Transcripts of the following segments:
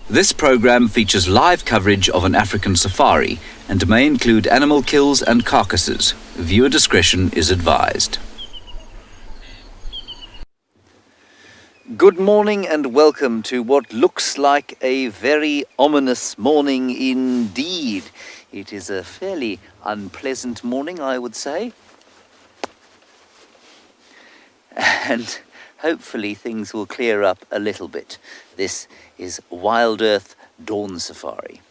This program features live coverage of an African safari and may include animal kills and carcasses. Viewer discretion is advised. Good morning and welcome to what looks like a very ominous morning indeed. It is a fairly unpleasant morning, I would say. And hopefully things will clear up a little bit. This is WildEarth Dawn Safari.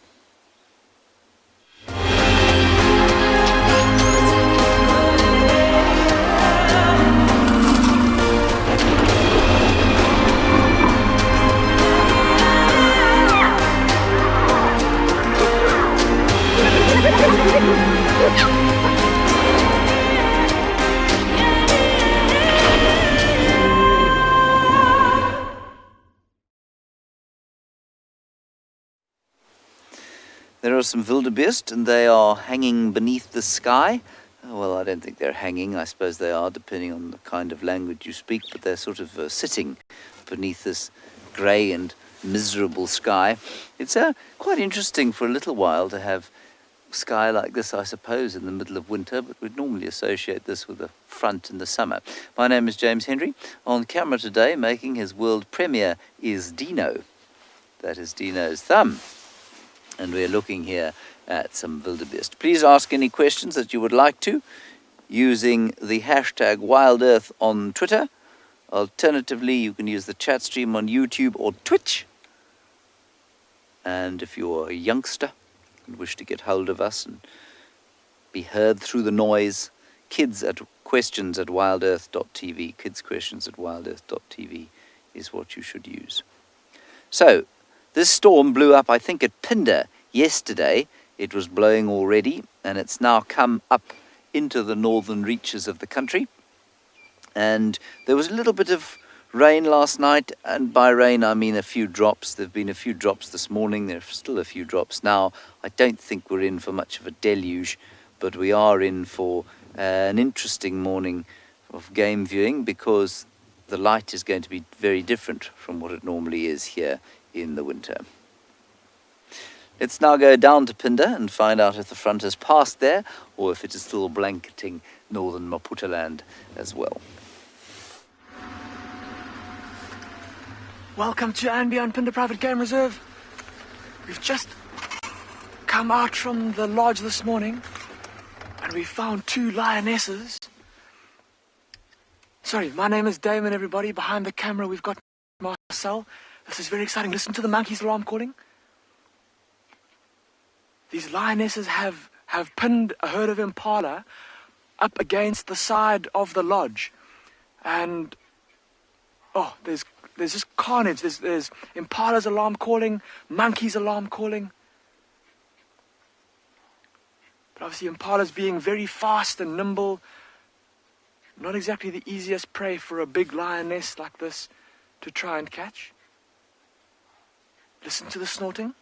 There are some Wildebeest and they are hanging beneath the sky. Well, I don't think they're hanging. I suppose they are, depending on the kind of language you speak, but they're sort of sitting beneath this grey and miserable sky. It's quite interesting for a little while to have sky like this, I suppose, in the middle of winter, but we'd normally associate this with the front in the summer. My name is James Henry. On camera today, making his world premiere, is Dino. That is Dino's thumb. And we're looking here at some Wildebeest. Please ask any questions that you would like to using the hashtag WildEarth on Twitter. Alternatively, you can use the chat stream on YouTube or Twitch. And if you're a youngster and wish to get hold of us and be heard through the noise, questions at wildearth.tv, kidsquestions at wildearth.tv is what you should use. So, this storm blew up, I think, at Phinda yesterday. It was blowing already, and it's now come up into the northern reaches of the country. And there was a little bit of rain last night, and by rain I mean a few drops. There have been a few drops this morning. There are still a few drops now. I don't think we're in for much of a deluge, but we are in for an interesting morning of game viewing because the light is going to be very different from what it normally is here in the winter. Let's now go down to Phinda and find out if the front has passed there or if it is still blanketing northern Maputaland as well. Welcome to andBeyond Phinda Private Game Reserve. We've just come out from the lodge this morning and we found 2 lionesses. Sorry, my name is Damon, everybody. Behind the camera we've got Marcel. This is very exciting. Listen to the monkey's alarm calling. These lionesses have pinned a herd of impala up against the side of the lodge. And, oh, there's just carnage. There's impala's alarm calling, monkey's alarm calling. But obviously impala's being very fast and nimble. Not exactly the easiest prey for a big lioness like this to try and catch. Listen to the snorting.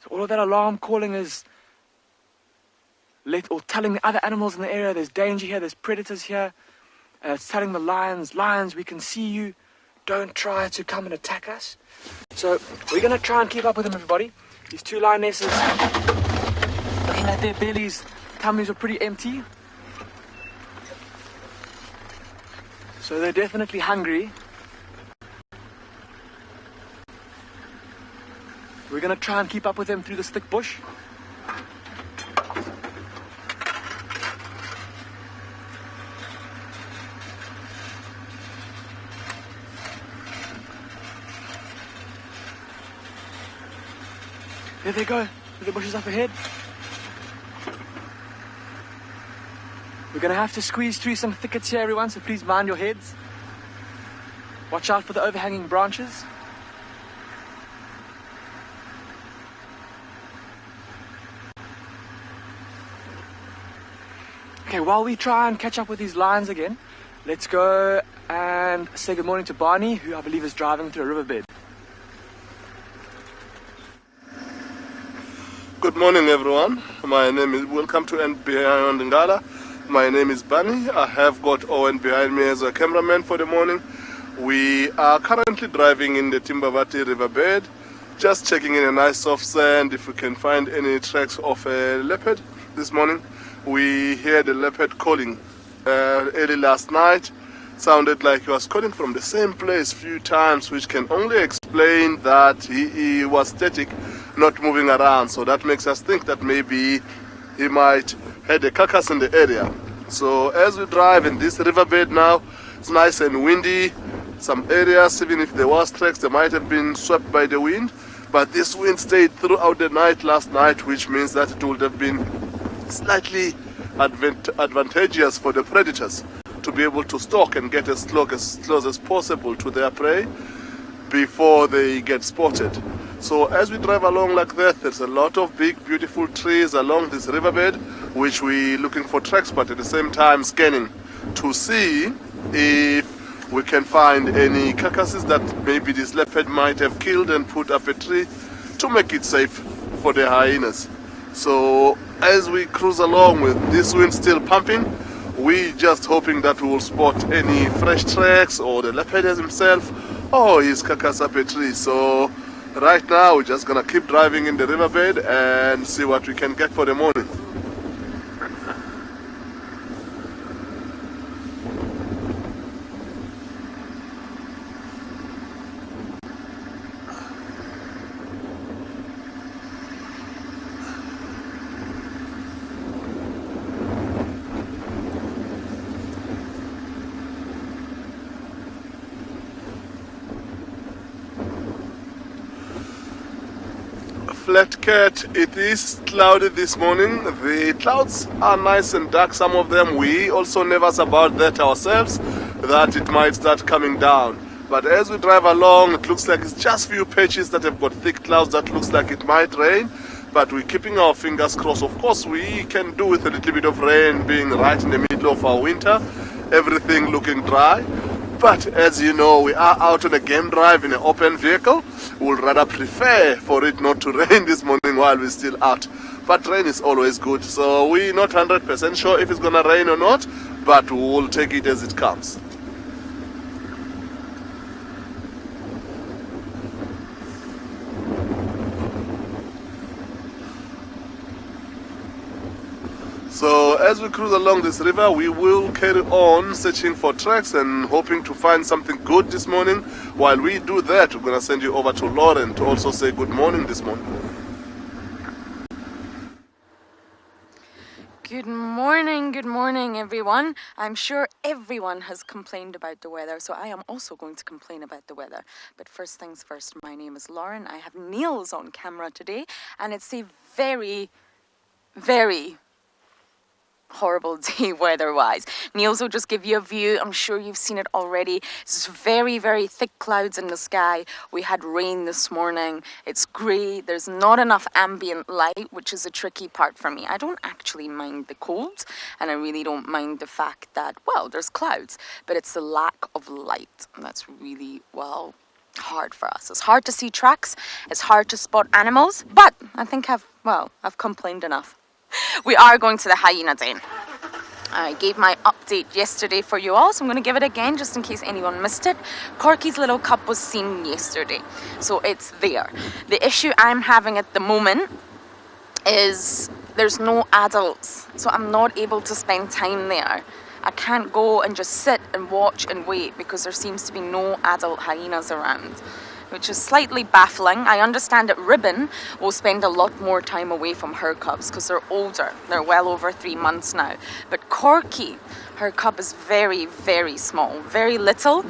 So all of that alarm calling is telling the other animals in the area there's danger here, there's predators here. It's telling the lions, we can see you. Don't try to come and attack us. So we're going to try and keep up with them, everybody. These 2 lionesses, looking at their bellies, tummies are pretty empty. So they're definitely hungry. We're going to try and keep up with them through this thick bush. There they go. The bushes up ahead. We're going to have to squeeze through some thickets here, everyone, so please mind your heads. Watch out for the overhanging branches. Okay, while we try and catch up with these lions again, let's go and say good morning to Barney, who I believe is driving through a riverbed. Good morning, everyone. My name is, welcome to andBeyond Ngala. My name is Bunny. I have got Owen behind me as a cameraman for the morning. We are currently driving in the Timbavati riverbed, just checking in a nice soft sand if we can find any tracks of a leopard this morning. We heard the leopard calling early last night. Sounded like he was calling from the same place few times, which can only explain that he was static, not moving around. So that makes us think that maybe he might had a carcass in the area. So as we drive in this riverbed now, it's nice and windy. Some areas, even if there was tracks, they might have been swept by the wind. But this wind stayed throughout the night last night, which means that it would have been slightly advantageous for the predators to be able to stalk and get as close as possible to their prey before they get spotted. So as we drive along like that, there's a lot of big beautiful trees along this riverbed, which we're looking for tracks, but at the same time scanning to see if we can find any carcasses that maybe this leopard might have killed and put up a tree to make it safe for the hyenas. So as we cruise along with this wind still pumping, we just hoping that we will spot any fresh tracks or the leopard himself or his carcass up a tree. So right now we're just gonna keep driving in the riverbed and see what we can get for the morning. Flat cat, it is cloudy this morning. The clouds are nice and dark, some of them. We also nervous about that ourselves, that it might start coming down. But as we drive along, it looks like it's just few patches that have got thick clouds that looks like it might rain. But we're keeping our fingers crossed. Of course, we can do with a little bit of rain being right in the middle of our winter, everything looking dry. But as you know, we are out on a game drive in an open vehicle. We'll rather prefer for it not to rain this morning while we're still out. But rain is always good. So we're not 100% sure if it's going to rain or not, but we'll take it as it comes. So as we cruise along this river, we will carry on searching for tracks and hoping to find something good this morning. While we do that, we're going to send you over to Lauren to also say good morning this morning. Good morning everyone. I'm sure everyone has complained about the weather, so I am also going to complain about the weather. But first things first, my name is Lauren. I have Niels on camera today, and it's a very, very horrible day weather-wise. Niels will just give you a view. I'm sure you've seen it already. It's very, very thick clouds in the sky. We had rain this morning. It's grey. There's not enough ambient light, which is a tricky part for me. I don't actually mind the cold, and I really don't mind the fact that, well, there's clouds, but it's the lack of light that's really, well, hard for us. It's hard to see tracks. It's hard to spot animals, but I think I've complained enough. We are going to the hyena den. I gave my update yesterday for you all, so I'm going to give it again just in case anyone missed it. Corky's little cub was seen yesterday, so it's there. The issue I'm having at the moment is there's no adults, so I'm not able to spend time there. I can't go and just sit and watch and wait because there seems to be no adult hyenas around, which is slightly baffling. I understand that Ribbon will spend a lot more time away from her cubs because they're older. They're well over 3 months now. But Corky, her cub is very, very small, very little.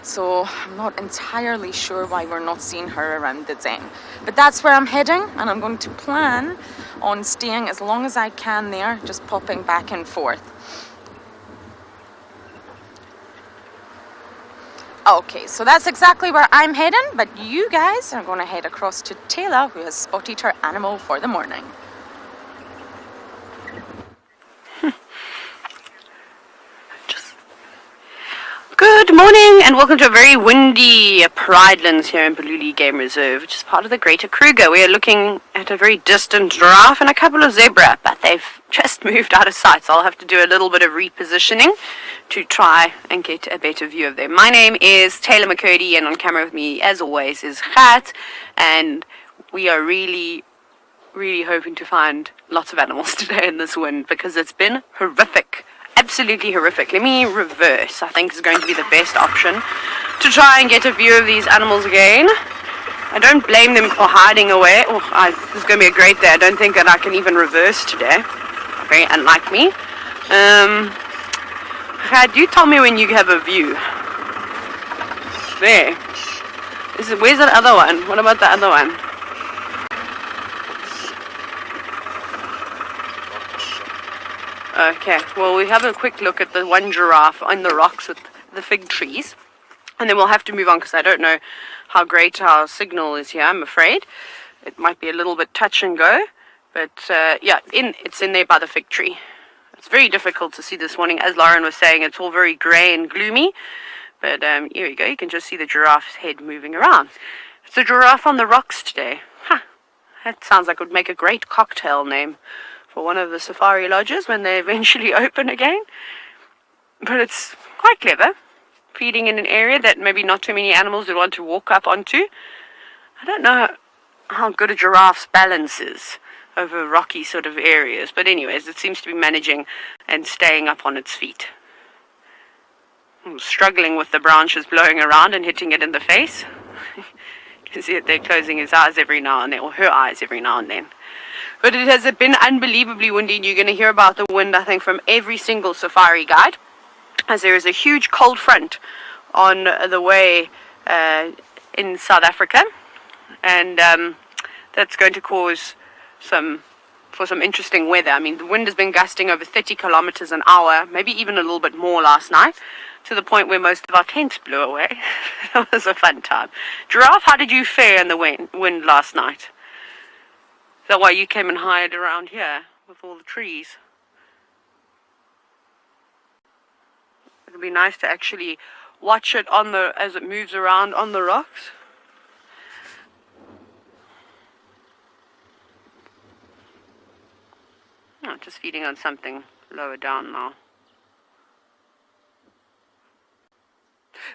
So I'm not entirely sure why we're not seeing her around the den. But that's where I'm heading, and I'm going to plan on staying as long as I can there, just popping back and forth. Okay, so that's exactly where I'm heading, but you guys are going to head across to Taylor, who has spotted her animal for the morning. Good morning and welcome to a very windy Pridelands here in Tswalu Game Reserve, which is part of the Greater Kruger. We are looking at a very distant giraffe and a couple of zebra, but they've just moved out of sight, so I'll have to do a little bit of repositioning to try and get a better view of them. My name is Taylor McCurdy, and on camera with me, as always, is Gat, and we are really hoping to find lots of animals today in this wind because it's been horrific. Absolutely horrific. Let me reverse. I think is going to be the best option to try and get a view of these animals again. I don't blame them for hiding away. This is going to be a great day. I don't think that I can even reverse today. Very unlike me. Do tell me when you have a view. There. Where's that other one? What about the other one? Okay, well, we have a quick look at the one giraffe on the rocks with the fig trees, and then we'll have to move on because I don't know how great our signal is here, I'm afraid. It might be a little bit touch and go, but yeah, it's in there by the fig tree. It's very difficult to see this morning. As Lauren was saying, it's all very grey and gloomy, but here we go, you can just see the giraffe's head moving around. It's a giraffe on the rocks today. That sounds like it would make a great cocktail name for one of the safari lodges when they eventually open again. But it's quite clever, feeding in an area that maybe not too many animals would want to walk up onto. I don't know how good a giraffe's balance is over rocky sort of areas, but anyways, it seems to be managing and staying up on its feet. Struggling with the branches blowing around and hitting it in the face. You can see it there closing his eyes every now and then, or her eyes every now and then. But it has been unbelievably windy, and you're going to hear about the wind, I think, from every single safari guide, as there is a huge cold front on the way in South Africa, and that's going to cause some interesting weather. I mean, the wind has been gusting over 30 kilometers an hour, maybe even a little bit more last night, to the point where most of our tents blew away. That was a fun time. Giraffe, how did you fare in the wind last night? Is that why you came and hired around here with all the trees? It'd be nice to actually watch it as it moves around on the rocks. Oh, just feeding on something lower down now.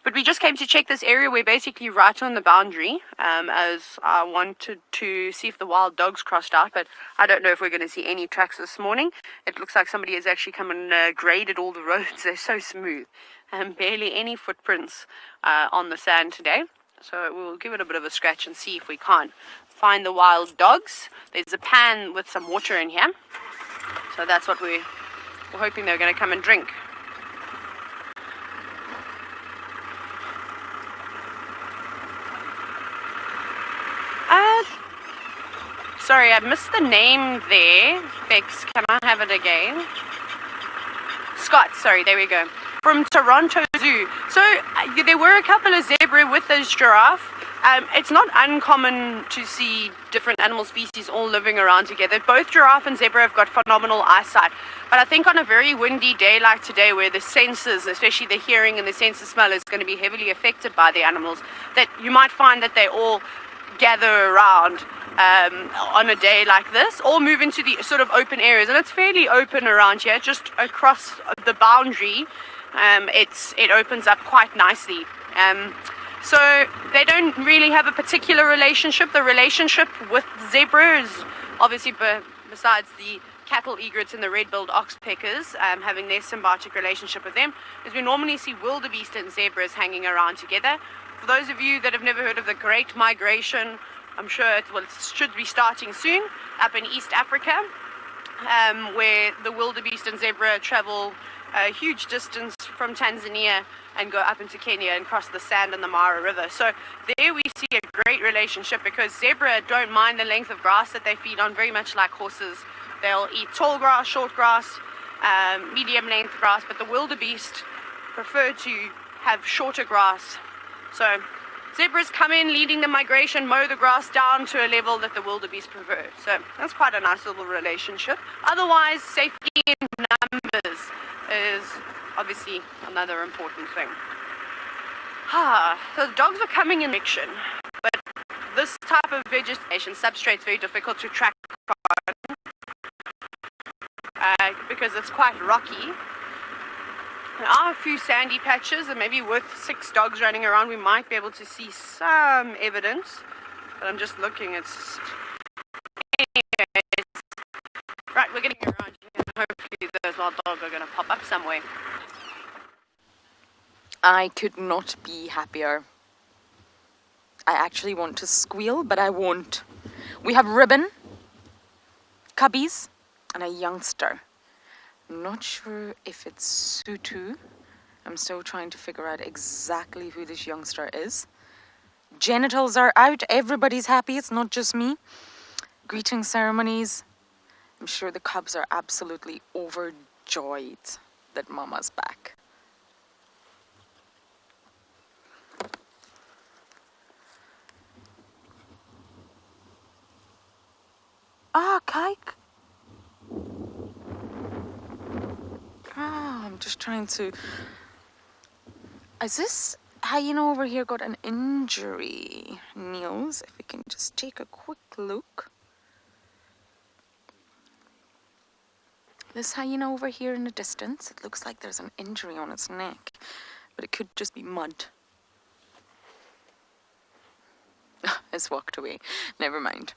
But we just came to check this area. We're basically right on the boundary, as I wanted to see if the wild dogs crossed out, but I don't know if we're going to see any tracks this morning. It looks like somebody has actually come and graded all the roads. They're so smooth, and barely any footprints on the sand today. So we'll give it a bit of a scratch and see if we can't find the wild dogs. There's a pan with some water in here, so that's what we're hoping they're going to come and drink. Sorry, I missed the name there. Bex, can I have it again? Scott, sorry, there we go. From Toronto Zoo. So there were a couple of zebra with this giraffe. It's not uncommon to see different animal species all living around together. Both giraffe and zebra have got phenomenal eyesight. But I think on a very windy day like today, where the senses, especially the hearing and the sense of smell, is going to be heavily affected by the animals, that you might find that they all gather around on a day like this, or move into the sort of open areas, and it's fairly open around here, just across the boundary. It opens up quite nicely, so they don't really have a particular relationship. The relationship with zebra is obviously, besides the cattle egrets and the red-billed oxpeckers having their symbiotic relationship with them, is we normally see wildebeest and zebras hanging around together. For those of you that have never heard of the Great Migration, I'm sure it should be starting soon, up in East Africa, where the wildebeest and zebra travel a huge distance from Tanzania and go up into Kenya and cross the sand and the Mara River. So there we see a great relationship, because zebra don't mind the length of grass that they feed on, very much like horses. They'll eat tall grass, short grass, medium length grass, but the wildebeest prefer to have shorter grass. So zebras come in, leading the migration, mow the grass down to a level that the wildebeest prefer. So that's quite a nice little relationship. Otherwise, safety in numbers is obviously another important thing. So the dogs are coming in action, but this type of vegetation substrate is very difficult to track on because it's quite rocky. There are a few sandy patches, and maybe with 6 dogs running around we might be able to see some evidence, but I'm just looking. It's anyways. Right, we're getting around here, and hopefully those wild dogs are going to pop up somewhere. I could not be happier. I actually want to squeal, but I won't. We have Ribbon, cubbies, and a youngster. I'm not sure if it's Sutu. I'm still trying to figure out exactly who this youngster is. Genitals are out. Everybody's happy. It's not just me. Greeting ceremonies. I'm sure the cubs are absolutely overjoyed that Mama's back. Ah, kike. Ah, I'm just trying to... Is this hyena over here got an injury? Niels, if we can just take a quick look. This hyena over here in the distance, it looks like there's an injury on its neck, but it could just be mud. It's walked away. Never mind.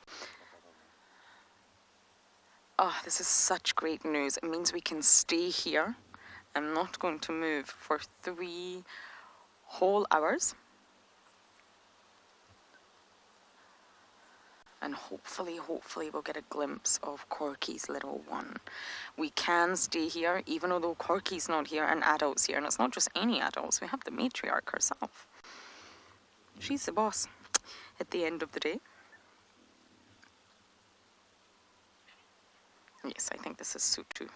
Oh, this is such great news. It means we can stay here. I'm not going to move for 3 whole hours. And hopefully we'll get a glimpse of Corky's little one. We can stay here, even though Corky's not here and adults here. And it's not just any adults. We have the matriarch herself. She's the boss at the end of the day. Yes, I think this is Sutu.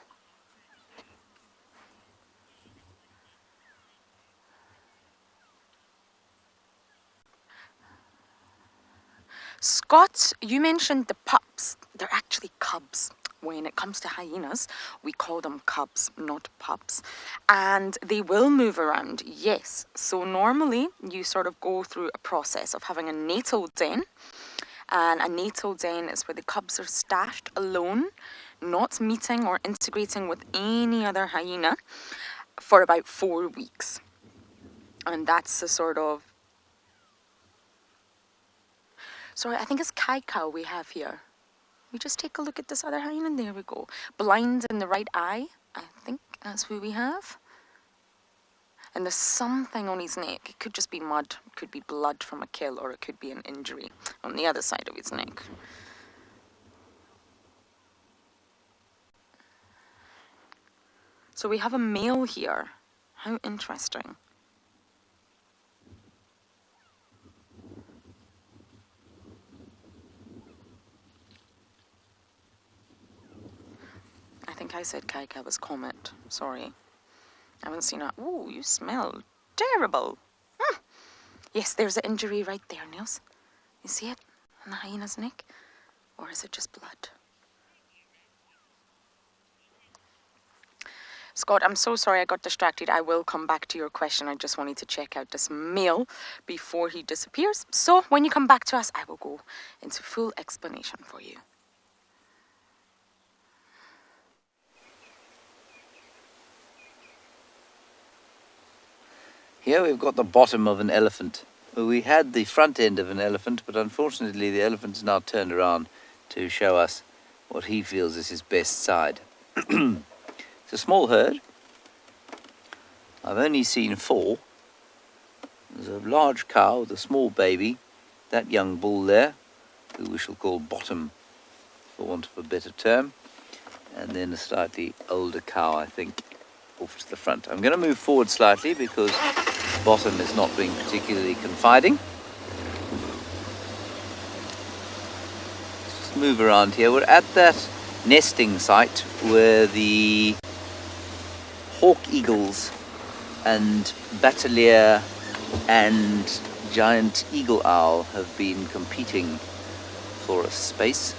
Scott, you mentioned the pups. They're actually cubs. When it comes to hyenas, we call them cubs, not pups. And they will move around, yes. So normally, you sort of go through a process of having a natal den. And a natal den is where the cubs are stashed alone, not meeting or integrating with any other hyena for about 4 weeks. And that's the sort of... Sorry, I think it's Kaikau we have here. We just take a look at this other hyena, and there we go. Blind in the right eye, I think that's who we have. And there's something on his neck. It could just be mud, it could be blood from a kill, or it could be an injury on the other side of his neck. So we have a male here. How interesting. I think I said Kaika was Comet. Sorry. I haven't seen it. Ooh, you smell terrible. Yes, there's an injury right there, Niels. You see it on the hyena's neck? Or is it just blood? Scott, I'm so sorry I got distracted. I will come back to your question. I just wanted to check out this male before he disappears. So when you come back to us, I will go into full explanation for you. Here we've got the bottom of an elephant. We had the front end of an elephant, but unfortunately the elephant's now turned around to show us what he feels is his best side. It's a small herd. I've only seen 4. There's a large cow with a small baby, that young bull there, who we shall call bottom for want of a better term, and then a slightly older cow, I think, off to the front. I'm going to move forward slightly because bottom is not being particularly confiding. Let's just move around here. We're at that nesting site where the hawk eagles and battalier and giant eagle owl have been competing for a space.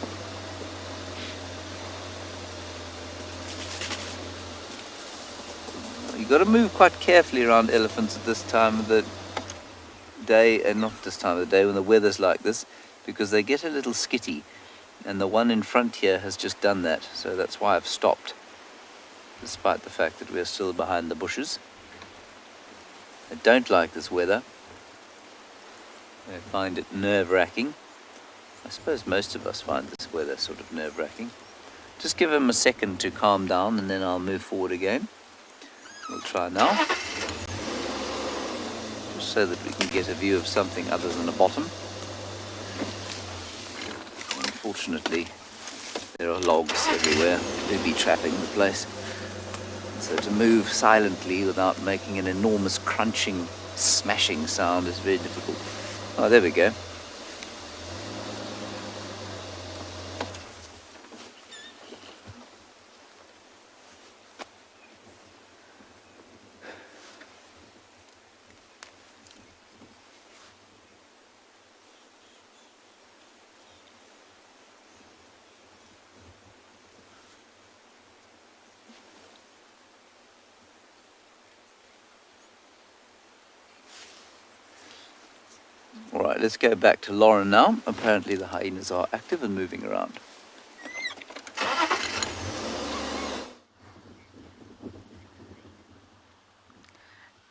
You've got to move quite carefully around elephants at this time of the day, and not this time of the day when the weather's like this, because they get a little skitty, and the one in front here has just done that, so that's why I've stopped, despite the fact that we're still behind the bushes. I don't like this weather. I find it nerve-wracking. I suppose most of us find this weather sort of nerve-wracking. Just give him a second to calm down, and then I'll move forward again. We'll try now, just so that we can get a view of something other than a bottom. Unfortunately, there are logs everywhere, booby-trapping the place. So to move silently without making an enormous crunching, smashing sound is very difficult. Oh, there we go. Alright, let's go back to Lauren now. Apparently the hyenas are active and moving around.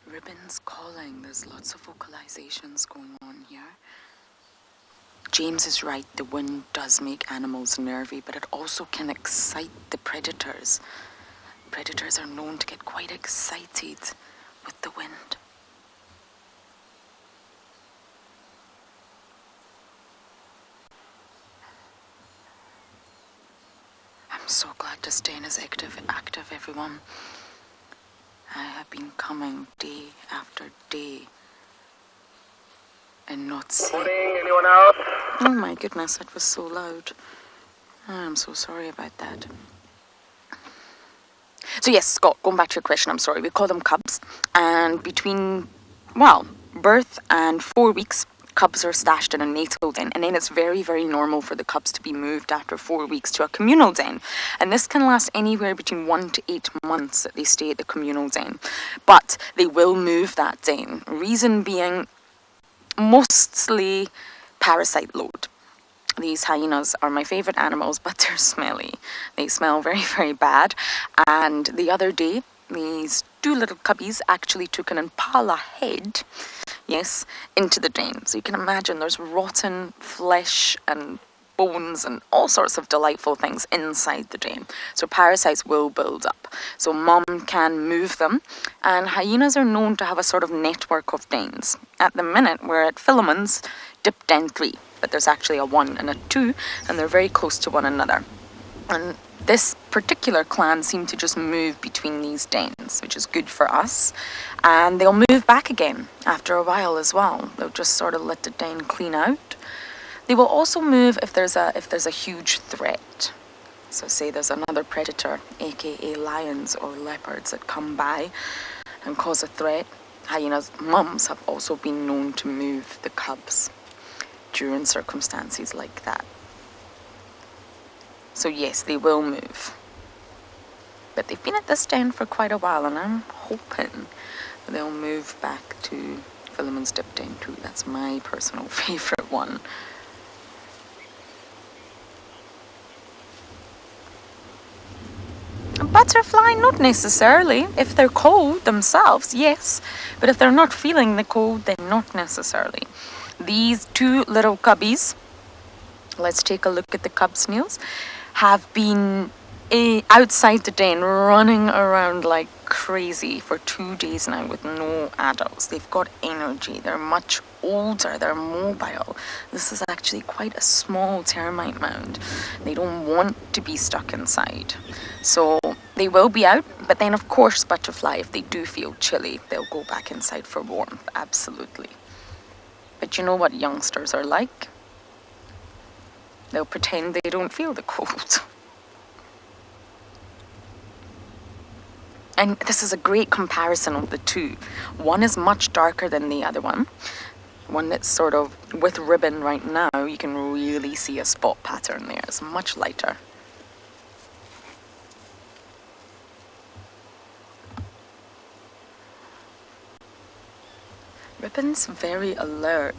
Ribbon's calling. There's lots of vocalizations going on here. James is right, the wind does make animals nervy, but it also can excite the predators. Predators are known to get quite excited with the wind. I'm so glad to stay as active, everyone. I have been coming day after day and not seeing. Morning, anyone out? Oh my goodness, that was so loud. I'm so sorry about that. So yes, Scott, going back to your question, I'm sorry. We call them cubs. And between, well, birth and 4 weeks, cubs are stashed in a natal den, and then it's very, very normal for the cubs to be moved after 4 weeks to a communal den. And this can last anywhere between 1 to 8 months that they stay at the communal den. But they will move that den. Reason being, mostly parasite load. These hyenas are my favorite animals, but they're smelly. They smell very, very bad. And the other day, these two little cubbies actually took an impala head, yes, into the den. So you can imagine there's rotten flesh and bones and all sorts of delightful things inside the den. So parasites will build up. So mom can move them. And hyenas are known to have a sort of network of dens. At the minute, we're at Philemon's dip den 3. But there's actually a 1 and a 2, and they're very close to one another. And this particular clan seem to just move between these dens, which is good for us. And they'll move back again after a while as well. They'll just sort of let the den clean out. They will also move if there's a huge threat. So say there's another predator, aka lions or leopards, that come by and cause a threat. Hyenas' mums have also been known to move the cubs during circumstances like that. So yes, they will move. But they've been at this den for quite a while, and I'm hoping they'll move back to Philemon's dip den too. That's my personal favorite one. A butterfly, not necessarily. If they're cold themselves, yes. But if they're not feeling the cold, then not necessarily. These two little cubbies, let's take a look at the cub snails, have been outside the den running around like crazy for 2 days now with no adults. They've got energy, they're much older, they're mobile. This is actually quite a small termite mound. They don't want to be stuck inside. So they will be out, but then of course, butterfly, if they do feel chilly, they'll go back inside for warmth, absolutely. But you know what youngsters are like? They'll pretend they don't feel the cold. And this is a great comparison of the two. One is much darker than the other one. One that's sort of with ribbon right now, you can really see a spot pattern there. It's much lighter. Ribbon's very alert.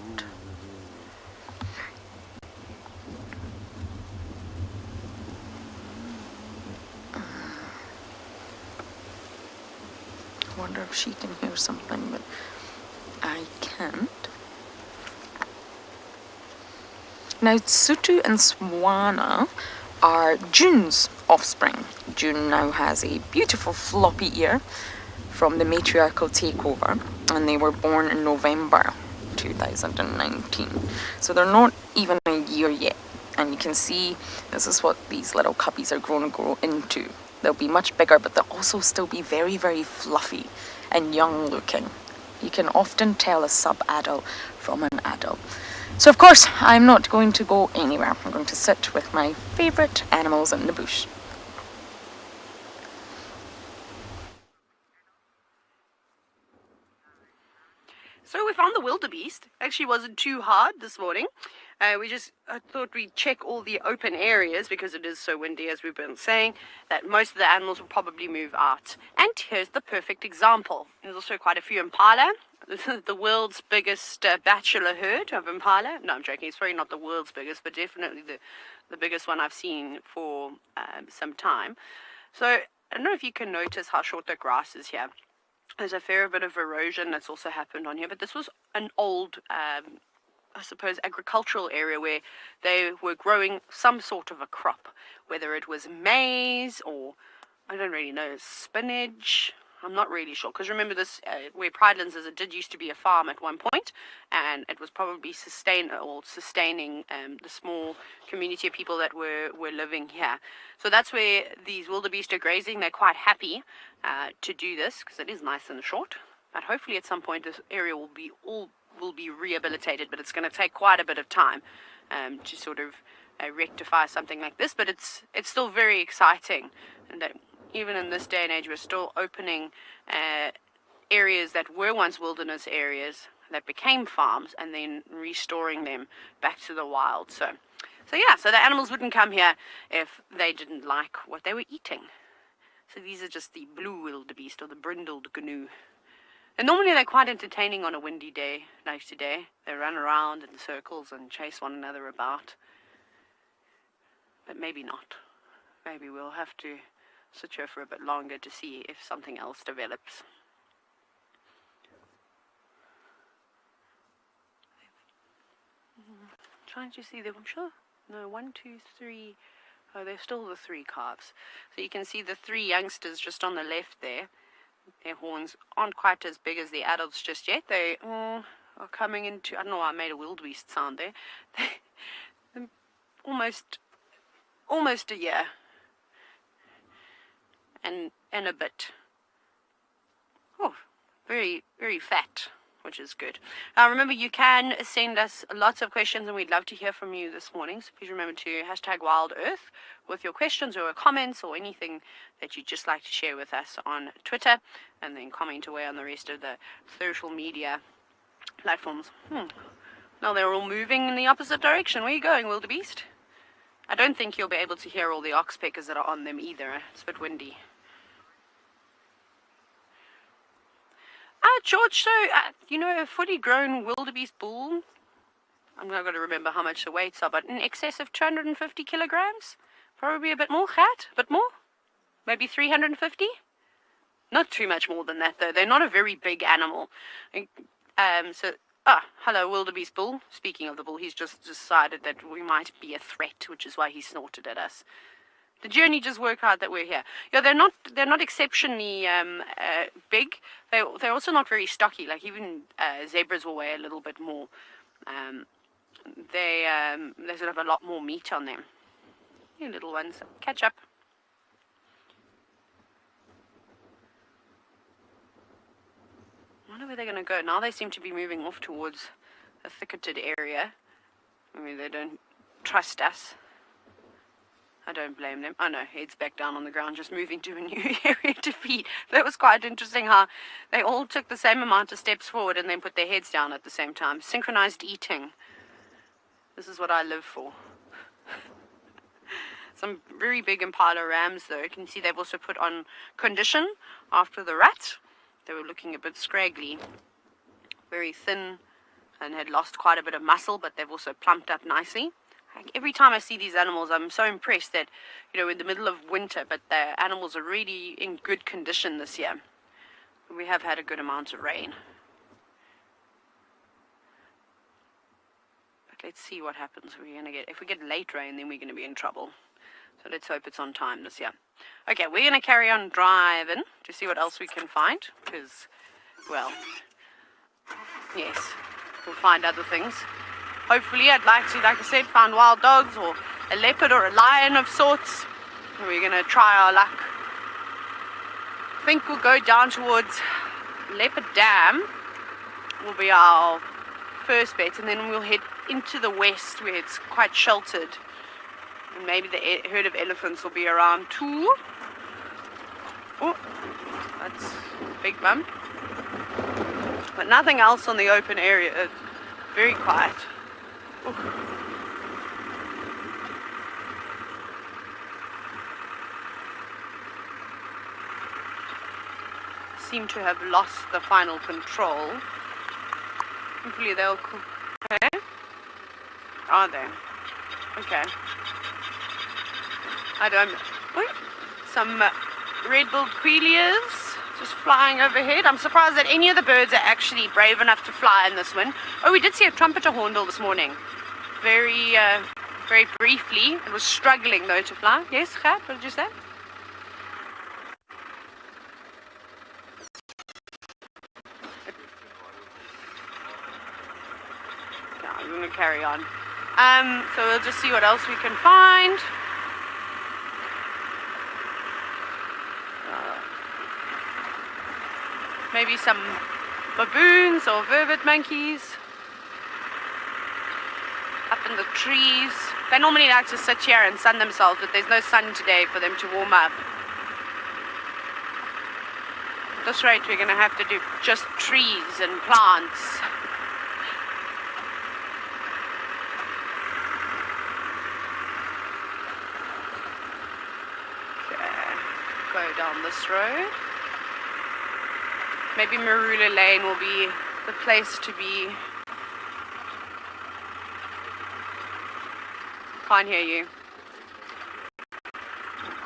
I wonder if she can hear something, but I can't. Now, Sutu and Swana are June's offspring. June now has a beautiful floppy ear from the matriarchal takeover, and they were born in November 2019. So they're not even a year yet. And you can see this is what these little cubbies are going to grow into. They'll be much bigger, but they'll also still be very, very fluffy and young looking. You can often tell a sub-adult from an adult. So of course, I'm not going to go anywhere. I'm going to sit with my favourite animals in the bush. So we found the wildebeest. Actually wasn't too hard this morning. I thought we'd check all the open areas because it is so windy, as we've been saying, that most of the animals will probably move out. And here's the perfect example. There's also quite a few impala. This is the world's biggest bachelor herd of impala. No, I'm joking. It's probably not the world's biggest, but definitely the biggest one I've seen for some time. So I don't know if you can notice how short the grass is here. There's a fair bit of erosion that's also happened on here, but this was an old, I suppose, agricultural area where they were growing some sort of a crop, whether it was maize or, I don't really know, spinach. I'm not really sure, because remember this, where Pridelands is, it did used to be a farm at one point, and it was probably sustaining the small community of people that were living here. So that's where these wildebeest are grazing. They're quite happy to do this, because it is nice and short, but hopefully at some point this area will be rehabilitated, but it's going to take quite a bit of time to sort of rectify something like this, but it's still very exciting, and that even in this day and age, we're still opening areas that were once wilderness areas that became farms, and then restoring them back to the wild. So the animals wouldn't come here if they didn't like what they were eating. So these are just the blue wildebeest, or the brindled gnu. And normally they're quite entertaining on a windy day like today. They run around in circles and chase one another about. But maybe not. Maybe we'll have to sit here for a bit longer to see if something else develops. Trying to see them, I'm sure. No, 1, 2, 3. Oh, they're still the 3 calves. So you can see the 3 youngsters just on the left there. Their horns aren't quite as big as the adults just yet. They are coming into, I don't know why I made a wildebeest sound there. They're almost a year. And a bit. Oh, very, very fat, which is good. Remember, you can send us lots of questions, and we'd love to hear from you this morning. So please remember to hashtag WildEarth with your questions or comments or anything that you'd just like to share with us on Twitter, and then comment away on the rest of the social media platforms. Now they're all moving in the opposite direction. Where are you going, wildebeest? I don't think you'll be able to hear all the oxpeckers that are on them either. It's a bit windy. George, so, a fully grown wildebeest bull, I'm not going to remember how much the weights are, but in excess of 250 kilograms? Probably a bit more, Kat? A bit more? Maybe 350? Not too much more than that, though. They're not a very big animal. Hello, wildebeest bull. Speaking of the bull, he's just decided that we might be a threat, which is why he snorted at us. The journey just worked out that we're here. Yeah, they're not exceptionally big. They're also not very stocky. Like even zebras will weigh a little bit more. They sort of have a lot more meat on them. You little ones, catch up. I wonder where they're going to go. Now they seem to be moving off towards a thicketed area. Maybe they don't trust us. I don't blame them. Oh no, heads back down on the ground, just moving to a new area to feed. That was quite interesting how they all took the same amount of steps forward and then put their heads down at the same time. Synchronized eating. This is what I live for. Some very big impala rams though. You can see they've also put on condition after the rat. They were looking a bit scraggly. very thin and had lost quite a bit of muscle, but they've also plumped up nicely. Like, every time I see these animals, I'm so impressed that, you know, in the middle of winter, but the animals are really in good condition this year. We have had a good amount of rain. But let's see what happens. We're gonna get, if we get late rain, then we're going to be in trouble. So let's hope it's on time this year. Okay, we're going to carry on driving to see what else we can find, because, well, yes, we'll find other things. Hopefully, I'd like to, like I said, find wild dogs or a leopard or a lion of sorts. We're going to try our luck. I think we'll go down towards Leopard Dam, will be our first bet, and then we'll head into the west where it's quite sheltered. And maybe the herd of elephants will be around too. Oh, that's a big bump. But nothing else on the open area. It's very quiet. Ooh. Seem to have lost the final control. Hopefully they'll... Okay. Are they? Okay. I don't... Wait. Some red-billed quailias just flying overhead. I'm surprised that any of the birds are actually brave enough to fly in this wind. Oh, we did see a trumpeter hornbill this morning. Very briefly. It was struggling, though, to fly. Yes, Kat, what did you say? Yeah, I'm going to carry on. So we'll just see what else we can find. Maybe some baboons or vervet monkeys up in the trees. They normally like to sit here and sun themselves, but there's no sun today for them to warm up. At this rate, we're going to have to do just trees and plants. Okay, go down this road. Maybe Marula Lane will be the place to be. Can't hear you.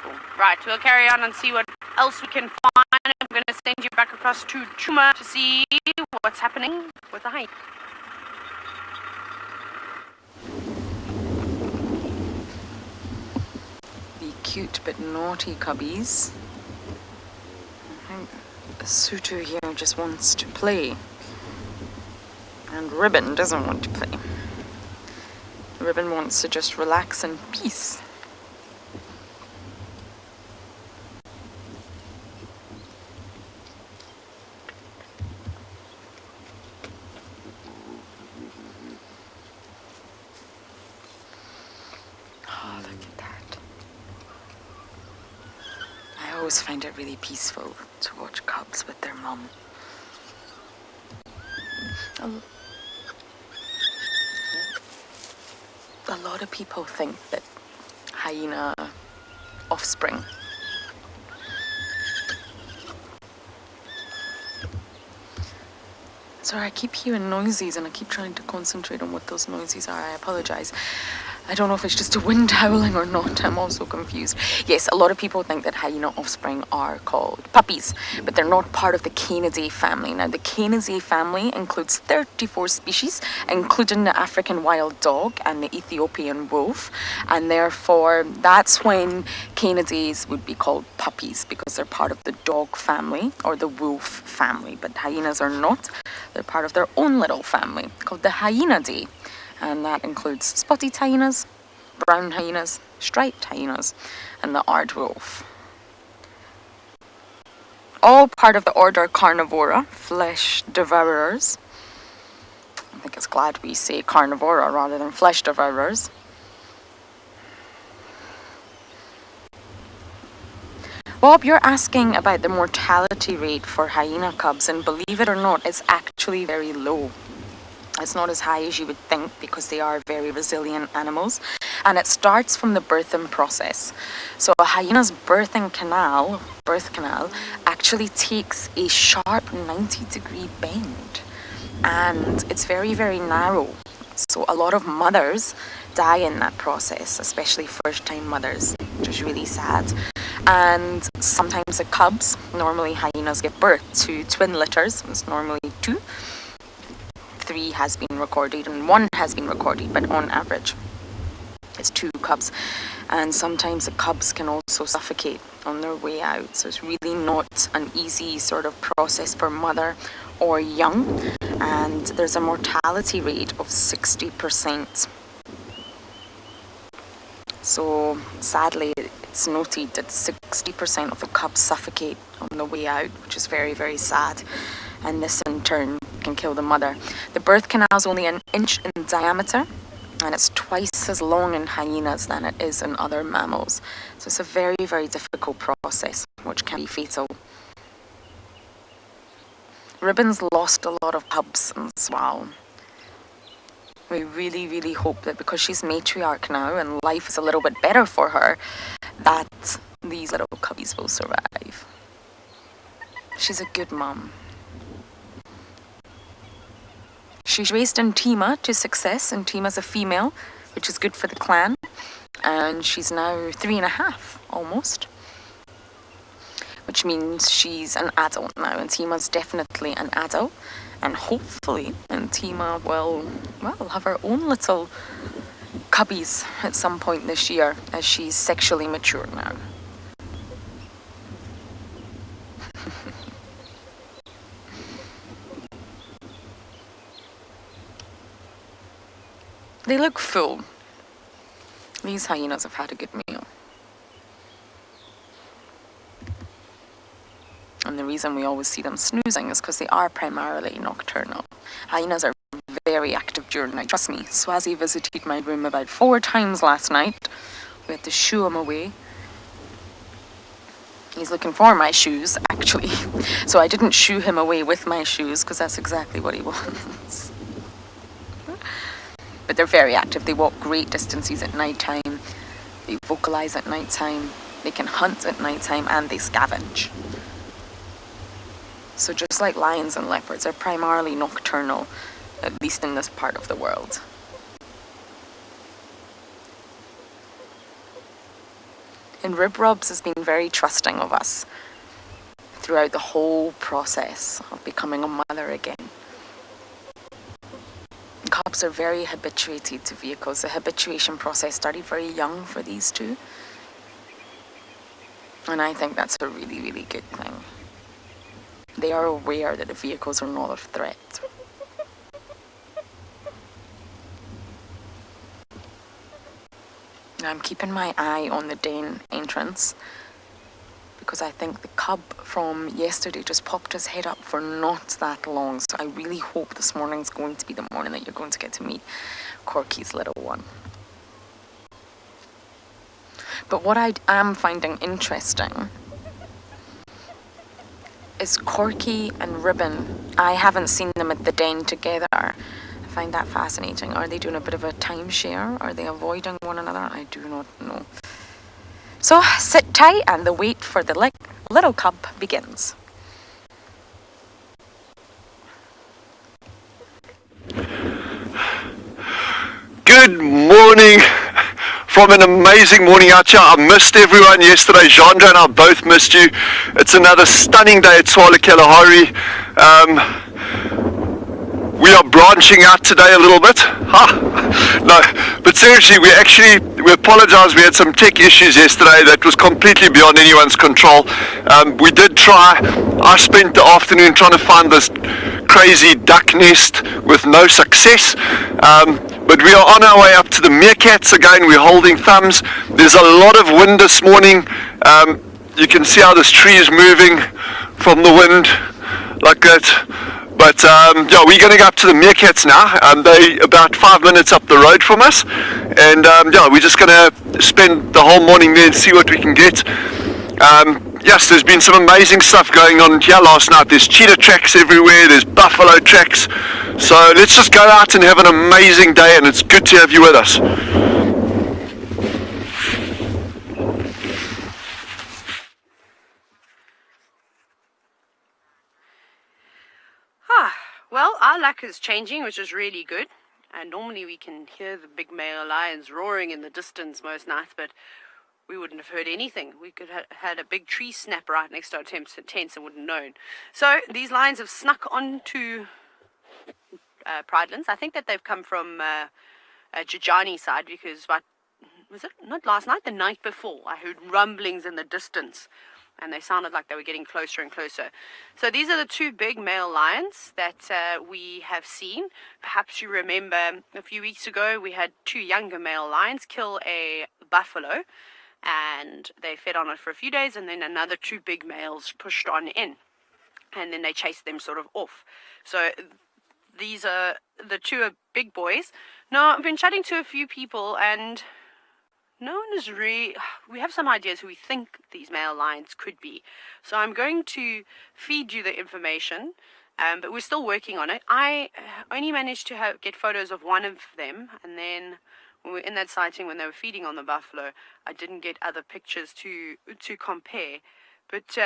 Cool. Right, we'll carry on and see what else we can find. I'm going to send you back across to Djuma to see what's happening with the hyena. The cute but naughty cubbies. Sutu here just wants to play, and Ribbon doesn't want to play. Ribbon wants to just relax in peace. Oh, look at that. I always find it really peaceful to watch cubs with their mum. A lot of people think that hyena offspring sorry, I keep hearing noises and I keep trying to concentrate on what those noises are. I apologize. I don't know if it's just a wind howling or not. I'm also confused. Yes, a lot of people think that hyena offspring are called puppies, but they're not part of the Canidae family. Now, the Canidae family includes 34 species, including the African wild dog and the Ethiopian wolf, and therefore that's when Canidaes would be called puppies, because they're part of the dog family or the wolf family, but hyenas are not. They're part of their own little family called the Hyenidae. And that includes spotted hyenas, brown hyenas, striped hyenas, and the aardwolf. All part of the order Carnivora, flesh devourers. I think it's glad we say carnivora rather than flesh devourers. Bob, you're asking about the mortality rate for hyena cubs, and believe it or not, it's actually very low. It's not as high as you would think because they are very resilient animals, and it starts from the birthing process. So a hyena's birth canal actually takes a sharp 90-degree bend. and it's very, very narrow. So a lot of mothers die in that process, especially first-time mothers, which is really sad. And sometimes the cubs, normally hyenas give birth to twin litters. It's normally 2. 3 has been recorded and 1 has been recorded, but on average it's 2 cubs. And sometimes the cubs can also suffocate on their way out. So it's really not an easy sort of process for mother or young. And there's a mortality rate of 60%. So sadly, it's noted that 60% of the cubs suffocate on the way out, which is very, very sad. And this in turn can kill the mother. The birth canal is only 1 inch in diameter, and it's twice as long in hyenas than it is in other mammals. So it's a very, very difficult process, which can be fatal. Ribbon's lost a lot of cubs as well. We really, really hope that because she's matriarch now and life is a little bit better for her, that these little cubbies will survive. She's a good mum. She's raised Djuma to success, and Djuma's a female, which is good for the clan. And she's now 3.5, almost. Which means she's an adult now, and Djuma's definitely an adult. And hopefully, Djuma will, well, have her own little cubbies at some point this year, as she's sexually mature now. They look full. These hyenas have had a good meal. And the reason we always see them snoozing is because they are primarily nocturnal. Hyenas are very active during the night. Trust me, Swazi visited my room about 4 times last night. We had to shoo him away. He's looking for my shoes, actually. So I didn't shoo him away with my shoes, because that's exactly what he wants. But they're very active. They walk great distances at night time. They vocalize at night time. They can hunt at night time, and they scavenge. So just like lions and leopards, they're primarily nocturnal, at least in this part of the world. And Rib Rubs has been very trusting of us throughout the whole process of becoming a mother again. Cubs are very habituated to vehicles. The habituation process started very young for these 2. And I think that's a really, really good thing. They are aware that the vehicles are not a threat. I'm keeping my eye on the den entrance, because I think the cub from yesterday just popped his head up for not that long. So I really hope this morning's going to be the morning that you're going to get to meet Corky's little one. But what I am finding interesting is Corky and Ribbon. I haven't seen them at the den together. I find that fascinating. Are they doing a bit of a timeshare? Are they avoiding one another? I do not know. So sit tight and the wait for the little cub begins. Good morning from an amazing morning out here. I missed everyone yesterday. Jandra and I both missed you. It's another stunning day at Tswalu Kalahari. We are branching out today a little bit. No, but seriously, we apologize. We had some tech issues yesterday that was completely beyond anyone's control. We did try. I spent the afternoon trying to find this crazy duck nest with no success. But we are on our way up to the Meerkats again. We're holding thumbs. There's a lot of wind this morning. You can see how this tree is moving from the wind like that. But yeah, we're going to go up to the Meerkats now. They're about 5 minutes up the road from us. And yeah, we're just going to spend the whole morning there and see what we can get. Yes, there's been some amazing stuff going on here last night. There's cheetah tracks everywhere, there's buffalo tracks. So let's just go out and have an amazing day, and it's good to have you with us. Well, our luck pack is changing, which is really good. And normally we can hear the big male lions roaring in the distance most nights, but we wouldn't have heard anything. We could have had a big tree snap right next to our tents and wouldn't known. So these lions have snuck onto Pridelands. I think that they've come from Jajani side, because was it not last night, the night before, I heard rumblings in the distance, and they sounded like they were getting closer and closer. So these are the two big male lions that we have seen. Perhaps you remember a few weeks ago we had two younger male lions kill a buffalo, and they fed on it for a few days, and then another two big males pushed on in, and then they chased them sort of off. So these are the two big boys. Now, I've been chatting to a few people, and no one is really... We have some ideas who we think these male lions could be. So I'm going to feed you the information, but we're still working on it. I only managed to get photos of one of them, and then when we were in that sighting when they were feeding on the buffalo, I didn't get other pictures to compare. But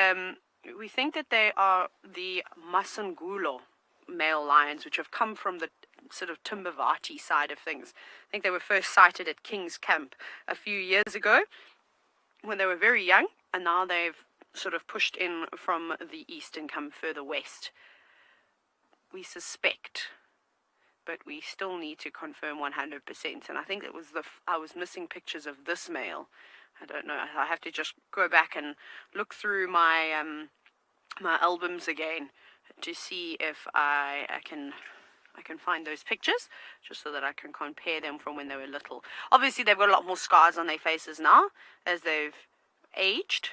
we think that they are the Masangulo male lions, which have come from the sort of Timbavati side of things. I think they were first sighted at King's Camp a few years ago when they were very young, and now they've sort of pushed in from the east and come further west. We suspect, but we still need to confirm 100%. And I think it was I was missing pictures of this male. I don't know. I have to just go back and look through my my albums again to see if I can find those pictures, just so that I can compare them from when they were little. Obviously, they've got a lot more scars on their faces now as they've aged,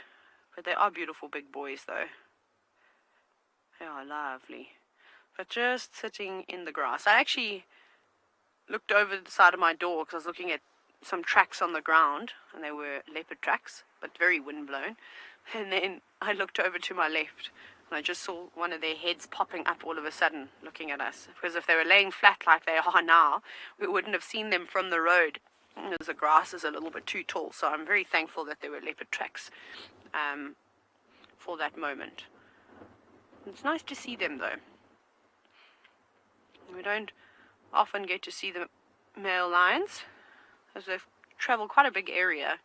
but they are beautiful big boys, though. They are lovely. But just sitting in the grass. I actually looked over the side of my door because I was looking at some tracks on the ground, and they were leopard tracks, but very windblown. And then I looked over to my left, and I just saw one of their heads popping up all of a sudden, looking at us. Because if they were laying flat like they are now, we wouldn't have seen them from the road, because the grass is a little bit too tall. So I'm very thankful that there were leopard tracks for that moment. It's nice to see them, though. We don't often get to see the male lions, as they've traveled quite a big area.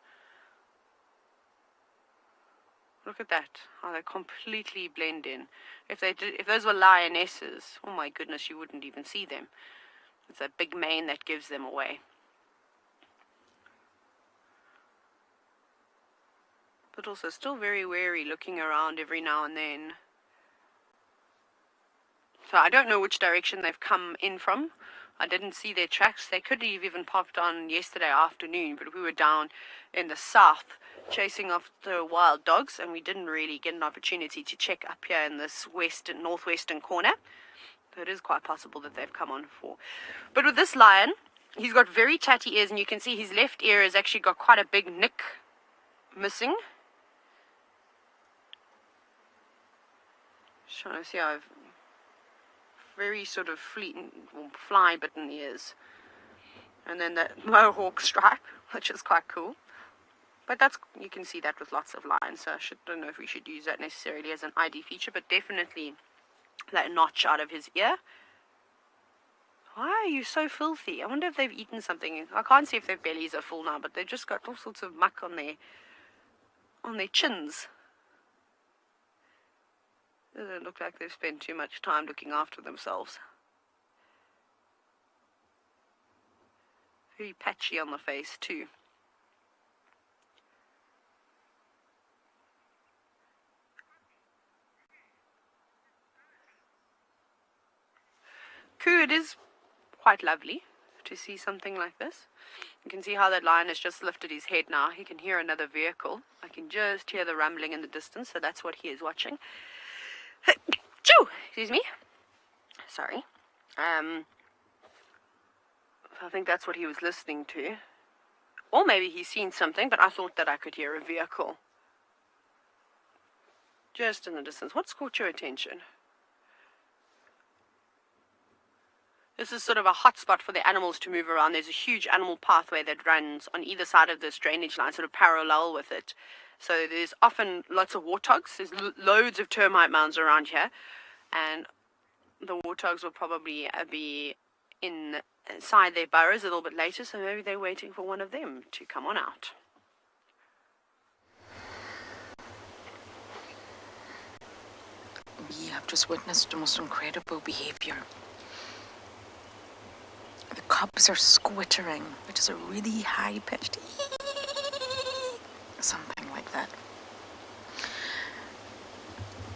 Look at that, how they completely blend in. If those were lionesses, oh my goodness, you wouldn't even see them. It's that big mane that gives them away. But also still very wary, looking around every now and then. So I don't know which direction they've come in from. I didn't see their tracks. They could have even popped on yesterday afternoon, but we were down in the south chasing after wild dogs, and we didn't really get an opportunity to check up here in this northwestern corner. So it is quite possible that they've come on before. But with this lion, he's got very tatty ears, and you can see his left ear has actually got quite a big nick missing. Just trying to see how I've very sort of fly-bitten ears. And then that mohawk stripe, which is quite cool. But you can see that with lots of lions, so I don't know if we should use that necessarily as an ID feature, but definitely that notch out of his ear. Why are you so filthy? I wonder if they've eaten something. I can't see if their bellies are full now, but they've just got all sorts of muck on their chins. Doesn't look like they've spent too much time looking after themselves. Very patchy on the face too. Cool, it is quite lovely to see something like this. You can see how that lion has just lifted his head now. He can hear another vehicle. I can just hear the rumbling in the distance, so that's what he is watching. Excuse me. Sorry. I think that's what he was listening to. Or maybe he's seen something, but I thought that I could hear a vehicle. Just in the distance. What's caught your attention? This is sort of a hot spot for the animals to move around. There's a huge animal pathway that runs on either side of this drainage line, sort of parallel with it. So there's often lots of warthogs. There's loads of termite mounds around here. And the warthogs will probably be inside their burrows a little bit later, so maybe they're waiting for one of them to come on out. We have just witnessed the most incredible behavior. The cubs are squittering, which is a really high-pitched something like that.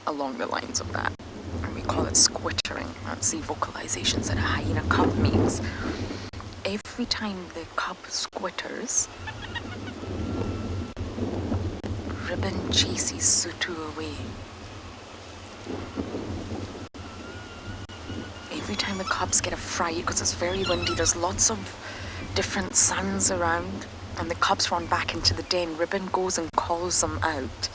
Along the lines of that. And we call it squittering. That's the vocalizations that a hyena cub makes. Every time the cub squitters, Ribbon chases Sutu away. Every time the cubs get a fright, because it's very windy, there's lots of different suns around, and the cubs run back into the den, Ribbon goes and calls them out.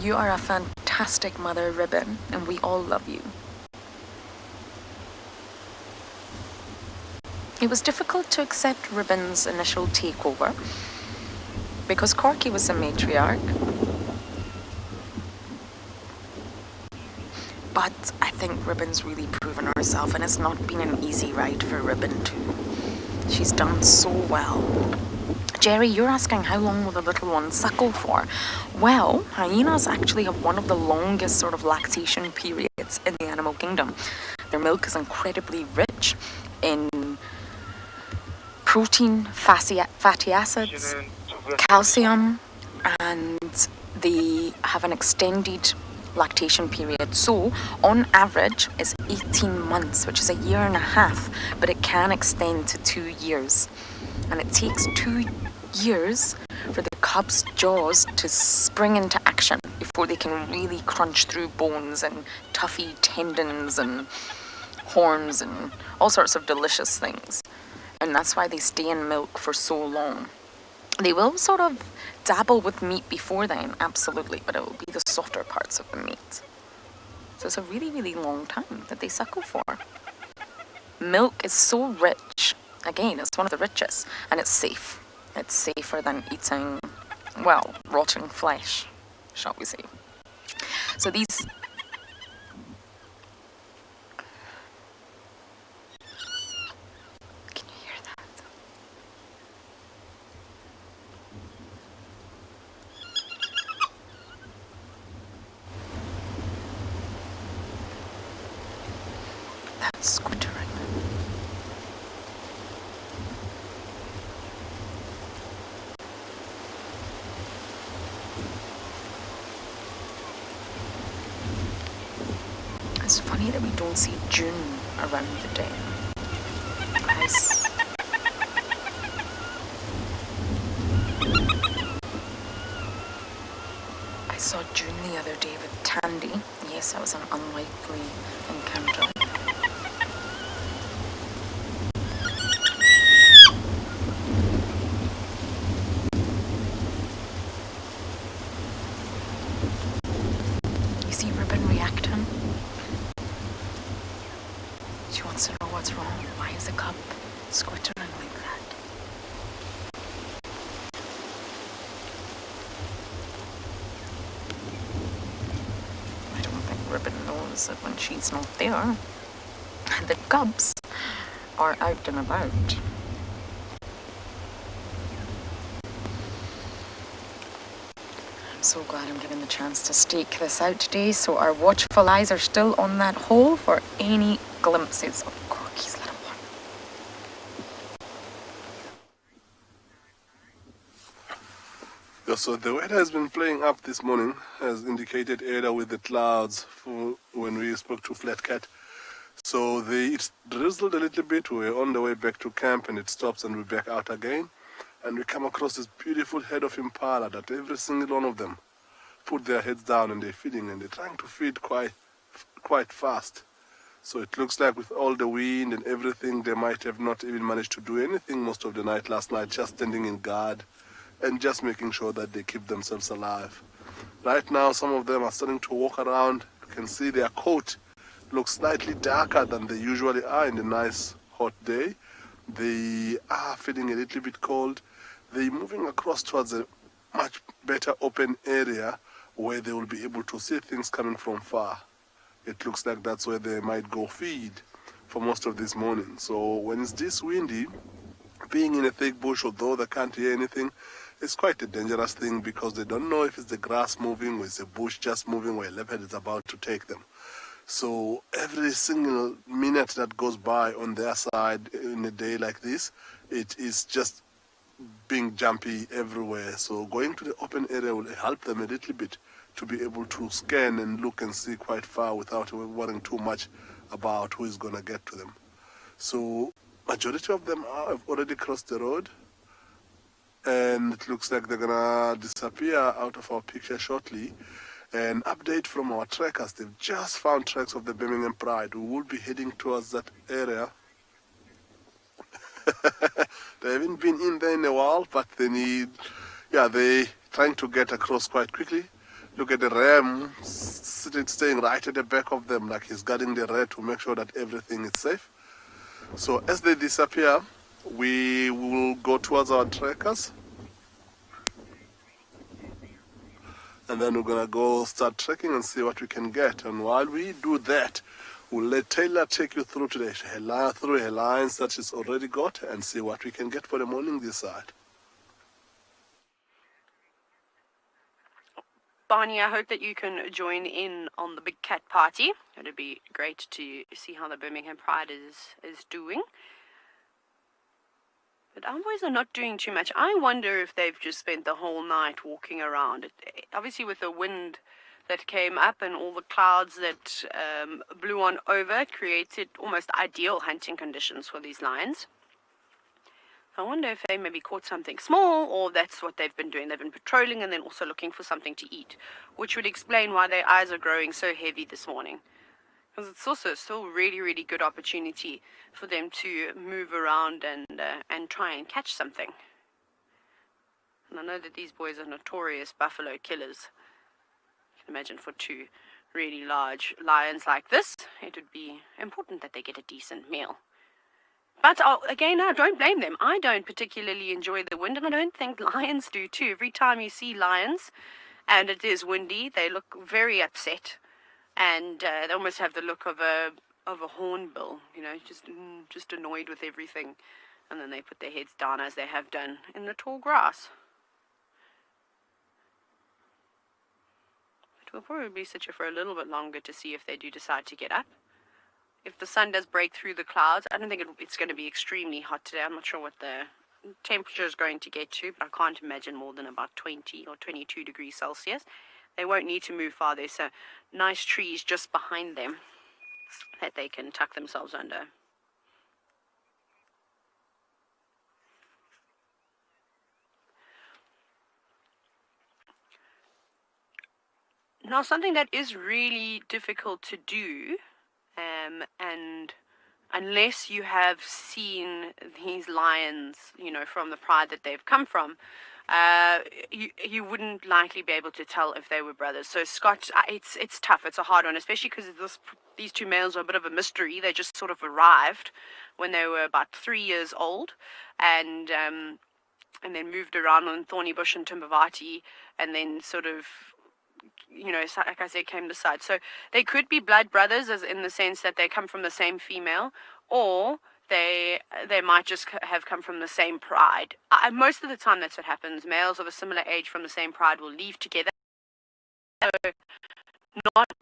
You are a fantastic mother, Ribbon, and we all love you. It was difficult to accept Ribbon's initial takeover because Corky was the matriarch. But I think Ribbon's really proven herself, and it's not been an easy ride for Ribbon too. She's done so well. Jerry, you're asking how long will the little one suckle for? Well, hyenas actually have one of the longest sort of lactation periods in the animal kingdom. Their milk is incredibly rich in protein, fatty acids, calcium, and they have an extended lactation period. So, on average, it's 18 months, which is a year and a half, but it can extend to 2 years. And it takes 2 years for the cub's jaws to spring into action before they can really crunch through bones and toughy tendons and horns and all sorts of delicious things. And that's why they stay in milk for so long. They will sort of dabble with meat before then, absolutely, but it will be the softer parts of the meat. So it's a really, really long time that they suckle for. Milk is so rich. Again, it's one of the richest, and it's safe. It's safer than eating, well, rotting flesh, shall we say. So these... Can you hear that? That's squittering. It's funny that we don't see June around the day. I saw June the other day with Tandy. Yes, that was an unlikely encounter. You see Ribbon reacting? She wants to know what's wrong. Why is the cub squittering like that? I don't think Ribbon knows that when she's not there, the cubs are out and about. I'm so glad I'm getting the chance to stake this out today, so our watchful eyes are still on that hole for any glimpses of Corky's little one. Yeah, so the weather has been playing up this morning, as indicated earlier with the clouds for when we spoke to Flatcat. So it drizzled a little bit. We're on the way back to camp, and it stops, and we're back out again. And we come across this beautiful head of impala that every single one of them put their heads down and they're feeding, and they're trying to feed quite fast. So it looks like with all the wind and everything, they might have not even managed to do anything most of the night last night, just standing in guard and just making sure that they keep themselves alive. Right now, some of them are starting to walk around. You can see their coat looks slightly darker than they usually are in a nice hot day. They are feeling a little bit cold. They're moving across towards a much better open area where they will be able to see things coming from far. it looks like that's where they might go feed for most of this morning. So when it's this windy, being in a thick bush, although they can't hear anything, it's quite a dangerous thing because they don't know if it's the grass moving or it's a bush just moving or a leopard is about to take them. So every single minute that goes by on their side in a day like this, it is just being jumpy everywhere. So going to the open area will help them a little bit to be able to scan and look and see quite far without worrying too much about who is going to get to them. So majority of them have already crossed the road, and it looks like they're gonna disappear out of our picture shortly. An update from our trackers: they've just found tracks of the Birmingham Pride. We will be heading towards that area. They haven't been in there in a while, but they're trying to get across quite quickly. Look at the ram staying right at the back of them, like he's guarding the rear to make sure that everything is safe. So as they disappear, we will go towards our trackers, and then we're gonna go start trekking and see what we can get. And while we do that, we'll let Taylor take you through today, through her lines that she's already got, and see what we can get for the morning this side. Barney, I hope that you can join in on the big cat party. It'd be great to see how the Birmingham Pride is doing. But our boys are not doing too much. I wonder if they've just spent the whole night walking around. Obviously, with the wind that came up and all the clouds that blew on over, it created almost ideal hunting conditions for these lions. I wonder if they maybe caught something small, or that's what they've been doing. They've been patrolling and then also looking for something to eat, which would explain why their eyes are growing so heavy this morning. Because it's also still really, really good opportunity for them to move around and try and catch something. And I know that these boys are notorious buffalo killers. You can imagine for two really large lions like this, it would be important that they get a decent meal. But again, I don't blame them. I don't particularly enjoy the wind, and I don't think lions do too. Every time you see lions and it is windy, they look very upset, and they almost have the look of a hornbill, you know, just annoyed with everything. And then they put their heads down, as they have done in the tall grass. But we'll probably sit here for a little bit longer to see if they do decide to get up. If the sun does break through the clouds, I don't think it's going to be extremely hot today. I'm not sure what the temperature is going to get to, but I can't imagine more than about 20 or 22 degrees Celsius. They won't need to move far. There's nice trees just behind them that they can tuck themselves under. Now, something that is really difficult to do, and unless you have seen these lions, you know, from the pride that they've come from, you wouldn't likely be able to tell if they were brothers. So Scott, it's tough. It's a hard one, especially because these two males are a bit of a mystery. They just sort of arrived when they were about 3 years old, and then moved around on Thorny Bush and Timbavati, and then sort of, you know, like I said, came to side. So they could be blood brothers, as in the sense that they come from the same female, or they might just have come from the same pride. Most of the time that's what happens. Males of a similar age from the same pride will leave together. So not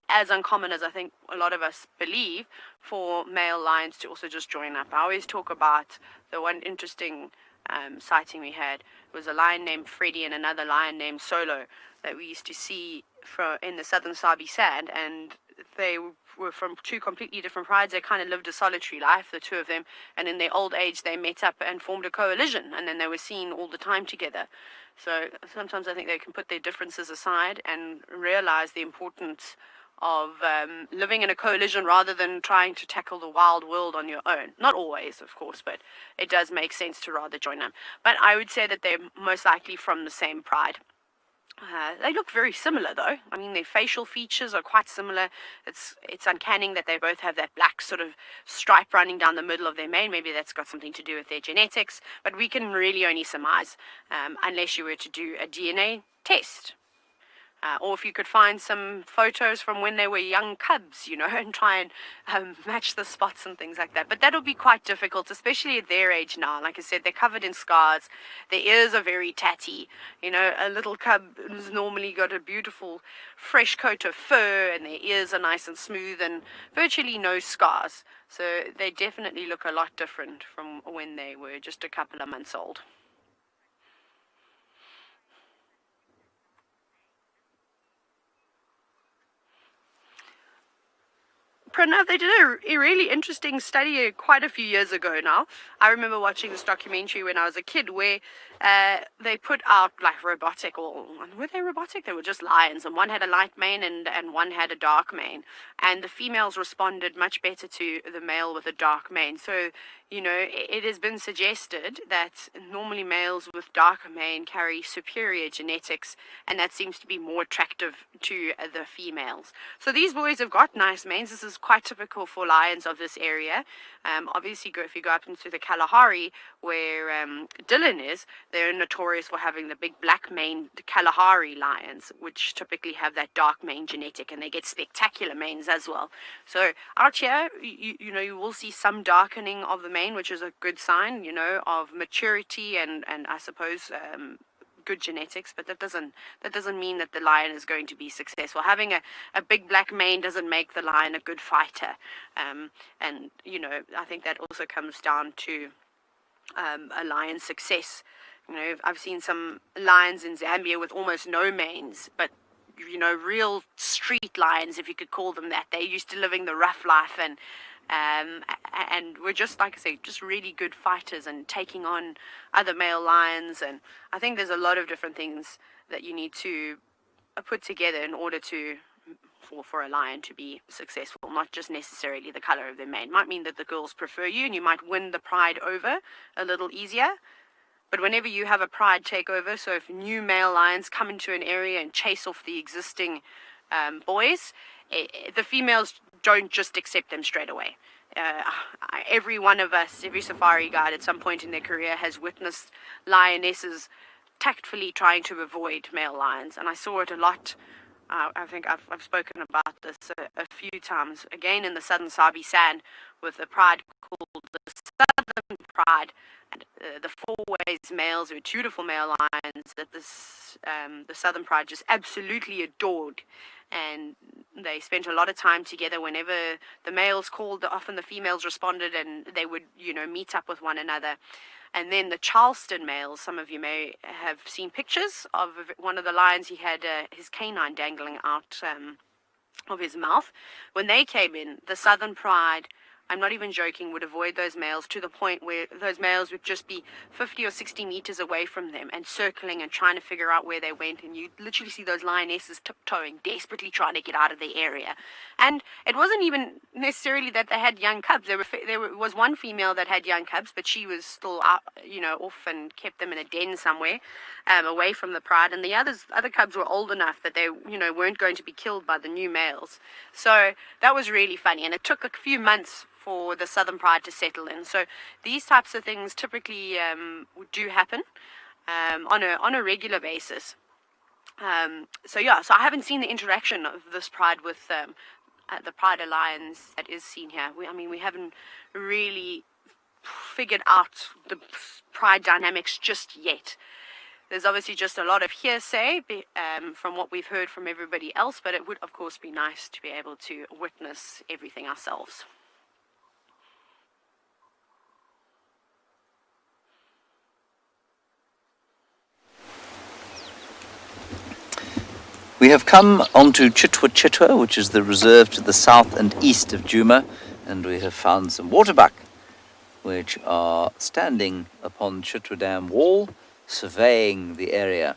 as uncommon as I think a lot of us believe for male lions to also just join up. I always talk about the one interesting sighting we had. It was a lion named Freddie and another lion named Solo that we used to see in the southern Sabi sand, and they were from two completely different prides. They kind of lived a solitary life, the two of them, and in their old age they met up and formed a coalition, and then they were seen all the time together. So sometimes I think they can put their differences aside and realize the importance of living in a coalition rather than trying to tackle the wild world on your own. Not always, of course, but it does make sense to rather join up. But I would say that they're most likely from the same pride. They look very similar, though. I mean, their facial features are quite similar. It's uncanny that they both have that black sort of stripe running down the middle of their mane. Maybe that's got something to do with their genetics, but we can really only surmise unless you were to do a DNA test. Or if you could find some photos from when they were young cubs, you know, and try and match the spots and things like that. But that'll be quite difficult, especially at their age now. Like I said, they're covered in scars. Their ears are very tatty. You know, a little cub has normally got a beautiful fresh coat of fur, and their ears are nice and smooth and virtually no scars. So they definitely look a lot different from when they were just a couple of months old. Pranav, they did a really interesting study quite a few years ago now. I remember watching this documentary when I was a kid where they put out like robotic, or were they robotic? They were just lions, and one had a light mane and one had a dark mane. And the females responded much better to the male with a dark mane. So, you know, it has been suggested that normally males with darker mane carry superior genetics, and that seems to be more attractive to the females. So these boys have got nice manes. This is quite typical for lions of this area. Obviously, if you go up into the Kalahari, where Dylan is, they're notorious for having the big black maned Kalahari lions, which typically have that dark mane genetic, and they get spectacular manes as well. So out here, you know, you will see some darkening of the mane, which is a good sign, you know, of maturity and I suppose good genetics, but that doesn't mean that the lion is going to be successful. Having a big black mane doesn't make the lion a good fighter, and you know, I think that also comes down to a lion's success. You know, I've seen some lions in Zambia with almost no manes, but you know, real street lions, if you could call them that. They're used to living the rough life, and we're just, like I say, just really good fighters and taking on other male lions. And I think there's a lot of different things that you need to put together in order to for a lion to be successful, not just necessarily the color of their mane. It might mean that the girls prefer you and you might win the pride over a little easier. But whenever you have a pride takeover, so if new male lions come into an area and chase off the existing boys, the females don't just accept them straight away. Every one of us, every safari guide at some point in their career has witnessed lionesses tactfully trying to avoid male lions, and I saw it a lot. I think I've spoken about this a few times, again in the southern Sabi sand with a pride called the Southern Pride, and the four-ways males are beautiful male lions that the Southern Pride just absolutely adored, and they spent a lot of time together. Whenever the males called, often the females responded, and they would, you know, meet up with one another. And then the Charleston males, some of you may have seen pictures of one of the lions. He had his canine dangling out of his mouth. When they came in, the Southern Pride, I'm not even joking, would avoid those males to the point where those males would just be 50 or 60 meters away from them and circling and trying to figure out where they went. And you literally see those lionesses tiptoeing, desperately trying to get out of the area. And it wasn't even necessarily that they had young cubs. There was one female that had young cubs, but she was still out, you know, off and kept them in a den somewhere, away from the pride. And the other cubs were old enough that they, you know, weren't going to be killed by the new males. So that was really funny. And it took a few months for the Southern Pride to settle in. So these types of things typically do happen on a regular basis. So I haven't seen the interaction of this pride with the Pride Alliance that is seen here. We haven't really figured out the pride dynamics just yet. There's obviously just a lot of hearsay from what we've heard from everybody else, but it would of course be nice to be able to witness everything ourselves. We have come onto Cheetah, which is the reserve to the south and east of Djuma, and we have found some Waterbuck, which are standing upon Cheetah Dam wall, surveying the area.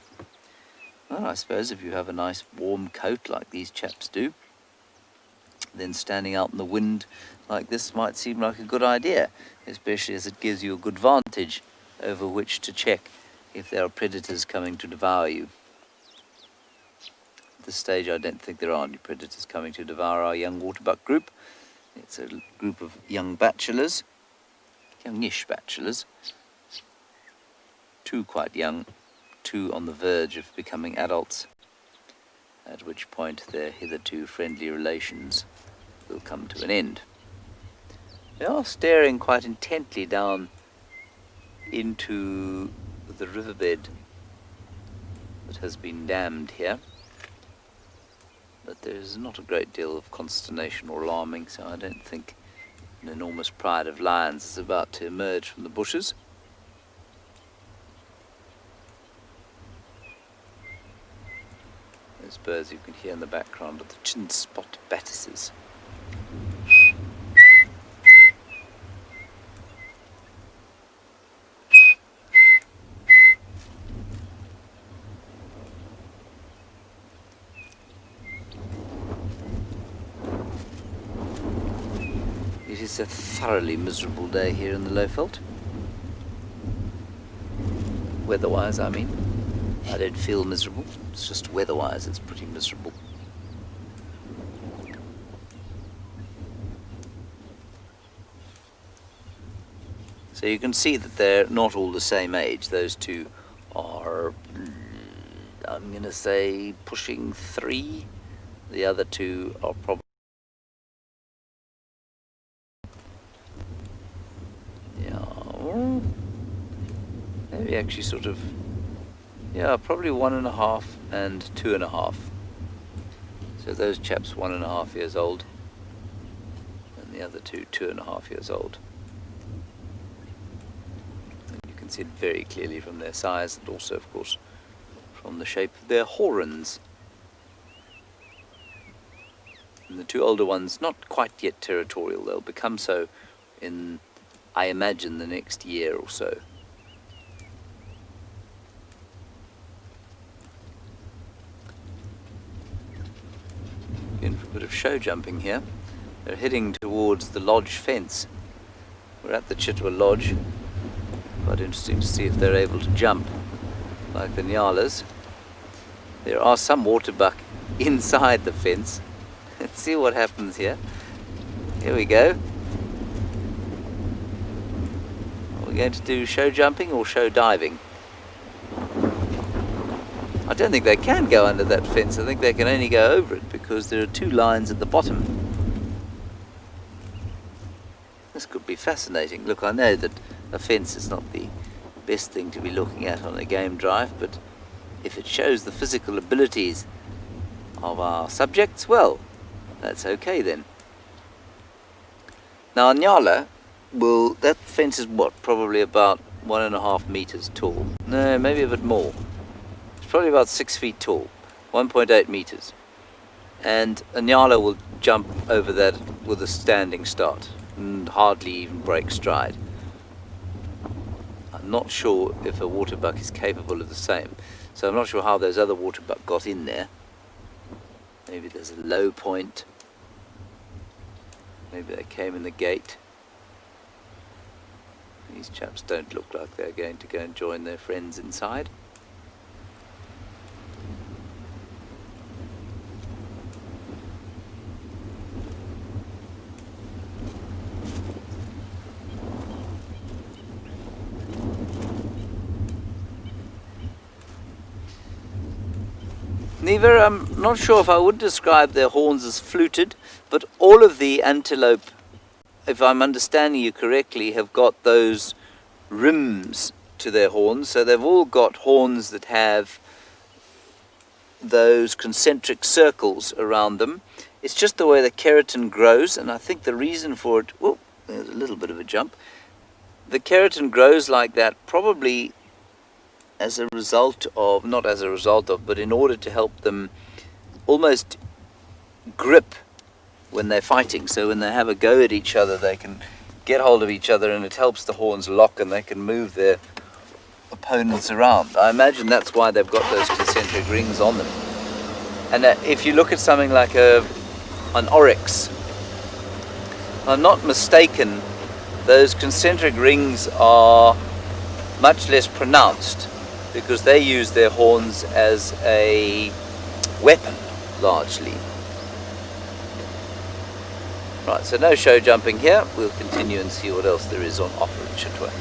Well, I suppose if you have a nice warm coat like these chaps do, then standing out in the wind like this might seem like a good idea, especially as it gives you a good vantage over which to check if there are predators coming to devour you. At this stage, I don't think there are any predators coming to devour our young Waterbuck group. It's a group of young bachelors, youngish bachelors, two quite young, two on the verge of becoming adults. at which point their hitherto friendly relations will come to an end. They are staring quite intently down into the riverbed that has been dammed here, but there's not a great deal of consternation or alarming, so I don't think an enormous pride of lions is about to emerge from the bushes. Those birds you can hear in the background are the chin spot batises. It is a thoroughly miserable day here in the Lowveld. Weather-wise, I mean. I don't feel miserable, it's just weather-wise it's pretty miserable. So you can see that they're not all the same age. Those two are, I'm going to say, pushing 3. The other two are probably... yeah, maybe actually sort of... yeah, probably 1.5 and 2.5. So those chaps 1.5 years old, and the other two 2.5 years old. And you can see it very clearly from their size, and also, of course, from the shape of their horns. And the two older ones, not quite yet territorial. They'll become so in, I imagine, the next year or so. In for a bit of show jumping here. They're heading towards the lodge fence. We're at the Cheetah Lodge. Quite interesting to see if they're able to jump like the Ngalas. There are some Waterbuck inside the fence. Let's see what happens here. Here we go. Are we going to do show jumping or show diving? I don't think they can go under that fence. I think they can only go over it because there are 2 lines at the bottom. This could be fascinating. Look, I know that a fence is not the best thing to be looking at on a game drive, but if it shows the physical abilities of our subjects, well, that's okay then. Now, Ngala, well, that fence is what? Probably about 1.5 meters tall. No, maybe a bit more. Probably about 6 feet tall, 1.8 meters. And a Ngala will jump over that with a standing start and hardly even break stride. I'm not sure if a Waterbuck is capable of the same. So I'm not sure how those other Waterbuck got in there. Maybe there's a low point. Maybe they came in the gate. These chaps don't look like they're going to go and join their friends inside. Neither, I'm not sure if I would describe their horns as fluted, but all of the antelope, if I'm understanding you correctly, have got those rims to their horns. So they've all got horns that have those concentric circles around them. It's just the way the keratin grows, and I think the reason for it, oh, there's a little bit of a jump. The keratin grows like that probably as a result of, not as a result of, but in order to help them almost grip when they're fighting. So when they have a go at each other, they can get hold of each other and it helps the horns lock and they can move their opponents around. I imagine that's why they've got those concentric rings on them. And if you look at something like an oryx, if I'm not mistaken, those concentric rings are much less pronounced because they use their horns as a weapon, largely. Right, so no show jumping here. We'll continue and see what else there is on offer in Cheetah.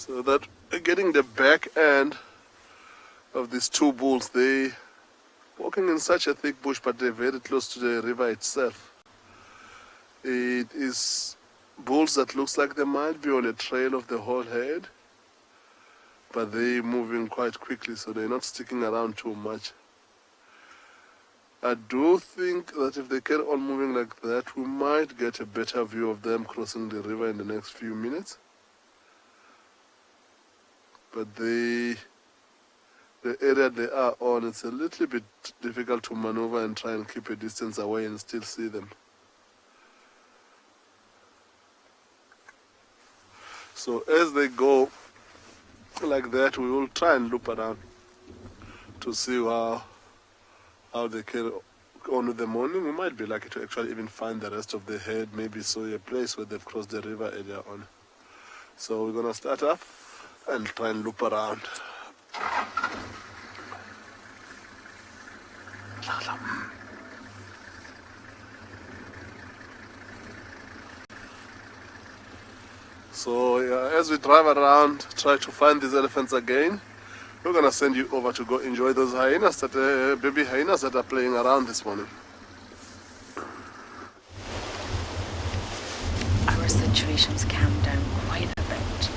So that getting the back end of these two bulls, they walking in such a thick bush, but they're very close to the river itself. It is bulls that looks like they might be on a trail of the whole herd, but they're moving quite quickly, so they're not sticking around too much. I do think that if they carry on moving like that, we might get a better view of them crossing the river in the next few minutes. But the area they are on, it's a little bit difficult to maneuver and try and keep a distance away and still see them. So as they go like that, we will try and loop around to see how they carry on with the morning. We might be lucky to actually even find the rest of the herd, maybe so a place where they've crossed the river earlier on. So we're going to start up and try and loop around. So yeah, as we drive around, try to find these elephants again, we're going to send you over to go enjoy those hyenas, baby hyenas that are playing around this morning. Our situation's calmed down quite a bit.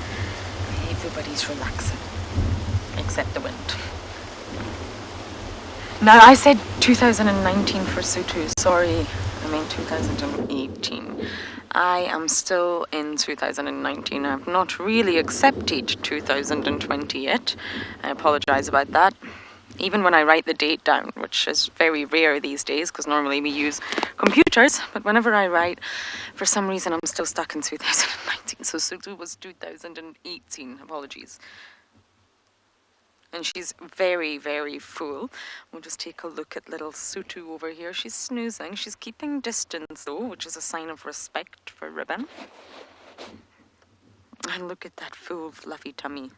Everybody's relaxing, except the wind. Now, I said 2019 for Sutu. Sorry, I meant 2018. I am still in 2019. I've not really accepted 2020 yet. I apologize about that. Even when I write the date down, which is very rare these days because normally we use computers, but whenever I write, for some reason I'm still stuck in 2019. So Sutu was 2018. Apologies. And she's very, very full. We'll just take a look at little Sutu over here. She's snoozing. She's keeping distance though, which is a sign of respect for Ribbon. And look at that full, fluffy tummy.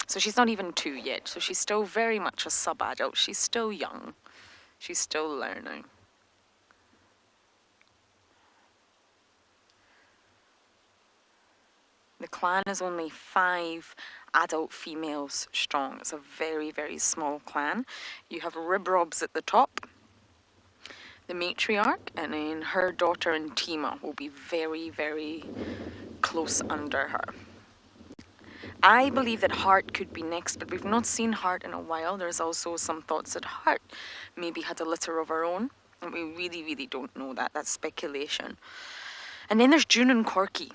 So she's not even 2 yet. So she's still very much a sub-adult. She's still young. She's still learning. The clan is only 5 adult females strong. It's a very, very small clan. You have Ribrobs at the top, the matriarch, and then her daughter and Tima will be very, very close under her. I believe that Heart could be next, but we've not seen Heart in a while. There's also some thoughts that Heart maybe had a litter of her own, and we really, really don't know that. That's speculation. And then there's June and Corky.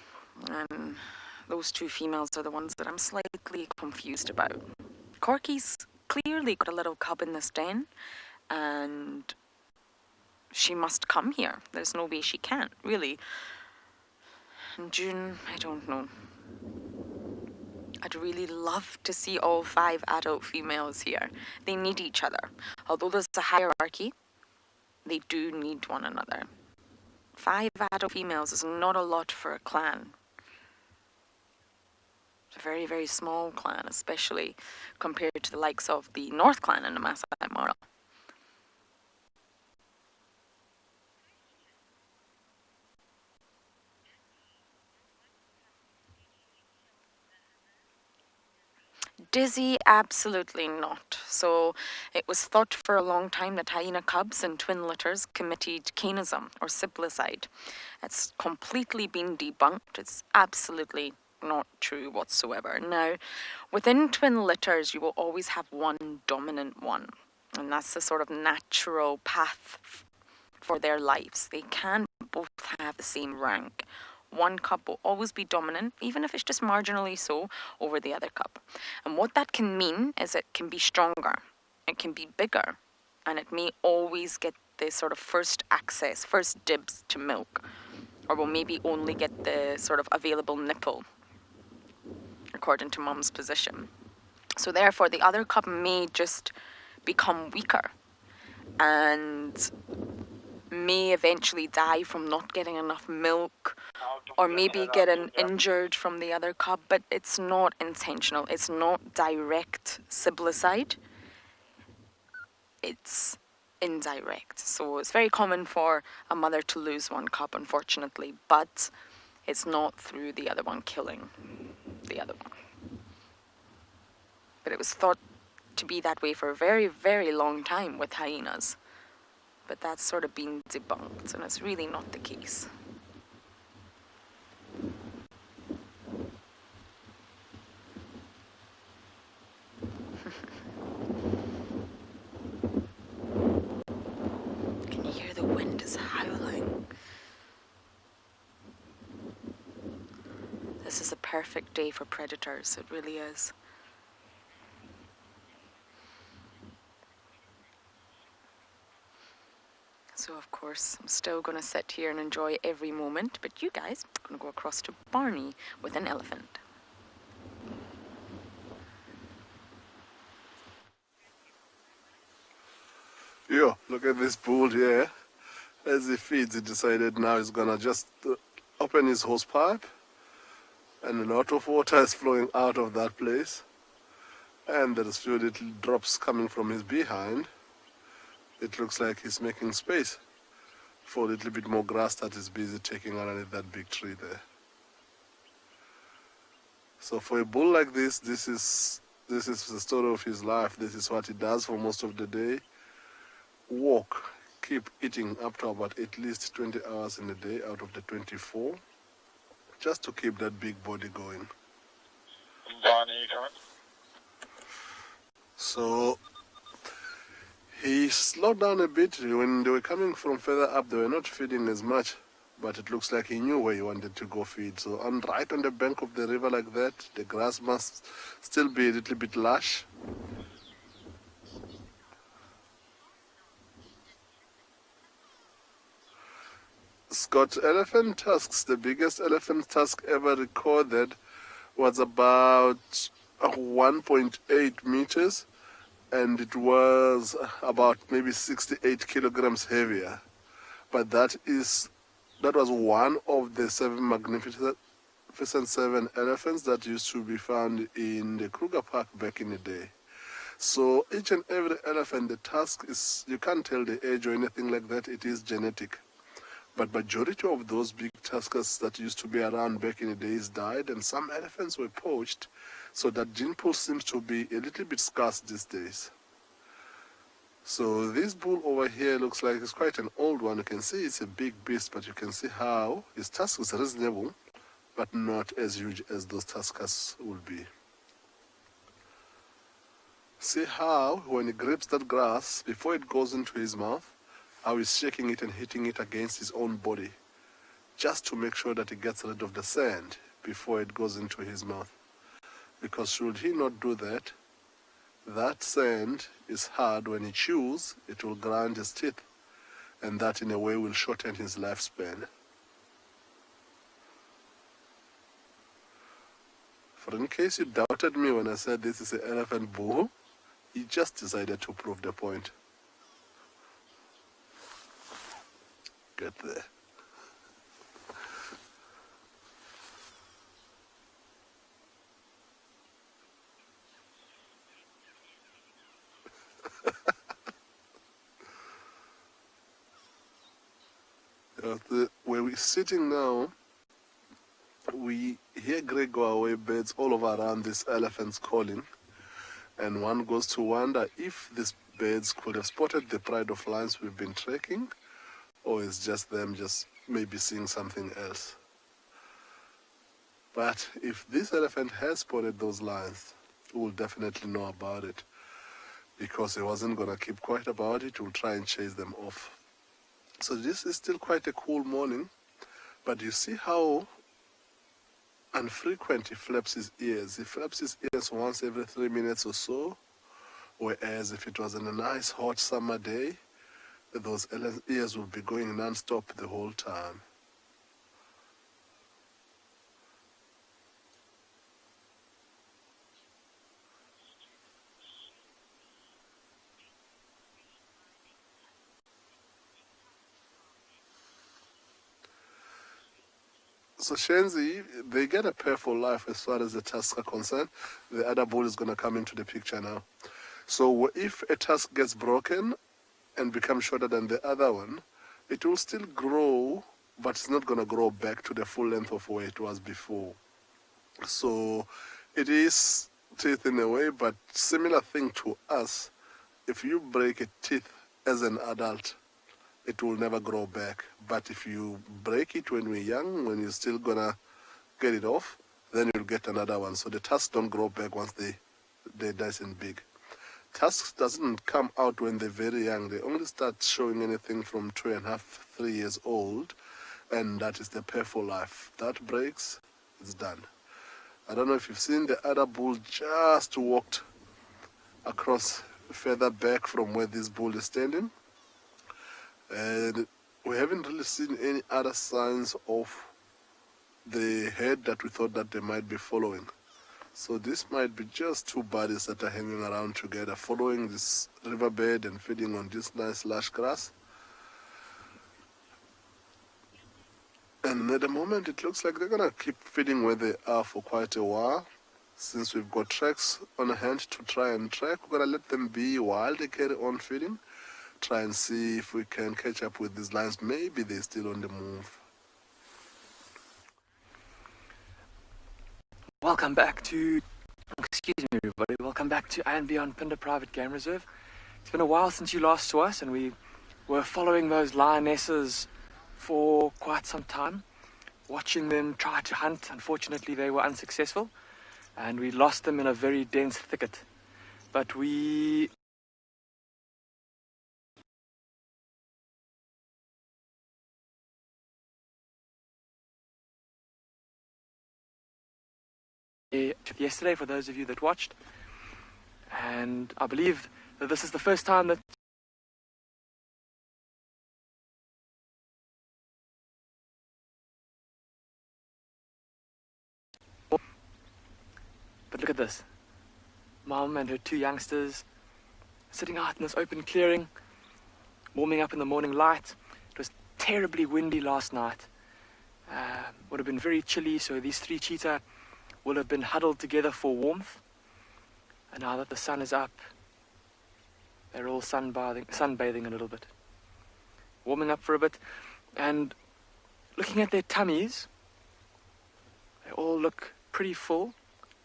Those 2 females are the ones that I'm slightly confused about. Corky's clearly got a little cub in this den, and she must come here. There's no way she can't, really. And June, I don't know. I'd really love to see all 5 adult females here. They need each other. Although there's a hierarchy, they do need one another. 5 adult females is not a lot for a clan. A very, very small clan, especially compared to the likes of the North Clan and the Masai Mara. Dizzy, absolutely not. So it was thought for a long time that hyena cubs and twin litters committed canism or siblicide. It's completely been debunked. It's absolutely not true whatsoever. Now, within twin litters, you will always have one dominant one, and that's the sort of natural path for their lives. They can both have the same rank. One cub will always be dominant, even if it's just marginally so, over the other cub. And what that can mean is it can be stronger, it can be bigger, and it may always get the sort of first access, first dibs to milk, or will maybe only get the sort of available nipple according to mom's position. So therefore the other cub may just become weaker and may eventually die from not getting enough milk, or maybe get injured from the other cub, but it's not intentional. It's not direct siblicide. It's indirect. So it's very common for a mother to lose one cub, unfortunately, but it's not through the other one killing the other one. But it was thought to be that way for a very, very long time with hyenas. But that's sort of been debunked, and it's really not the case. Can you hear the wind is howling? This is a perfect day for predators, it really is. So of course, I'm still going to sit here and enjoy every moment, but you guys are going to go across to Barney with an elephant. Yo, look at this bull here. As he feeds, he decided now he's gonna just open his hose pipe, and a lot of water is flowing out of that place, and there's few little drops coming from his behind. It looks like he's making space for a little bit more grass that is busy taking underneath that big tree there. So for a bull like this, this is the story of his life. This is what he does for most of the day. Walk, keep eating up to about at least 20 hours in a day out of the 24, just to keep that big body going. Barney, you coming? So he slowed down a bit. When they were coming from further up, they were not feeding as much, but it looks like he knew where he wanted to go feed. So right on the bank of the river like that, the grass must still be a little bit lush. It's got elephant tusks. The biggest elephant tusk ever recorded was about 1.8 meters, and it was about maybe 68 kilograms heavier. But that was one of the 7 magnificent 7 elephants that used to be found in the Kruger Park back in the day. So each and every elephant, the tusk is, you can't tell the age or anything like that, it is genetic. But majority of those big tuskers that used to be around back in the days died, and some elephants were poached, so that gene pool seems to be a little bit scarce these days. So this bull over here looks like it's quite an old one. You can see it's a big beast, but you can see how his tusk is reasonable, but not as huge as those tuskers will be. See how when he grips that grass, before it goes into his mouth, how he's shaking it and hitting it against his own body, just to make sure that he gets rid of the sand before it goes into his mouth. Because should he not do that, that sand is hard. When he chews, it will grind his teeth, and that in a way will shorten his lifespan. For in case you doubted me when I said this is an elephant bull, he just decided to prove the point. Get there. Where we're sitting now, we hear grey go-away birds all over around these elephants calling, and one goes to wonder if these birds could have spotted the pride of lions we've been tracking, or it's just them just maybe seeing something else. But if this elephant has spotted those lions, we'll definitely know about it, because he wasn't going to keep quiet about it. We'll try and chase them off. So this is still quite a cool morning, but you see how infrequent he flaps his ears. He flaps his ears once every 3 minutes or so, whereas if it was in a nice hot summer day, those ears will be going non-stop the whole time. So Shenzi, they get a pair for life as far as the tusks are concerned. The other bull is going to come into the picture now. So if a tusk gets broken, and become shorter than the other one, it will still grow, but it's not going to grow back to the full length of where it was before. So it is teeth in a way, but similar thing to us. If you break a teeth as an adult, it will never grow back. But if you break it when we're young, when you're still going to get it off, then you'll get another one. So the tusks don't grow back once they're nice and big. Tusks doesn't come out when they're very young. They only start showing anything from 2.5, 3 years old, and that is the pair for life. That breaks, it's done. I don't know if you've seen the other bull just walked across further back from where this bull is standing, and we haven't really seen any other signs of the herd that we thought that they might be following. So this might be just two buddies that are hanging around together, following this riverbed and feeding on this nice lush grass. And at the moment it looks like they're gonna keep feeding where they are for quite a while. Since we've got tracks on hand to try and track, we're gonna let them be while they carry on feeding. Try and see if we can catch up with these lions. Maybe they're still on the move. Welcome back to, excuse me everybody, welcome back to andBeyond Phinda Private Game Reserve. It's been a while since you last saw us, and we were following those lionesses for quite some time, watching them try to hunt. Unfortunately, they were unsuccessful, and we lost them in a very dense thicket. But we yesterday, for those of you that watched, and I believe that this is the first time that but look at this. Mom and her two youngsters sitting out in this open clearing, warming up in the morning light. It was terribly windy last night. Would have been very chilly, so these three cheetah will have been huddled together for warmth. And now that the sun is up, they're all sunbathing a little bit, warming up for a bit, and looking at their tummies, they all look pretty full.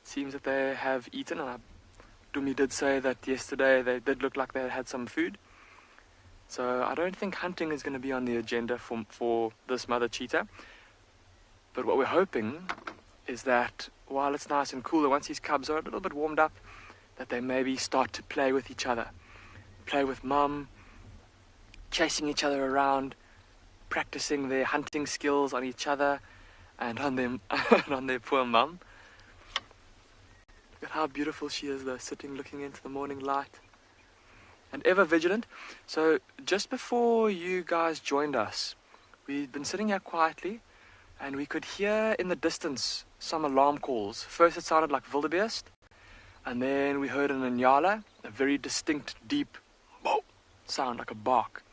Seems that they have eaten, and Dumi did say that yesterday they did look like they had some food. So I don't think hunting is going to be on the agenda for this mother cheetah. But what we're hoping is that while it's nice and cool, once these cubs are a little bit warmed up, that they maybe start to play with each other. Play with mum, chasing each other around, practicing their hunting skills on each other and on them and on their poor mum. Look at how beautiful she is though, sitting looking into the morning light. And ever vigilant. So just before you guys joined us, we'd been sitting here quietly, and we could hear in the distance some alarm calls. First it sounded like Wildebeest, and then we heard an Ngala, a very distinct, deep sound, like a bark.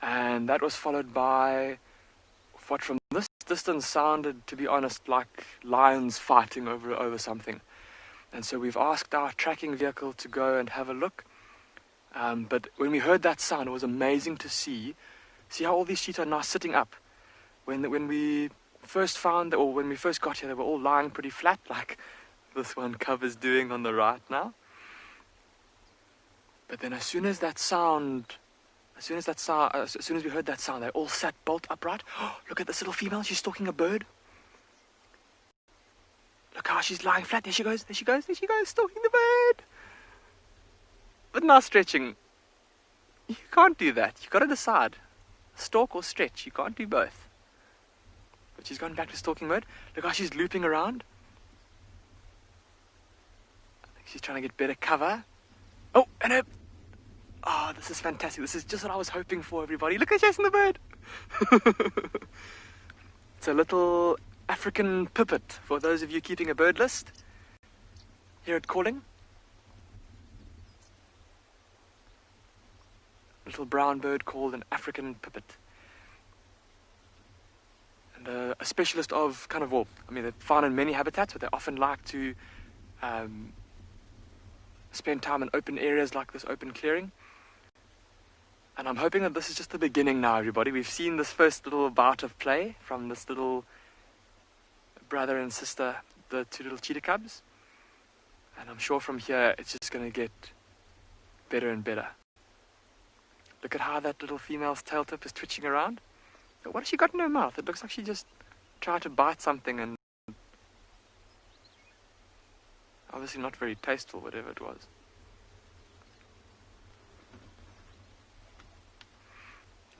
And that was followed by what from this distance sounded, to be honest, like lions fighting over something. And so we've asked our tracking vehicle to go and have a look. But when we heard that sound, it was amazing to see how all these cheetah are now sitting up. When we first found, or when we first got here, they were all lying pretty flat, like this one cub is doing on the right now. But then as soon as we heard that sound, they all sat bolt upright. Oh, look at this little female, she's stalking a bird. Look how she's lying flat. There she goes, stalking the bird. But now stretching. You can't do that. You've got to decide. Stalk or stretch. You can't do both. But she's gone back to stalking mode. Look how she's looping around. I think she's trying to get better cover. Oh, and this is fantastic. This is just what I was hoping for, everybody. Look at chasing the bird. It's a little African pipit, for those of you keeping a bird list. Hear it calling. Little brown bird called an African pipit. And a specialist of they're found in many habitats, but they often like to spend time in open areas like this open clearing. And I'm hoping that this is just the beginning now, everybody. We've seen this first little bout of play from this little brother and sister, the two little cheetah cubs. And I'm sure from here it's just going to get better and better. Look at how that little female's tail tip is twitching around. What has she got in her mouth? It looks like she just tried to bite something and obviously not very tasteful, whatever it was.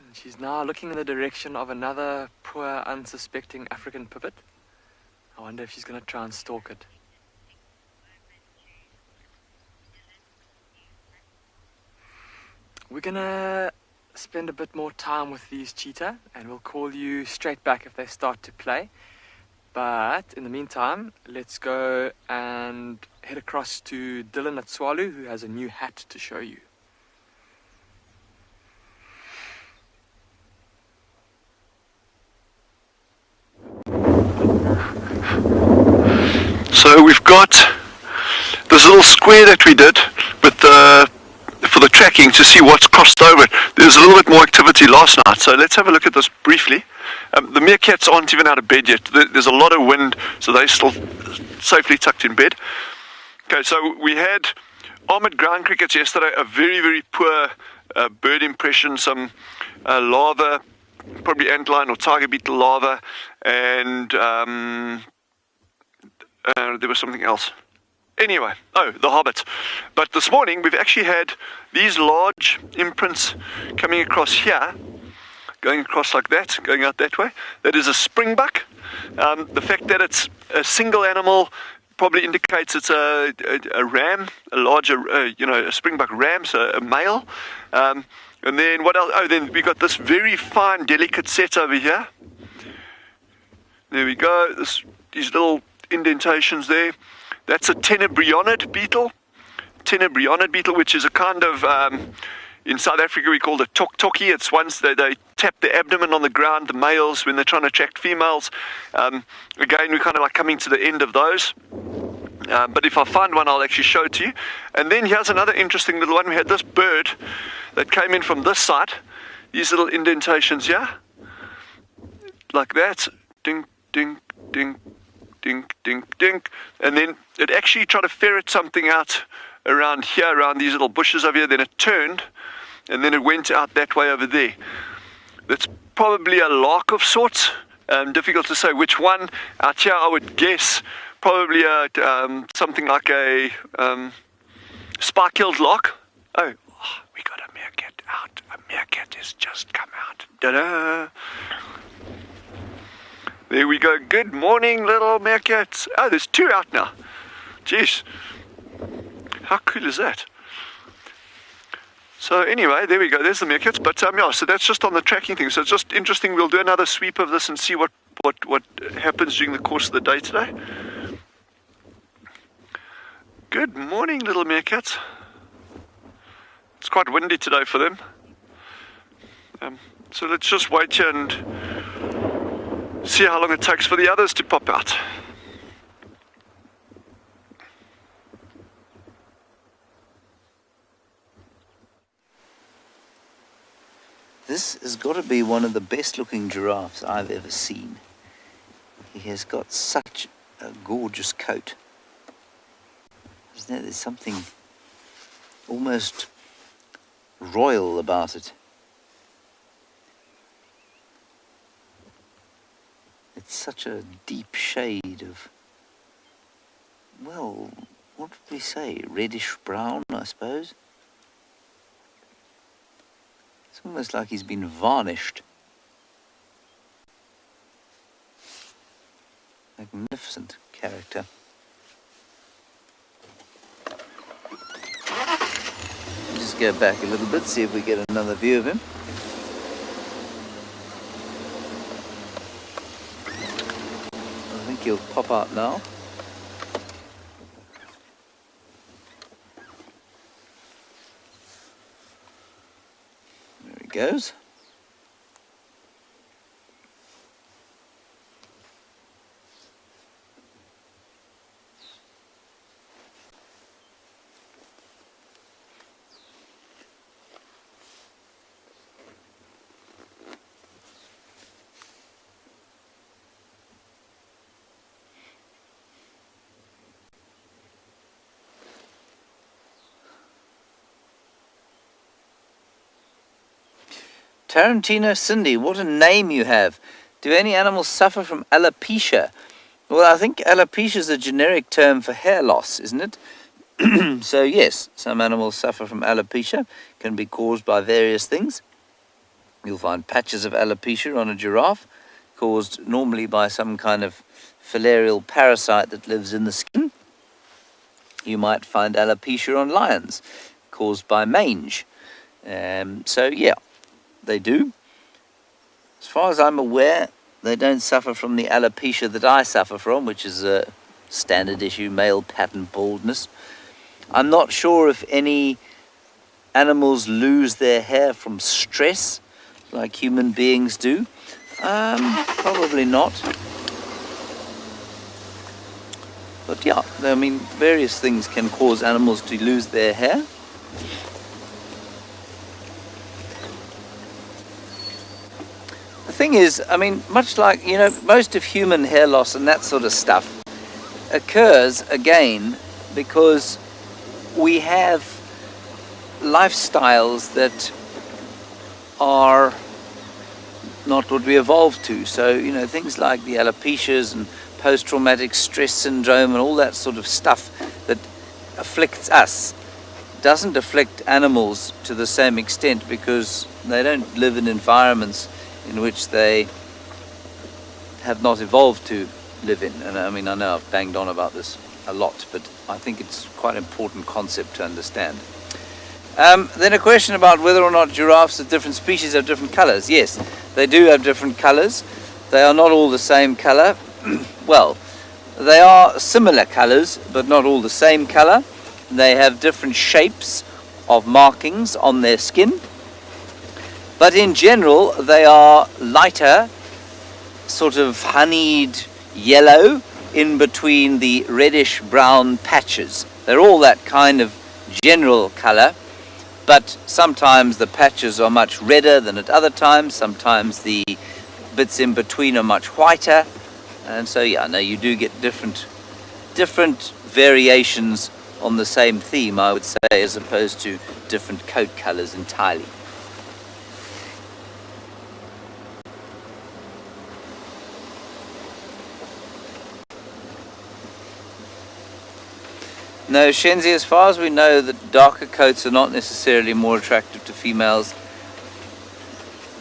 And she's now looking in the direction of another poor, unsuspecting African pipit. I wonder if she's going to try and stalk it. We're going to spend a bit more time with these cheetah, and we'll call you straight back if they start to play. But in the meantime, let's go and head across to Dylan at Tswalu, who has a new hat to show you. So we've got this little square that we did with for the tracking to see what's crossed over it. There's a little bit more activity last night, so let's have a look at this briefly. The meerkats aren't even out of bed yet. There's a lot of wind, so they're still safely tucked in bed. Okay, so we had armoured ground crickets yesterday, a very, very poor bird impression, some larvae, probably antlion or tiger beetle larvae, and there was something else. Anyway, the hobbit. But this morning we've actually had these large imprints coming across here, going across like that, going out that way. That is a springbuck. The fact that it's a single animal probably indicates it's a ram, a larger, a springbuck ram, so a male. And then what else? Oh, then we got this very fine, delicate set over here. There we go. These little indentations there. That's a tenebrionid beetle. Tenebrionid beetle, which is a kind of, in South Africa we call it tok-toki. It's once they tap the abdomen on the ground, the males, when they're trying to attract females. Again, we're kind of like coming to the end of those. But if I find one, I'll actually show it to you. And then here's another interesting little one. We had this bird that came in from this side. These little indentations here. Like that. Ding, ding, ding. Dink, dink, dink, and then it actually tried to ferret something out around here, around these little bushes over here. Then it turned, and then it went out that way over there. That's probably a lark of sorts. Difficult to say which one. Out here, I would guess probably something like a spike-killed lark. Oh, we got a meerkat out. A meerkat has just come out. Ta-da! There we go. Good morning, little meerkats. Oh, there's two out now. Jeez. How cool is that? So anyway, there we go. There's the meerkats. But yeah, so that's just on the tracking thing. So it's just interesting. We'll do another sweep of this and see what happens during the course of the day today. Good morning, little meerkats. It's quite windy today for them. So let's just wait here and see how long it takes for the others to pop out. This has got to be one of the best looking giraffes I've ever seen. He has got such a gorgeous coat. Isn't there? There's something almost royal about it. It's such a deep shade of, well, what would we say? Reddish brown, I suppose. It's almost like he's been varnished. Magnificent character. Just go back a little bit, see if we get another view of him. I think he'll pop out now. There he goes. Tarantino Cindy, what a name you have. Do any animals suffer from alopecia? Well, I think alopecia is a generic term for hair loss, isn't it? So yes, some animals suffer from alopecia. Can be caused by various things. You'll find patches of alopecia on a giraffe, caused normally by some kind of filarial parasite that lives in the skin. You might find alopecia on lions, caused by mange. So yeah, they do. As far as I'm aware, they don't suffer from the alopecia that I suffer from, which is a standard issue male pattern baldness. I'm not sure if any animals lose their hair from stress like human beings do. Probably not. But yeah, I mean, various things can cause animals to lose their hair. The thing is, I mean, much like, you know, most of human hair loss and that sort of stuff occurs, again, because we have lifestyles that are not what we evolved to. So, you know, things like the alopecias and post-traumatic stress syndrome and all that sort of stuff that afflicts us doesn't afflict animals to the same extent because they don't live in environments in which they have not evolved to live in. And I mean, I know I've banged on about this a lot, but I think it's quite an important concept to understand. Then a question about whether or not giraffes of different species have different colors. Yes, they do have different colors. They are not all the same color. Well, they are similar colors, but not all the same color. They have different shapes of markings on their skin. But in general, they are lighter, sort of honeyed yellow in between the reddish brown patches. They're all that kind of general color, but sometimes the patches are much redder than at other times. Sometimes the bits in between are much whiter. And so, yeah, no, you do get different variations on the same theme, I would say, as opposed to different coat colors entirely. No, Shenzi, as far as we know, that darker coats are not necessarily more attractive to females.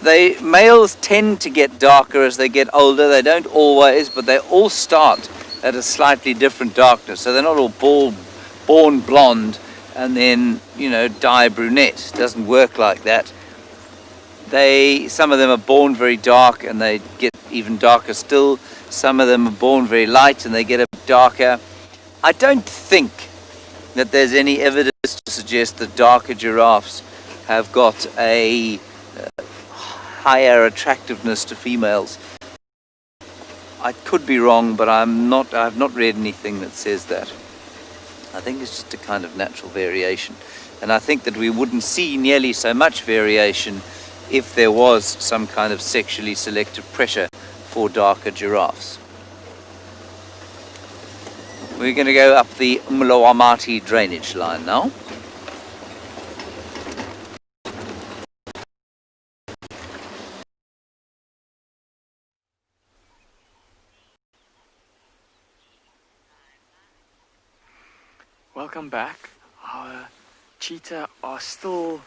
Males tend to get darker as they get older. They don't always, but they all start at a slightly different darkness. So they're not all born blonde and then, you know, dye brunette. It doesn't work like that. Some of them are born very dark and they get even darker still. Some of them are born very light and they get a bit darker. I don't think that there's any evidence to suggest that darker giraffes have got a higher attractiveness to females. I could be wrong, but I've not read anything that says that. I think it's just a kind of natural variation. And I think that we wouldn't see nearly so much variation if there was some kind of sexually selective pressure for darker giraffes. We're going to go up the Mlawamati drainage line now. Welcome back. Our cheetah are still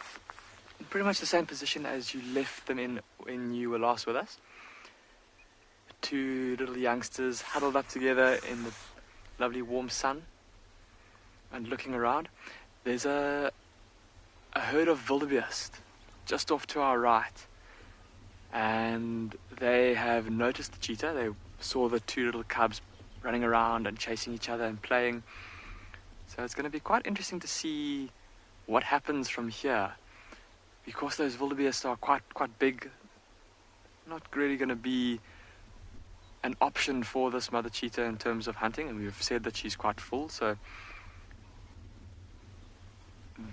in pretty much the same position as you left them in when you were last with us. Two little youngsters huddled up together in the lovely warm sun and looking around. There's a herd of wildebeest just off to our right, and they have noticed the cheetah. They saw the two little cubs running around and chasing each other and playing. So it's going to be quite interesting to see what happens from here, because those wildebeest are quite big. Not really going to be an option for this mother cheetah in terms of hunting, and we've said that she's quite full, so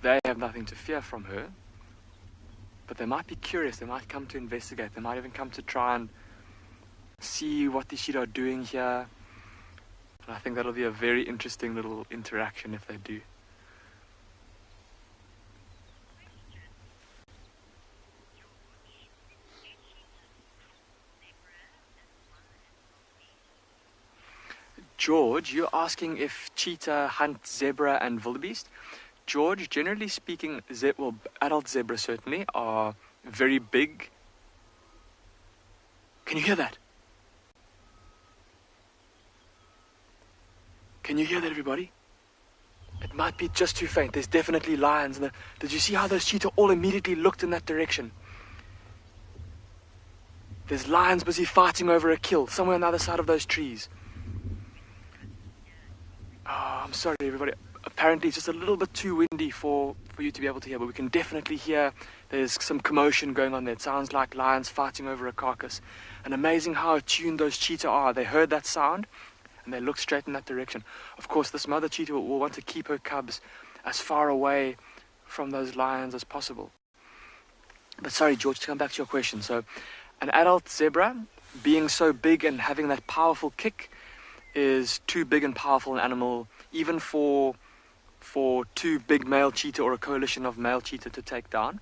they have nothing to fear from her. But they might be curious, they might come to investigate, they might even come to try and see what these cheetah are doing here. And I think that'll be a very interesting little interaction if they do. George, you're asking if cheetah hunt zebra and wildebeest. George, generally speaking, adult zebra certainly are very big. Can you hear that? Can you hear that, everybody? It might be just too faint. There's definitely lions. Did you see how those cheetah all immediately looked in that direction? There's lions busy fighting over a kill somewhere on the other side of those trees. Oh, I'm sorry, everybody. Apparently, it's just a little bit too windy for you to be able to hear, but we can definitely hear there's some commotion going on there. It sounds like lions fighting over a carcass. And amazing how attuned those cheetah are. They heard that sound, and they looked straight in that direction. Of course, this mother cheetah will want to keep her cubs as far away from those lions as possible. But sorry, George, to come back to your question. So, an adult zebra, being so big and having that powerful kick, is too big and powerful an animal, even for two big male cheetah or a coalition of male cheetah to take down.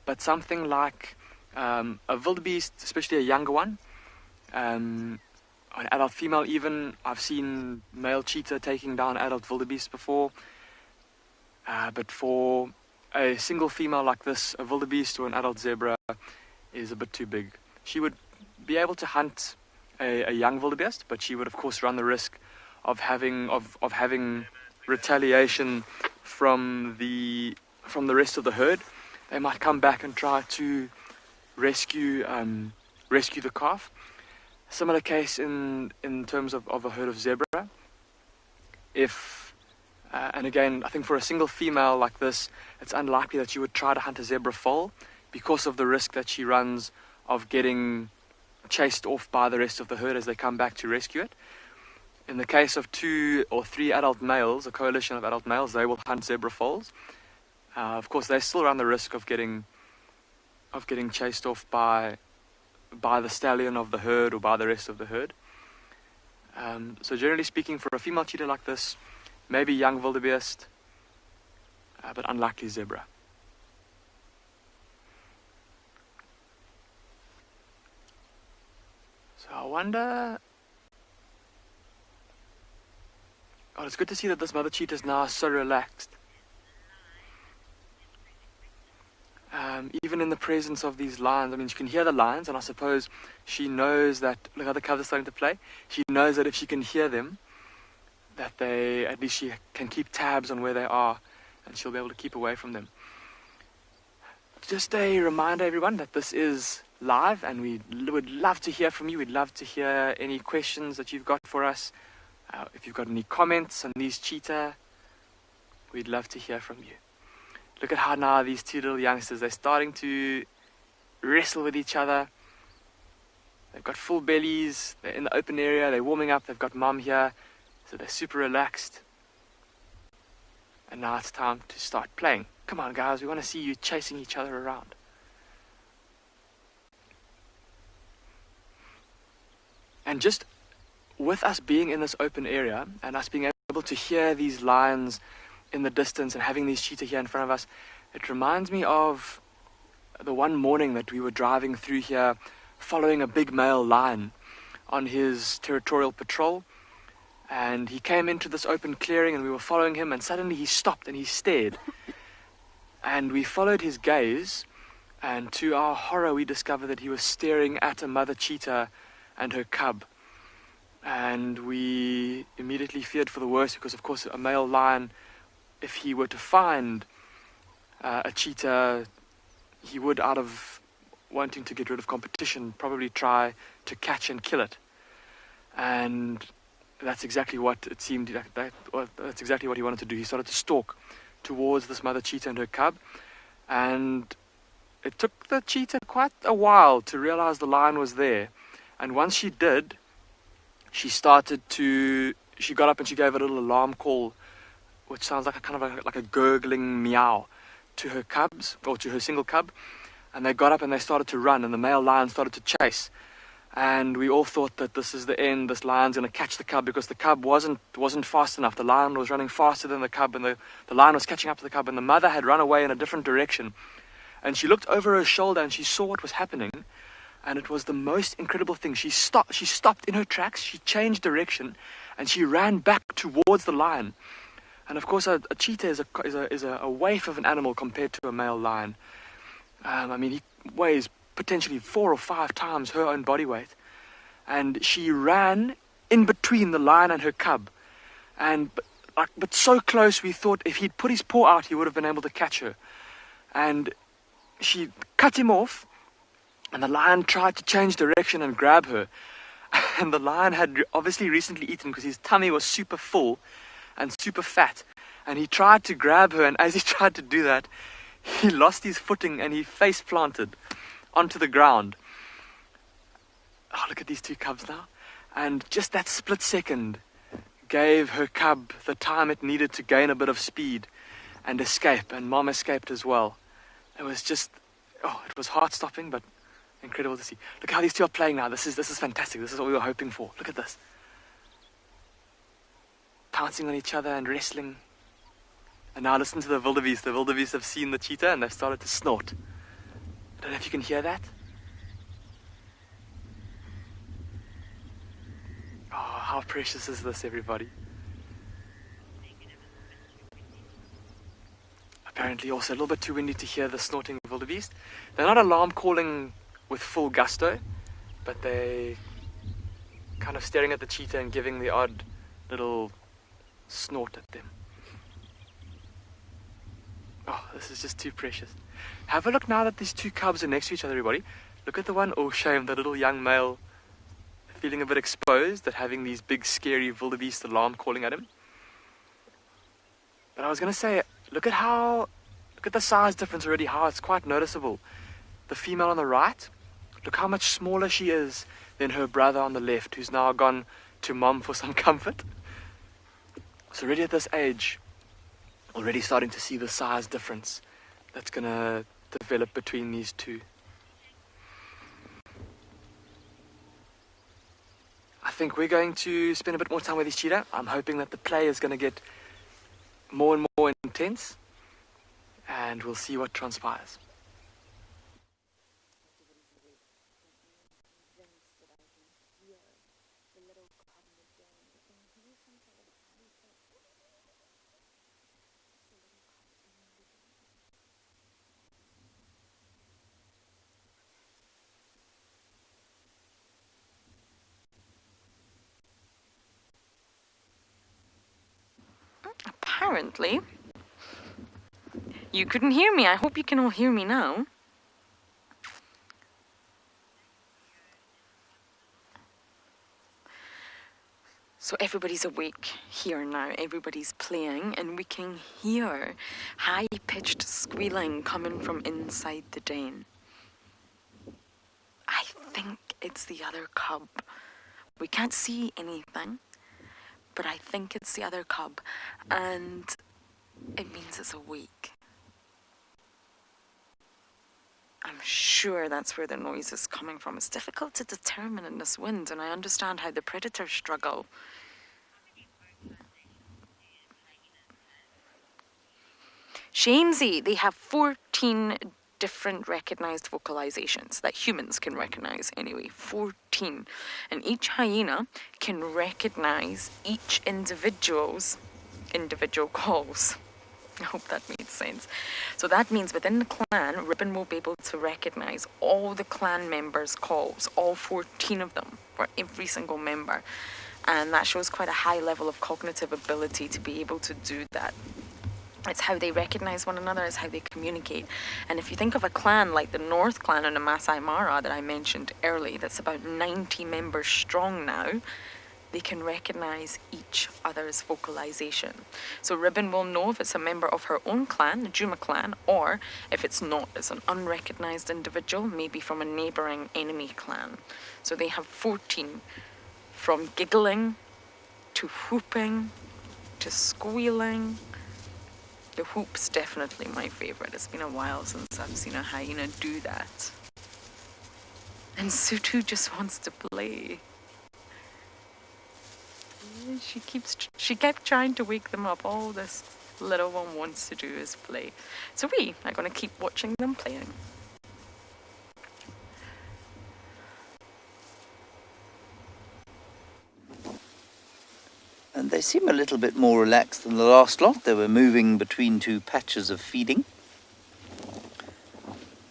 But something like a wildebeest, especially a younger one, an adult female even, I've seen male cheetah taking down adult wildebeest before. But for a single female like this, a wildebeest or an adult zebra is a bit too big. She would be able to hunt a young wildebeest, but she would of course run the risk of having retaliation from the rest of the herd. They might come back and try to rescue the calf. Similar case in terms of a herd of zebra. And again, I think for a single female like this, it's unlikely that you would try to hunt a zebra foal because of the risk that she runs of getting chased off by the rest of the herd as they come back to rescue it. In the case of 2 or 3 adult males, a coalition of adult males, they will hunt zebra foals. Of course, they still run the risk of getting chased off by the stallion of the herd or by the rest of the herd. So generally speaking, for a female cheetah like this, maybe young wildebeest, but unlikely zebra. So I wonder... Oh, it's good to see that this mother cheetah is now so relaxed. Even in the presence of these lions, I mean, she can hear the lions, and I suppose she knows that, look how the cubs are starting to play. She knows that if she can hear them, that at least she can keep tabs on where they are, and she'll be able to keep away from them. Just a reminder, everyone, that this is live, and we would love to hear from you. We'd love to hear any questions that you've got for us. If you've got any comments on these cheetah, we'd love to hear from you. Look at how now these 2 little youngsters, they're starting to wrestle with each other. They've got full bellies, they're in the open area, they're warming up, they've got mom here, so they're super relaxed. And now it's time to start playing. Come on guys, we want to see you chasing each other around. And just with us being in this open area and us being able to hear these lions in the distance and having these cheetah here in front of us, it reminds me of the one morning that we were driving through here following a big male lion on his territorial patrol. And he came into this open clearing and we were following him, and suddenly he stopped and he stared. And we followed his gaze, and to our horror we discovered that he was staring at a mother cheetah and her cub. And we immediately feared for the worst, because of course a male lion, if he were to find a cheetah, he would, out of wanting to get rid of competition, probably try to catch and kill it. And that's exactly what it seemed, that's exactly what he wanted to do. He started to stalk towards this mother cheetah and her cub, and it took the cheetah quite a while to realize the lion was there. And once she did, she got up and she gave a little alarm call, which sounds like a gurgling meow, to her cubs, or to her single cub. And they got up and they started to run, and the male lion started to chase. And we all thought that this is the end, this lion's going to catch the cub, because the cub wasn't fast enough. The lion was running faster than the cub, and the lion was catching up to the cub, and the mother had run away in a different direction. And she looked over her shoulder and she saw what was happening, And it was the most incredible thing. She stopped in her tracks, she changed direction, and she ran back towards the lion. And of course, a cheetah is a waif of an animal compared to a male lion. I mean, he weighs potentially 4 or 5 times her own body weight. And she ran in between the lion and her cub. But so close, we thought if he'd put his paw out, he would have been able to catch her. And she cut him off, and the lion tried to change direction and grab her. And the lion had obviously recently eaten because his tummy was super full and super fat. And he tried to grab her, and as he tried to do that, he lost his footing and he face planted onto the ground. Oh, look at these 2 cubs now. And just that split second gave her cub the time it needed to gain a bit of speed and escape, and Mom escaped as well. It was just, it was heart-stopping, but incredible to see. Look how these 2 are playing now. This is fantastic. This is what we were hoping for. Look at this. Pouncing on each other and wrestling. And now listen to the wildebeest. The wildebeest have seen the cheetah and they've started to snort. I don't know if you can hear that. Oh, how precious is this, everybody? Apparently also a little bit too windy to hear the snorting of wildebeest. They're not alarm calling with full gusto, but they kind of staring at the cheetah and giving the odd little snort at them. Oh, this is just too precious. Have a look now that these 2 cubs are next to each other, everybody. Look at the one, oh shame, the little young male feeling a bit exposed at having these big scary wildebeest alarm calling at him. But I was going to say, look at the size difference already, how it's quite noticeable. The female on the right, look how much smaller she is than her brother on the left, who's now gone to Mom for some comfort. So already at this age, already starting to see the size difference that's going to develop between these 2. I think we're going to spend a bit more time with this cheetah. I'm hoping that the play is going to get more and more intense, and we'll see what transpires. Apparently, you couldn't hear me. I hope you can all hear me now. So everybody's awake here now. Everybody's playing, and we can hear high-pitched squealing coming from inside the den. I think it's the other cub. We can't see anything, but I think it's the other cub, and it means it's awake. I'm sure that's where the noise is coming from. It's difficult to determine in this wind, and I understand how the predators struggle. Shamesy, they have 14 different recognized vocalizations that humans can recognize anyway. 14. And each hyena can recognize each individual's individual calls. I hope that made sense. So that means within the clan, Ribbon will be able to recognize all the clan members' calls, all 14 of them, for every single member. And that shows quite a high level of cognitive ability to be able to do that. It's how they recognize one another, it's how they communicate. And if you think of a clan like the North Clan and the Masai Mara that I mentioned earlier, that's about 90 members strong now, they can recognize each other's vocalization. So Ribbon will know if it's a member of her own clan, the Djuma clan, or if it's not, it's an unrecognized individual, maybe from a neighboring enemy clan. So they have 14, from giggling to whooping to squealing. The whoop's definitely my favorite. It's been a while since I've seen a hyena do that. And Sutu just wants to play. She kept trying to wake them up. All this little one wants to do is play. So we are going to keep watching them playing. And they seem a little bit more relaxed than the last lot. They were moving between two patches of feeding.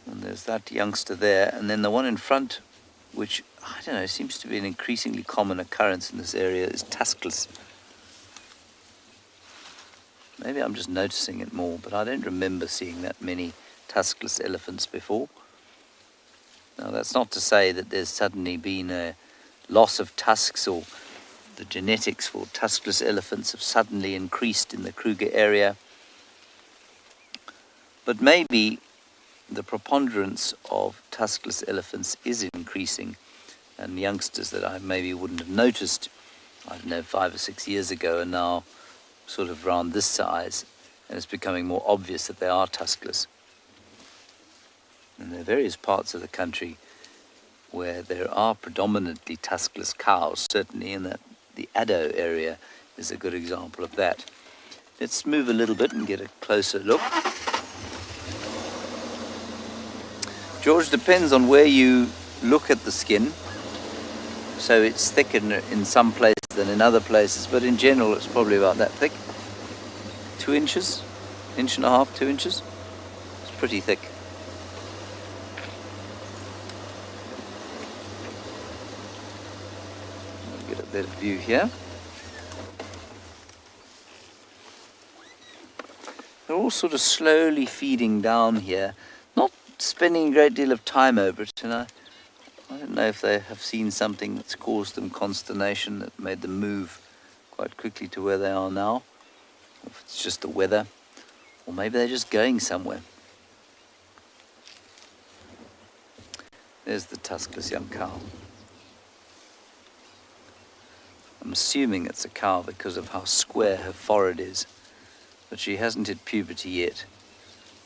And there's that youngster there. And then the one in front, which, I don't know, seems to be an increasingly common occurrence in this area, is tuskless. Maybe I'm just noticing it more, but I don't remember seeing that many tuskless elephants before. Now, that's not to say that there's suddenly been a loss of tusks, or the genetics for tuskless elephants have suddenly increased in the Kruger area. But maybe the preponderance of tuskless elephants is increasing, and youngsters that I maybe wouldn't have noticed, I don't know, 5 or 6 years ago, are now sort of around this size, and it's becoming more obvious that they are tuskless. And there are various parts of the country where there are predominantly tuskless cows, certainly in that the Addo area is a good example of that. Let's move a little bit and get a closer look. George, depends on where you look at the skin. So it's thicker in some places than in other places, but in general it's probably about that thick. 2 inches, 1.5 inches, 2 inches. It's pretty thick. I'll get a better view here. They're all sort of slowly feeding down here, not spending a great deal of time over it, and I don't know if they have seen something that's caused them consternation, that made them move quite quickly to where they are now. If it's just the weather, or maybe they're just going somewhere. There's the tuskless young cow. I'm assuming it's a cow because of how square her forehead is, but she hasn't hit puberty yet,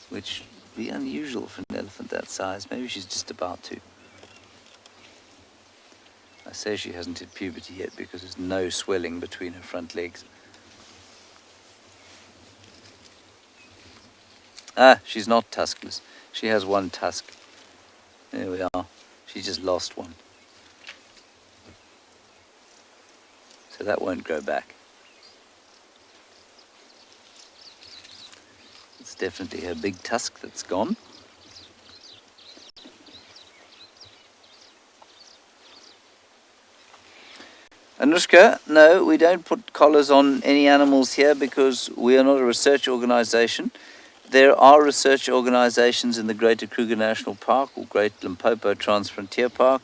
which would be unusual for an elephant that size. Maybe she's just about to. I say she hasn't hit puberty yet because there's no swelling between her front legs. Ah, she's not tuskless. She has one tusk. There we are. She just lost one. So that won't grow back. It's definitely her big tusk that's gone. Anushka, no, we don't put collars on any animals here because we are not a research organization. There are research organizations in the Greater Kruger National Park or Great Limpopo Transfrontier Park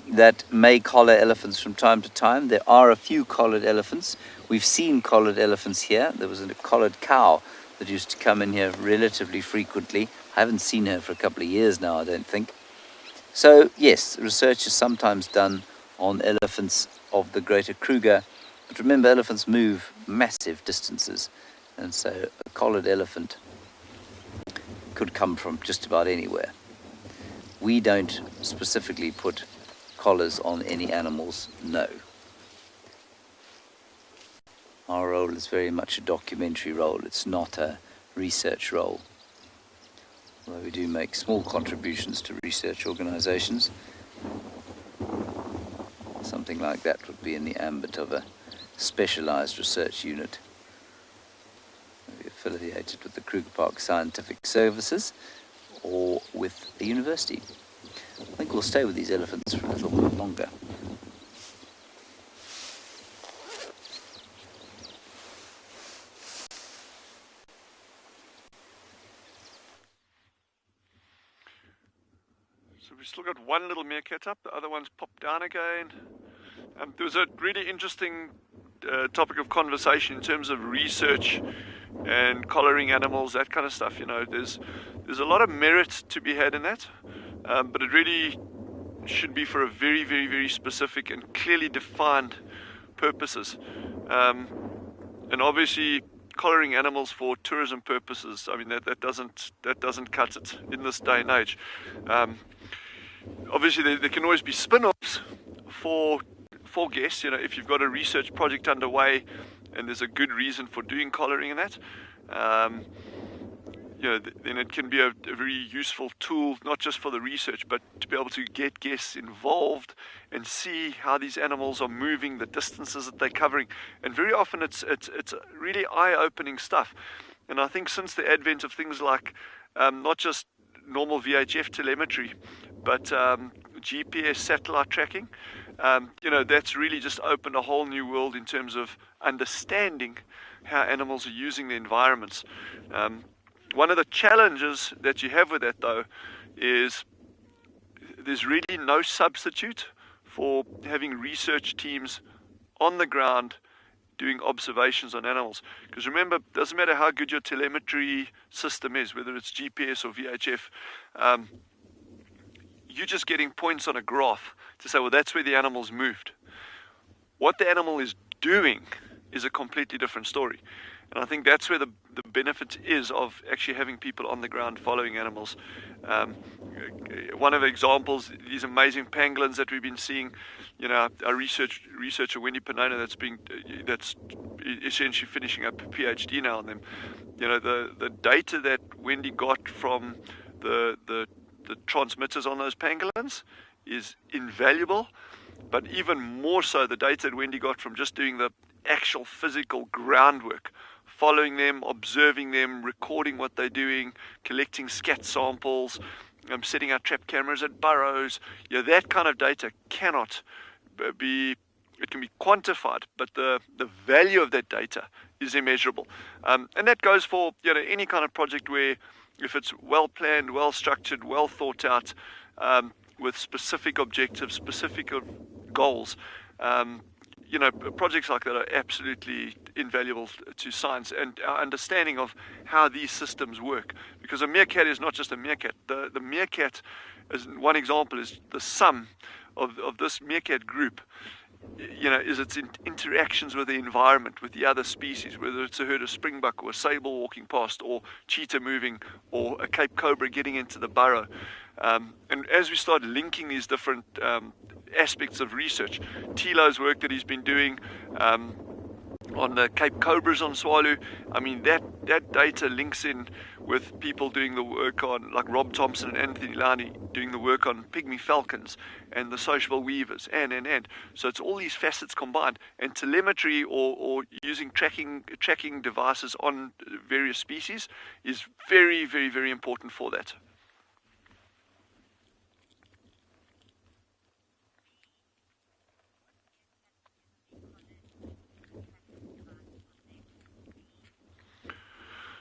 that may collar elephants from time to time. There are a few collared elephants. We've seen collared elephants here. There was a collared cow that used to come in here relatively frequently. I haven't seen her for a couple of years now, I don't think. So yes, research is sometimes done on elephants of the Greater Kruger, but remember, elephants move massive distances, and so a collared elephant could come from just about anywhere. We don't specifically put collars on any animals, no. Our role is very much a documentary role. It's not a research role. Although we do make small contributions to research organizations. Something like that would be in the ambit of a specialized research unit. Maybe affiliated with the Kruger Park Scientific Services or with a university. I think we'll stay with these elephants for a little bit longer. So we've still got one little meerkat up, the other one's popped down again. There was a really interesting topic of conversation in terms of research and collaring animals, that kind of stuff. You know, there's a lot of merit to be had in that, but it really should be for a very, very, very specific and clearly defined purposes. And obviously, collaring animals for tourism purposes, I mean, that doesn't cut it in this day and age. Obviously, there can always be spin-offs for guests. You know, if you've got a research project underway and there's a good reason for doing collaring and that, then it can be a very useful tool, not just for the research, but to be able to get guests involved and see how these animals are moving, the distances that they're covering. And very often it's really eye-opening stuff. And I think since the advent of things like not just normal VHF telemetry, but GPS satellite tracking, that's really just opened a whole new world in terms of understanding how animals are using the environments. One of the challenges that you have with that, though, is there's really no substitute for having research teams on the ground doing observations on animals. Because remember, it doesn't matter how good your telemetry system is, whether it's GPS or VHF, you're just getting points on a graph to say, well, that's where the animal's moved. What the animal is doing is a completely different story. And I think that's where the benefit is of actually having people on the ground following animals. One of the examples, these amazing pangolins that we've been seeing, our researcher Wendy Panona that's essentially finishing up a PhD now on them. The data that Wendy got from the transmitters on those pangolins is invaluable, but even more so the data that Wendy got from just doing the actual physical groundwork, following them, observing them, recording what they're doing, collecting scat samples, setting out trap cameras at burrows. That kind of data cannot be, it can be quantified, but the value of that data is immeasurable. And that goes for any kind of project where, if it's well planned, well structured, well thought out, with specific objectives, specific goals, projects like that are absolutely invaluable to science and our understanding of how these systems work. Because a meerkat is not just a meerkat. The meerkat, as one example, is the sum of this meerkat group. Is its interactions with the environment, with the other species, whether it's a herd of springbuck or a sable walking past, or cheetah moving, or a Cape cobra getting into the burrow. And as we start linking these different aspects of research, Tilo's work that he's been doing on the Cape cobras on Tswalu, that data links in with people doing the work on, like Rob Thompson and Anthony Lani, doing the work on pygmy falcons and the sociable weavers, and. So it's all these facets combined, and telemetry or using tracking devices on various species is very, very, very important for that.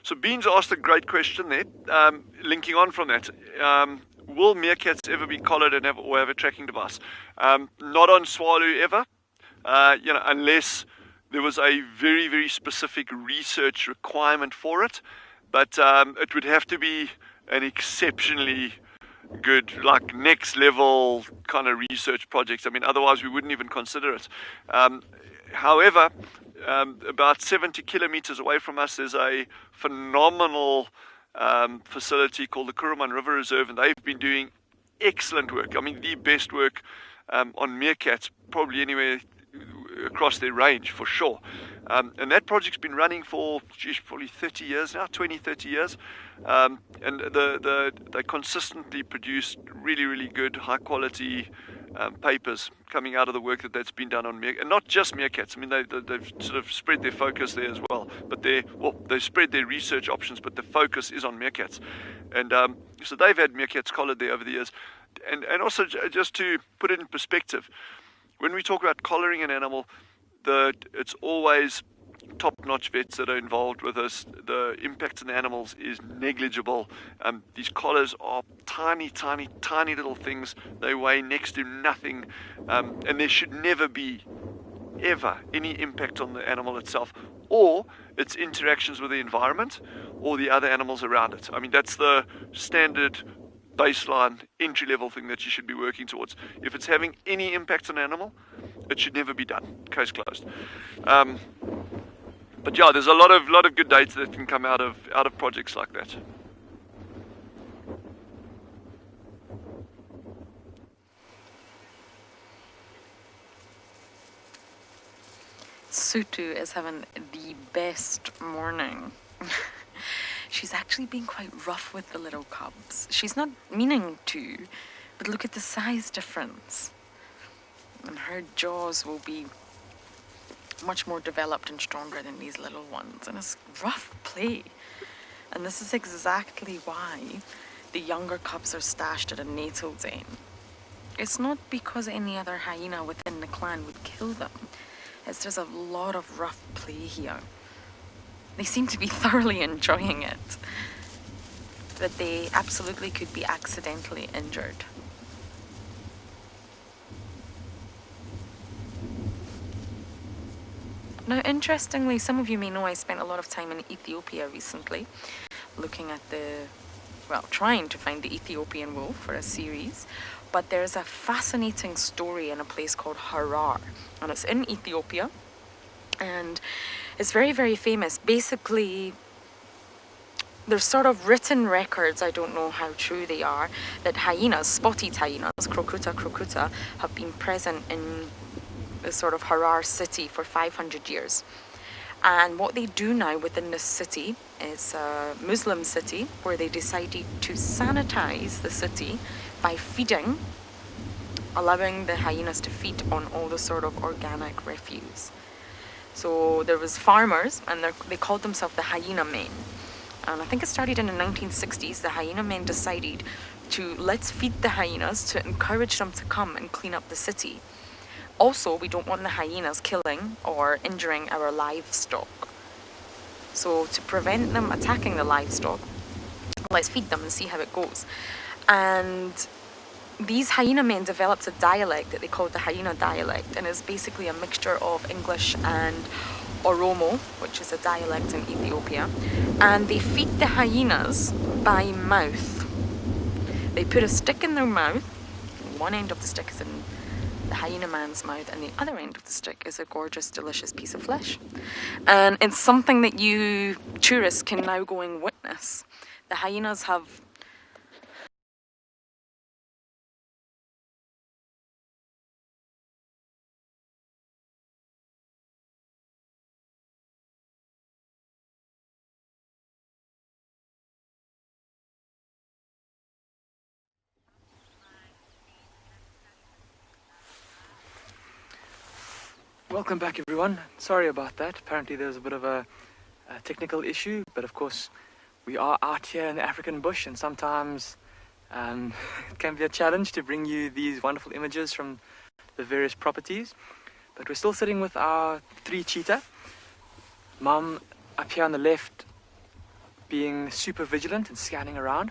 So Beans asked a great question there, linking on from that. Will meerkats ever be collared and have a tracking device? Not on Tswalu ever, unless there was a very, very specific research requirement for it. But it would have to be an exceptionally good, like next level kind of research project. Otherwise we wouldn't even consider it. However, about 70 kilometers away from us, there's a phenomenal facility called the Kuruman River Reserve, and they've been doing excellent work. The best work on meerkats probably anywhere across their range, for sure. And that project's been running for probably 30 years now, 20, 30 years. And they consistently produce really, really good, high quality papers coming out of the work that's been done on meerkats, and not just meerkats. They've sort of spread their focus there as well. But they've spread their research options, but the focus is on meerkats. And so they've had meerkats collared there over the years. And also, just to put it in perspective, when we talk about collaring an animal, it's always top-notch vets that are involved with us. The impact on the animals is negligible. These collars are tiny, tiny, tiny little things. They weigh next to nothing, and there should never be, ever, any impact on the animal itself or its interactions with the environment or the other animals around it. That's the standard baseline entry-level thing that you should be working towards. If it's having any impact on an animal, it should never be done. Case closed. But yeah, there's a lot of good data that can come out of projects like that. Sutu is having the best morning. she's actually been quite rough with the little cubs. She's not meaning to, but look at the size difference. And her jaws will be much more developed and stronger than these little ones. And it's rough play. And this is exactly why the younger cubs are stashed at a natal den. It's not because any other hyena within the clan would kill them. It's just a lot of rough play here. They seem to be thoroughly enjoying it. But they absolutely could be accidentally injured. Now, interestingly, some of you may know I spent a lot of time in Ethiopia recently, looking at trying to find the Ethiopian wolf for a series. But there's a fascinating story in a place called Harar, and it's in Ethiopia, and it's very, very famous. Basically, there's sort of written records, I don't know how true they are, that hyenas, spotted hyenas, crocuta, have been present in the sort of Harar city for 500 years. And what they do now within this city is a Muslim city where they decided to sanitize the city by feeding, allowing the hyenas to feed on all the sort of organic refuse. So there was farmers, and they called themselves the hyena men. And I think it started in the 1960s. The hyena men decided to let's feed the hyenas to encourage them to come and clean up the city. Also, we don't want the hyenas killing or injuring our livestock. So to prevent them attacking the livestock, let's feed them and see how it goes. And these hyena men developed a dialect that they called the hyena dialect, and it's basically a mixture of English and Oromo, which is a dialect in Ethiopia. And they feed the hyenas by mouth. They put a stick in their mouth. One end of the stick is in the hyena man's mouth, and the other end of the stick is a gorgeous, delicious piece of flesh. And it's something that you tourists can now go and witness. The hyenas have Welcome back, everyone. Sorry about that. Apparently there was a bit of a technical issue, but of course we are out here in the African bush, and sometimes it can be a challenge to bring you these wonderful images from the various properties. But we're still sitting with our 3 cheetah. Mum up here on the left being super vigilant and scanning around.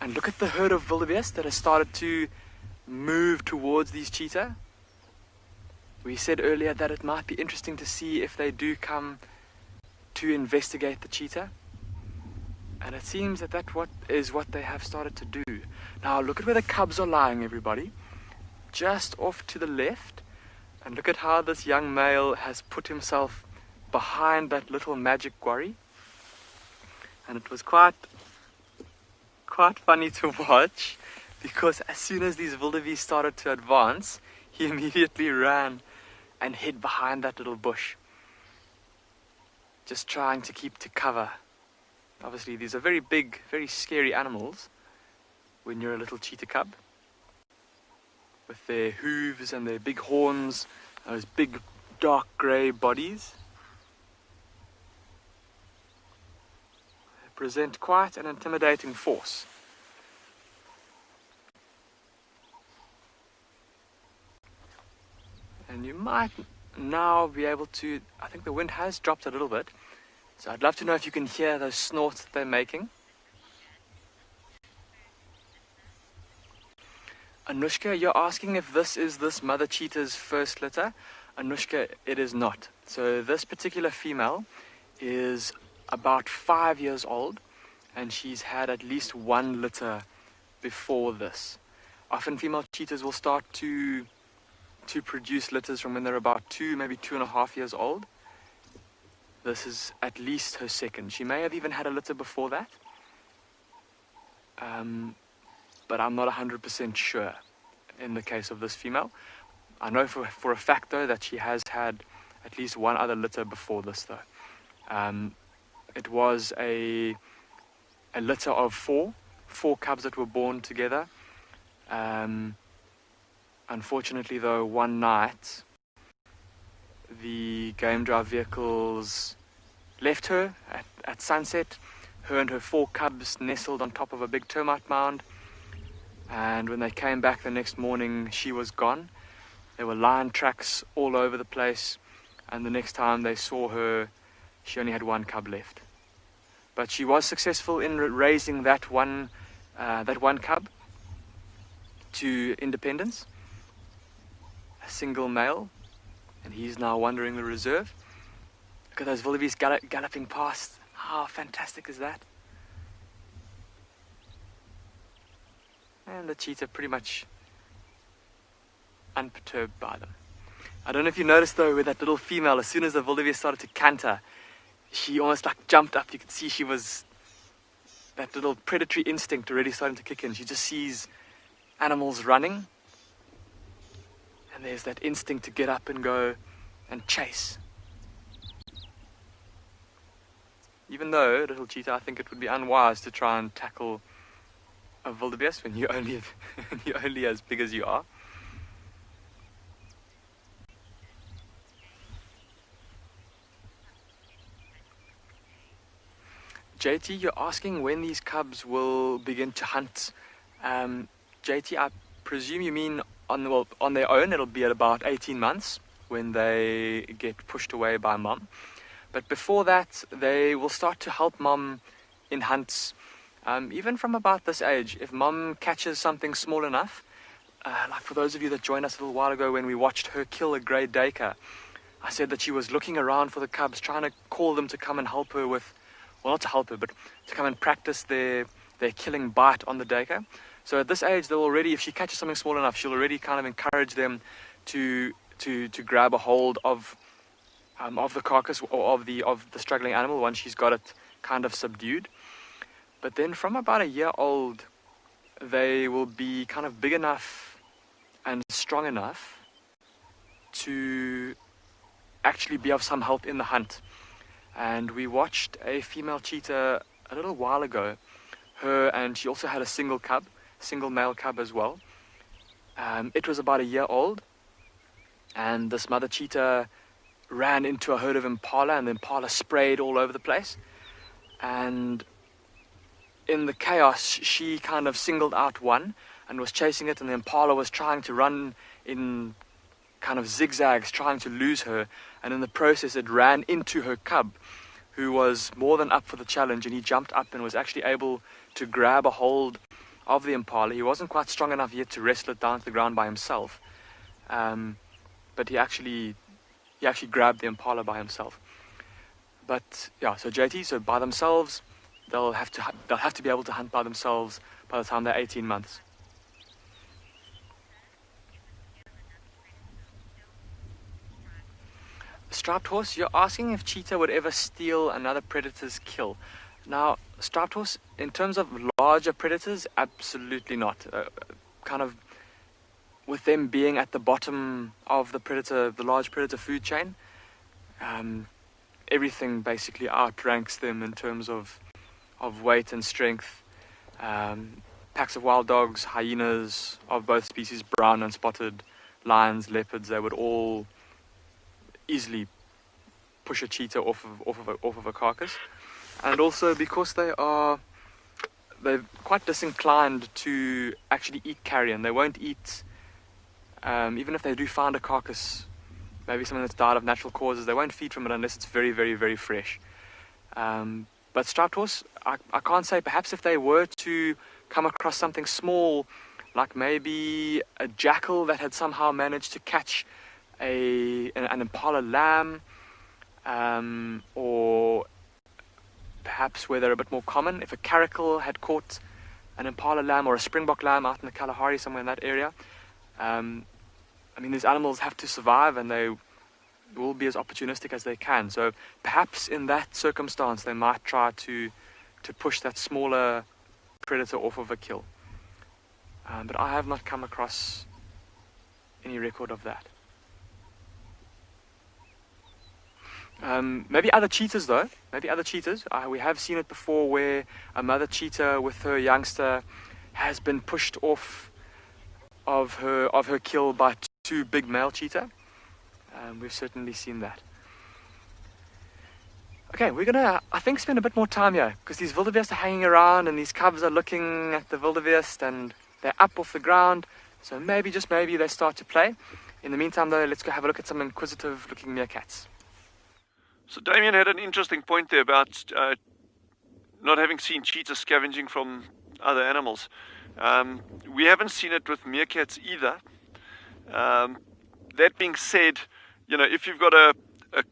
And look at the herd of wildebeest that has started to move towards these cheetah. We said earlier that it might be interesting to see if they do come to investigate the cheetah. And it seems that is what they have started to do. Now look at where the cubs are lying, everybody. Just off to the left. And look at how this young male has put himself behind that little magic quarry. And it was quite funny to watch, because as soon as these wildebeest started to advance, he immediately ran and hid behind that little bush, just trying to keep to cover. Obviously these are very big, very scary animals when you're a little cheetah cub, with their hooves and their big horns, those big dark grey bodies. They present quite an intimidating force. And you might now be able to, I think the wind has dropped a little bit, so I'd love to know if you can hear those snorts that they're making. Anushka, you're asking if this is this mother cheetah's first litter. Anushka, it is not. So this particular female is about 5 years old, and she's had at least 1 litter before this. Often female cheetahs will start to produce litters from when they're about 2, maybe 2.5 years old. This is at least her second. She may have even had a litter before that, but I'm not 100% sure in the case of this female. I know for a fact though that she has had at least 1 other litter before this though. It was a a litter of four cubs that were born together. Unfortunately though, one night the game drive vehicles left her at sunset. Her and her 4 cubs nestled on top of a big termite mound, and when they came back the next morning, she was gone. There were lion tracks all over the place, and the next time they saw her, she only had 1 cub left. But she was successful in raising that one cub to independence, a single male, and he's now wandering the reserve. Look at those wildebeest galloping past. How fantastic is that? And the cheetah pretty much unperturbed by them. I don't know if you noticed though, with that little female, as soon as the wildebeest started to canter, she almost like jumped up. You could see she was, that little predatory instinct already starting to kick in. She just sees animals running, and there's that instinct to get up and go and chase. Even though, little cheetah, I think it would be unwise to try and tackle a wildebeest when you're only as big as you are. JT, you're asking when these cubs will begin to hunt. JT, I presume you mean on their own. It'll be at about 18 months when they get pushed away by mom. But before that, they will start to help mom in hunts, even from about this age. If mom catches something small enough, like for those of you that joined us a little while ago when we watched her kill a grey duiker, I said that she was looking around for the cubs, trying to call them to come and help her with, well, not to help her, but to come and practice their killing bite on the duiker. So at this age, they'll already, if she catches something small enough, she'll already kind of encourage them to grab a hold of the carcass or of the struggling animal once she's got it kind of subdued. But then from about a year old, they will be kind of big enough and strong enough to actually be of some help in the hunt. And we watched a female cheetah a little while ago. Her, and she also had a single male cub as well. It was about a year old, and this mother cheetah ran into a herd of impala, and the impala sprayed all over the place. And in the chaos, she kind of singled out one and was chasing it, and the impala was trying to run in kind of zigzags, trying to lose her, and in the process it ran into her cub, who was more than up for the challenge, and he jumped up and was actually able to grab a hold of the impala. He wasn't quite strong enough yet to wrestle it down to the ground by himself, but he actually grabbed the impala by himself. But yeah, so JT, so by themselves, they'll have to be able to hunt by themselves by the time they're 18 months. Striped horse, you're asking if cheetah would ever steal another predator's kill. Now, striped horse, in terms of larger predators, absolutely not. Kind of with them being at the bottom of the large predator food chain, everything basically outranks them in terms of weight and strength. Packs of wild dogs, hyenas of both species, brown and spotted, lions, leopards, they would all easily push a cheetah off of a carcass. And also because they're quite disinclined to actually eat carrion. They won't eat, even if they do find a carcass, maybe something that's died of natural causes, they won't feed from it unless it's very, very, very fresh. But striped horse, I can't say. Perhaps if they were to come across something small, like maybe a jackal that had somehow managed to catch an impala lamb, or perhaps where they're a bit more common, if a caracal had caught an impala lamb or a springbok lamb out in the Kalahari, somewhere in that area. I mean, these animals have to survive, and they will be as opportunistic as they can. So perhaps in that circumstance, they might try to push that smaller predator off of a kill. But I have not come across any record of that. Maybe other cheetahs though. Maybe other cheetahs. We have seen it before where a mother cheetah with her youngster has been pushed off of her kill by two big male cheetah. We've certainly seen that. Okay, we're gonna, I think, spend a bit more time here because these wildebeest are hanging around and these cubs are looking at the wildebeest and they're up off the ground. So maybe, just maybe, they start to play. In the meantime though, let's go have a look at some inquisitive looking meerkats. So Damien had an interesting point there about not having seen cheetahs scavenging from other animals. We haven't seen it with meerkats either. That being said, you know, if you've got a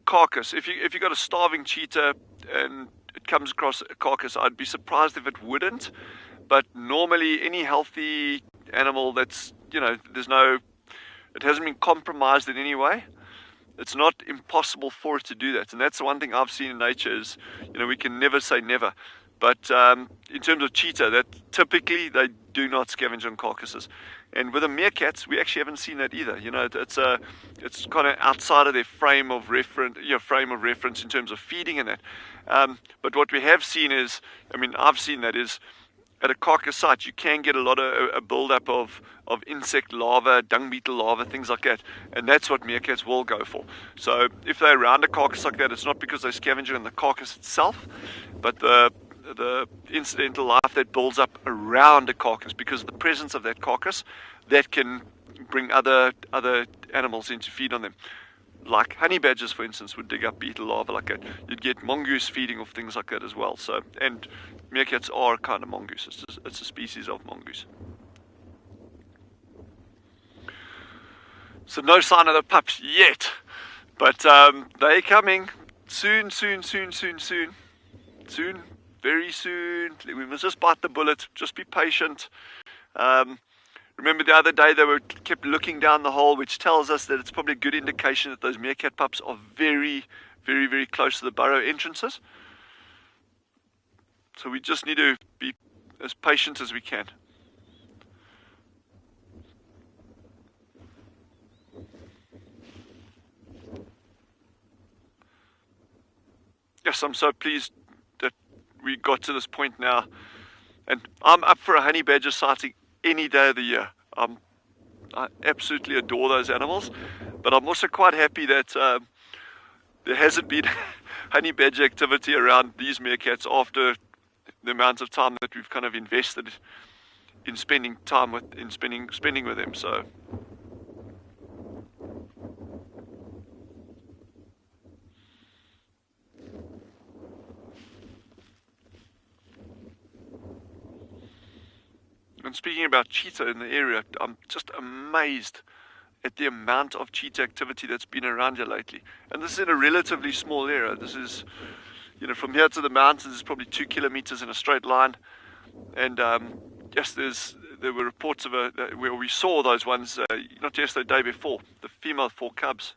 carcass, if you've got a starving cheetah and it comes across a carcass, I'd be surprised if it wouldn't. But normally any healthy animal that's, you know, it hasn't been compromised in any way, it's not impossible for it to do that. And that's the one thing I've seen in nature is, you know, we can never say never. But in terms of cheetah, that typically they do not scavenge on carcasses. And with the meerkats, we actually haven't seen that either. You know, it's kind of outside of their frame of reference in terms of feeding and that. But what we have seen is, I mean, I've seen that is, at a carcass site, you can get a lot of a build-up of insect larvae, dung beetle larvae, things like that, and that's what meerkats will go for. So if they're around a carcass like that, it's not because they're scavenging on the carcass itself, but the incidental life that builds up around a carcass, because of the presence of that carcass, that can bring other animals in to feed on them. Like honey badgers, for instance, would dig up beetle larvae like that. You'd get mongoose feeding off things like that as well. So, and meerkats are a kind of mongoose. It's a species of mongoose. So no sign of the pups yet, but they're coming soon, very soon. We must just bite the bullet. Just be patient. Remember the other day they kept looking down the hole, which tells us that it's probably a good indication that those meerkat pups are very, very, very close to the burrow entrances. So we just need to be as patient as we can. Yes, I'm so pleased that we got to this point now. And I'm up for a honey badger sighting any day of the year. I absolutely adore those animals, but I'm also quite happy that there hasn't been honey badger activity around these meerkats after the amount of time that we've kind of invested in spending time with spending with them. So and speaking about cheetah in the area, I'm just amazed at the amount of cheetah activity that's been around here lately. And this is in a relatively small area. This is, you know, from here to the mountains is probably 2 kilometers in a straight line. And yes, there were reports of where we saw those ones, not yesterday, the day before, the female 4 cubs.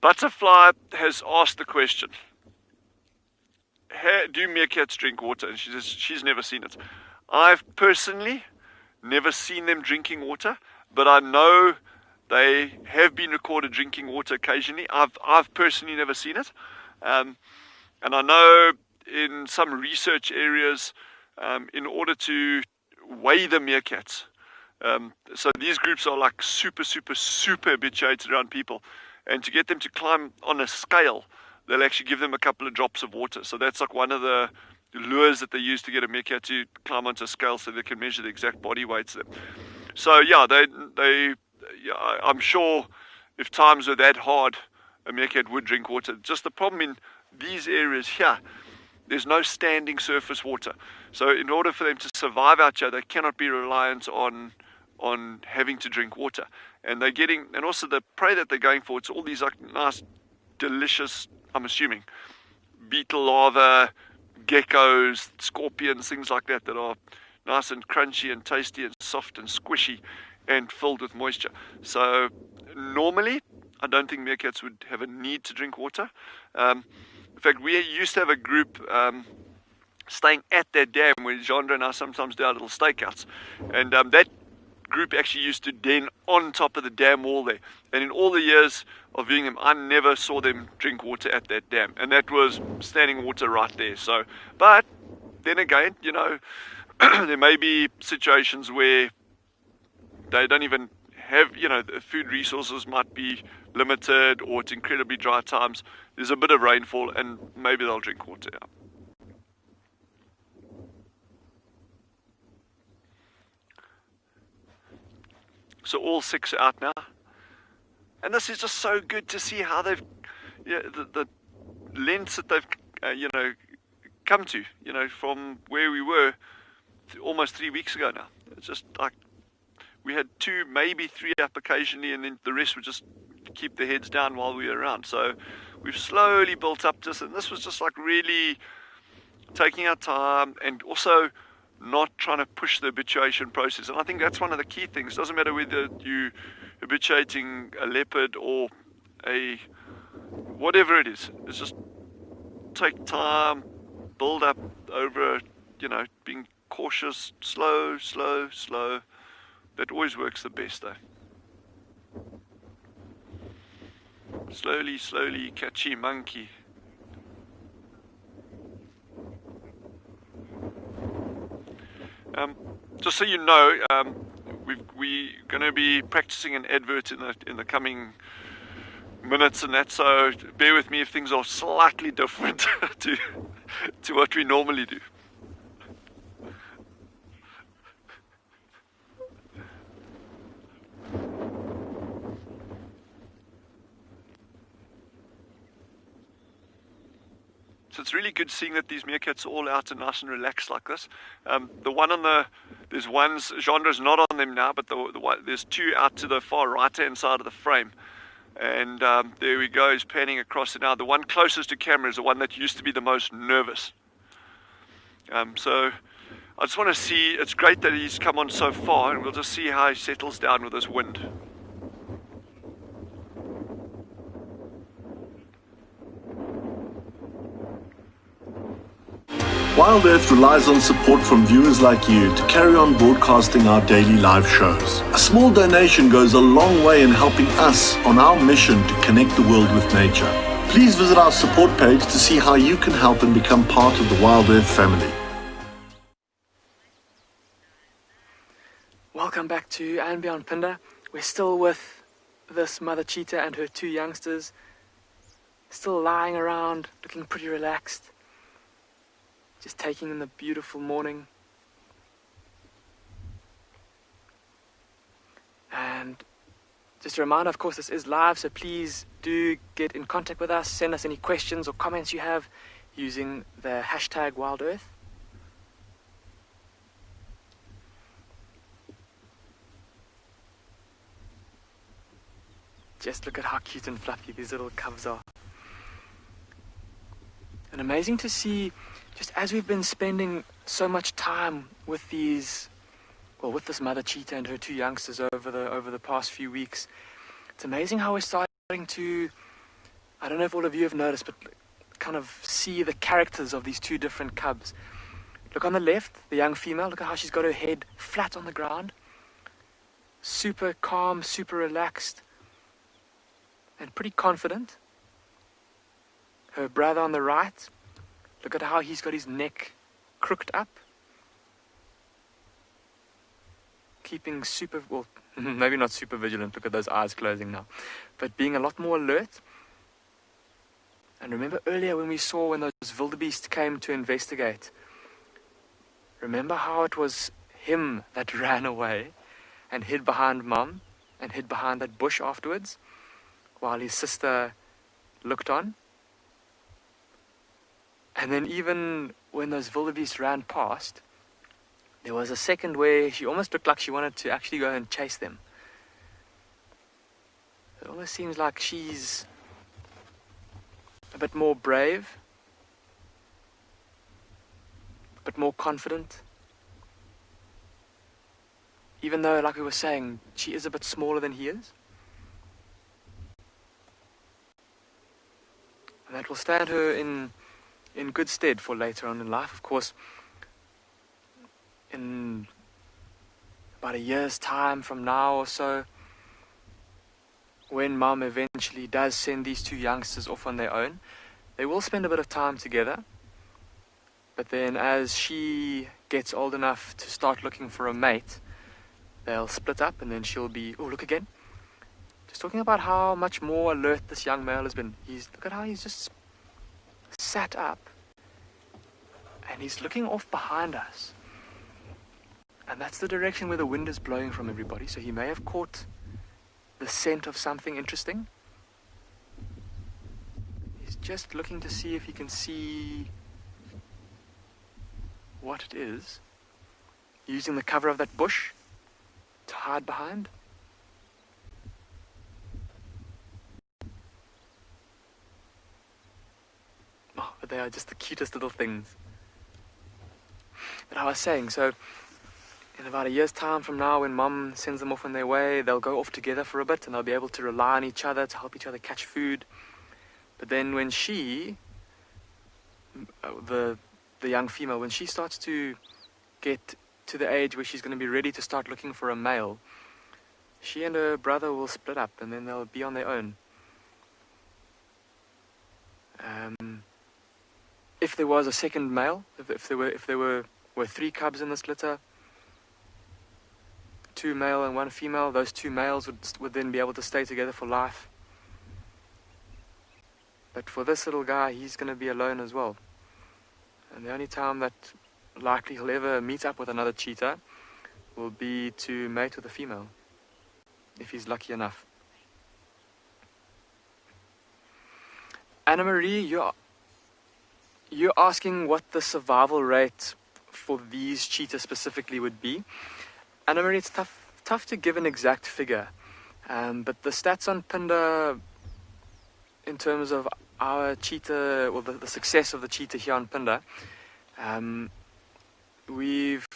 Butterfly has asked the question, do meerkats drink water? And she says she's never seen it. I've personally never seen them drinking water, but I know they have been recorded drinking water occasionally. I've personally never seen it. And I know in some research areas, in order to weigh the meerkats, so these groups are like super habituated around people, and to get them to climb on a scale, they'll actually give them a couple of drops of water. So that's like one of the lures that they use to get a meerkat to climb onto a scale so they can measure the exact body weights of them. So yeah, I'm sure if times were that hard, a meerkat would drink water. Just the problem in these areas here, there's no standing surface water. So in order for them to survive out here, they cannot be reliant on having to drink water. And and also the prey that they're going for, it's all these like nice, delicious, I'm assuming, beetle larvae, geckos, scorpions, things like that are nice and crunchy and tasty and soft and squishy and filled with moisture. So normally, I don't think meerkats would have a need to drink water. In fact, we used to have a group staying at that dam where Jandra and I sometimes do our little stakeouts. And that group actually used to den on top of the dam wall there. And in all the years of viewing them, I never saw them drink water at that dam. And that was standing water right there. So, but then again, you know, there may be situations where they don't even have, you know, the food resources might be limited, or it's incredibly dry times. There's a bit of rainfall and maybe they'll drink water. So all 6 are out now. And this is just so good to see how they've, the lengths that they've, you know, come to, you know, from where we were almost 3 weeks ago now. It's just like, we had 2, maybe 3 up occasionally, and then the rest would just keep their heads down while we were around. So we've slowly built up this, and this was just like really taking our time and also not trying to push the habituation process. And I think that's one of the key things. It doesn't matter whether you habituating a leopard or a whatever it is. It's just take time, build up over, you know, being cautious, slow. That always works the best, though. Slowly, catchy monkey. Just so you know, we're going to be practicing an advert in the coming minutes and that, so bear with me if things are slightly different to what we normally do. So it's really good seeing that these meerkats are all out and nice and relaxed like this. The one on there's one's genre's not on them now, but there's 2 out to the far right-hand side of the frame. And there we go, he's panning across it now. The one closest to camera is the one that used to be the most nervous. So I just want to see, it's great that he's come on so far, and we'll just see how he settles down with this wind. WildEarth relies on support from viewers like you to carry on broadcasting our daily live shows. A small donation goes a long way in helping us on our mission to connect the world with nature. Please visit our support page to see how you can help and become part of the WildEarth family. Welcome back to andBeyond Phinda. We're still with this mother cheetah and her 2 youngsters, still lying around, looking pretty relaxed. Just taking in the beautiful morning. And just a reminder, of course, this is live, so please do get in contact with us. Send us any questions or comments you have using the hashtag WildEarth. Just look at how cute and fluffy these little cubs are. And amazing to see, just as we've been spending so much time with these, well, with this mother cheetah and her 2 youngsters over the past few weeks, it's amazing how we're starting to, I don't know if all of you have noticed, but kind of see the characters of these 2 different cubs. Look on the left, the young female, look at how she's got her head flat on the ground. Super calm, super relaxed, and pretty confident. Her brother on the right, look at how he's got his neck crooked up. Keeping super, well, maybe not super vigilant, look at those eyes closing now. But being a lot more alert. And remember earlier when we saw when those wildebeest came to investigate, remember how it was him that ran away and hid behind Mum and hid behind that bush afterwards while his sister looked on? And then even when those wildebeest ran past, there was a second where she almost looked like she wanted to actually go and chase them. It almost seems like she's a bit more brave, a bit more confident. Even though, like we were saying, she is a bit smaller than he is. And that will stand her in good stead for later on in life. Of course, in about a year's time from now or so, when Mum eventually does send these two youngsters off on their own, they will spend a bit of time together. But then as she gets old enough to start looking for a mate, they'll split up, and then she'll be, oh, look again. Just talking about how much more alert this young male has been. Look at how he's just sat up, and he's looking off behind us. And that's the direction where the wind is blowing from, everybody. So he may have caught the scent of something interesting. He's just looking to see if he can see what it is, using the cover of that bush to hide behind. Oh, but they are just the cutest little things. But I was saying, so in about a year's time from now, when Mum sends them off on their way, they'll go off together for a bit, and they'll be able to rely on each other to help each other catch food. But then when she, the young female, when she starts to get to the age where she's going to be ready to start looking for a male, she and her brother will split up, and then they'll be on their own. If there was a second male, if there were three cubs in this litter, 2 male and 1 female, those 2 males would then be able to stay together for life. But for this little guy, he's going to be alone as well. And the only time that likely he'll ever meet up with another cheetah will be to mate with a female, if he's lucky enough. Anna Marie, you're asking what the survival rate for these cheetahs specifically would be. Anna Marie, it's tough to give an exact figure, but the stats on Phinda in terms of our cheetah, or the success of the cheetah here on Phinda, we've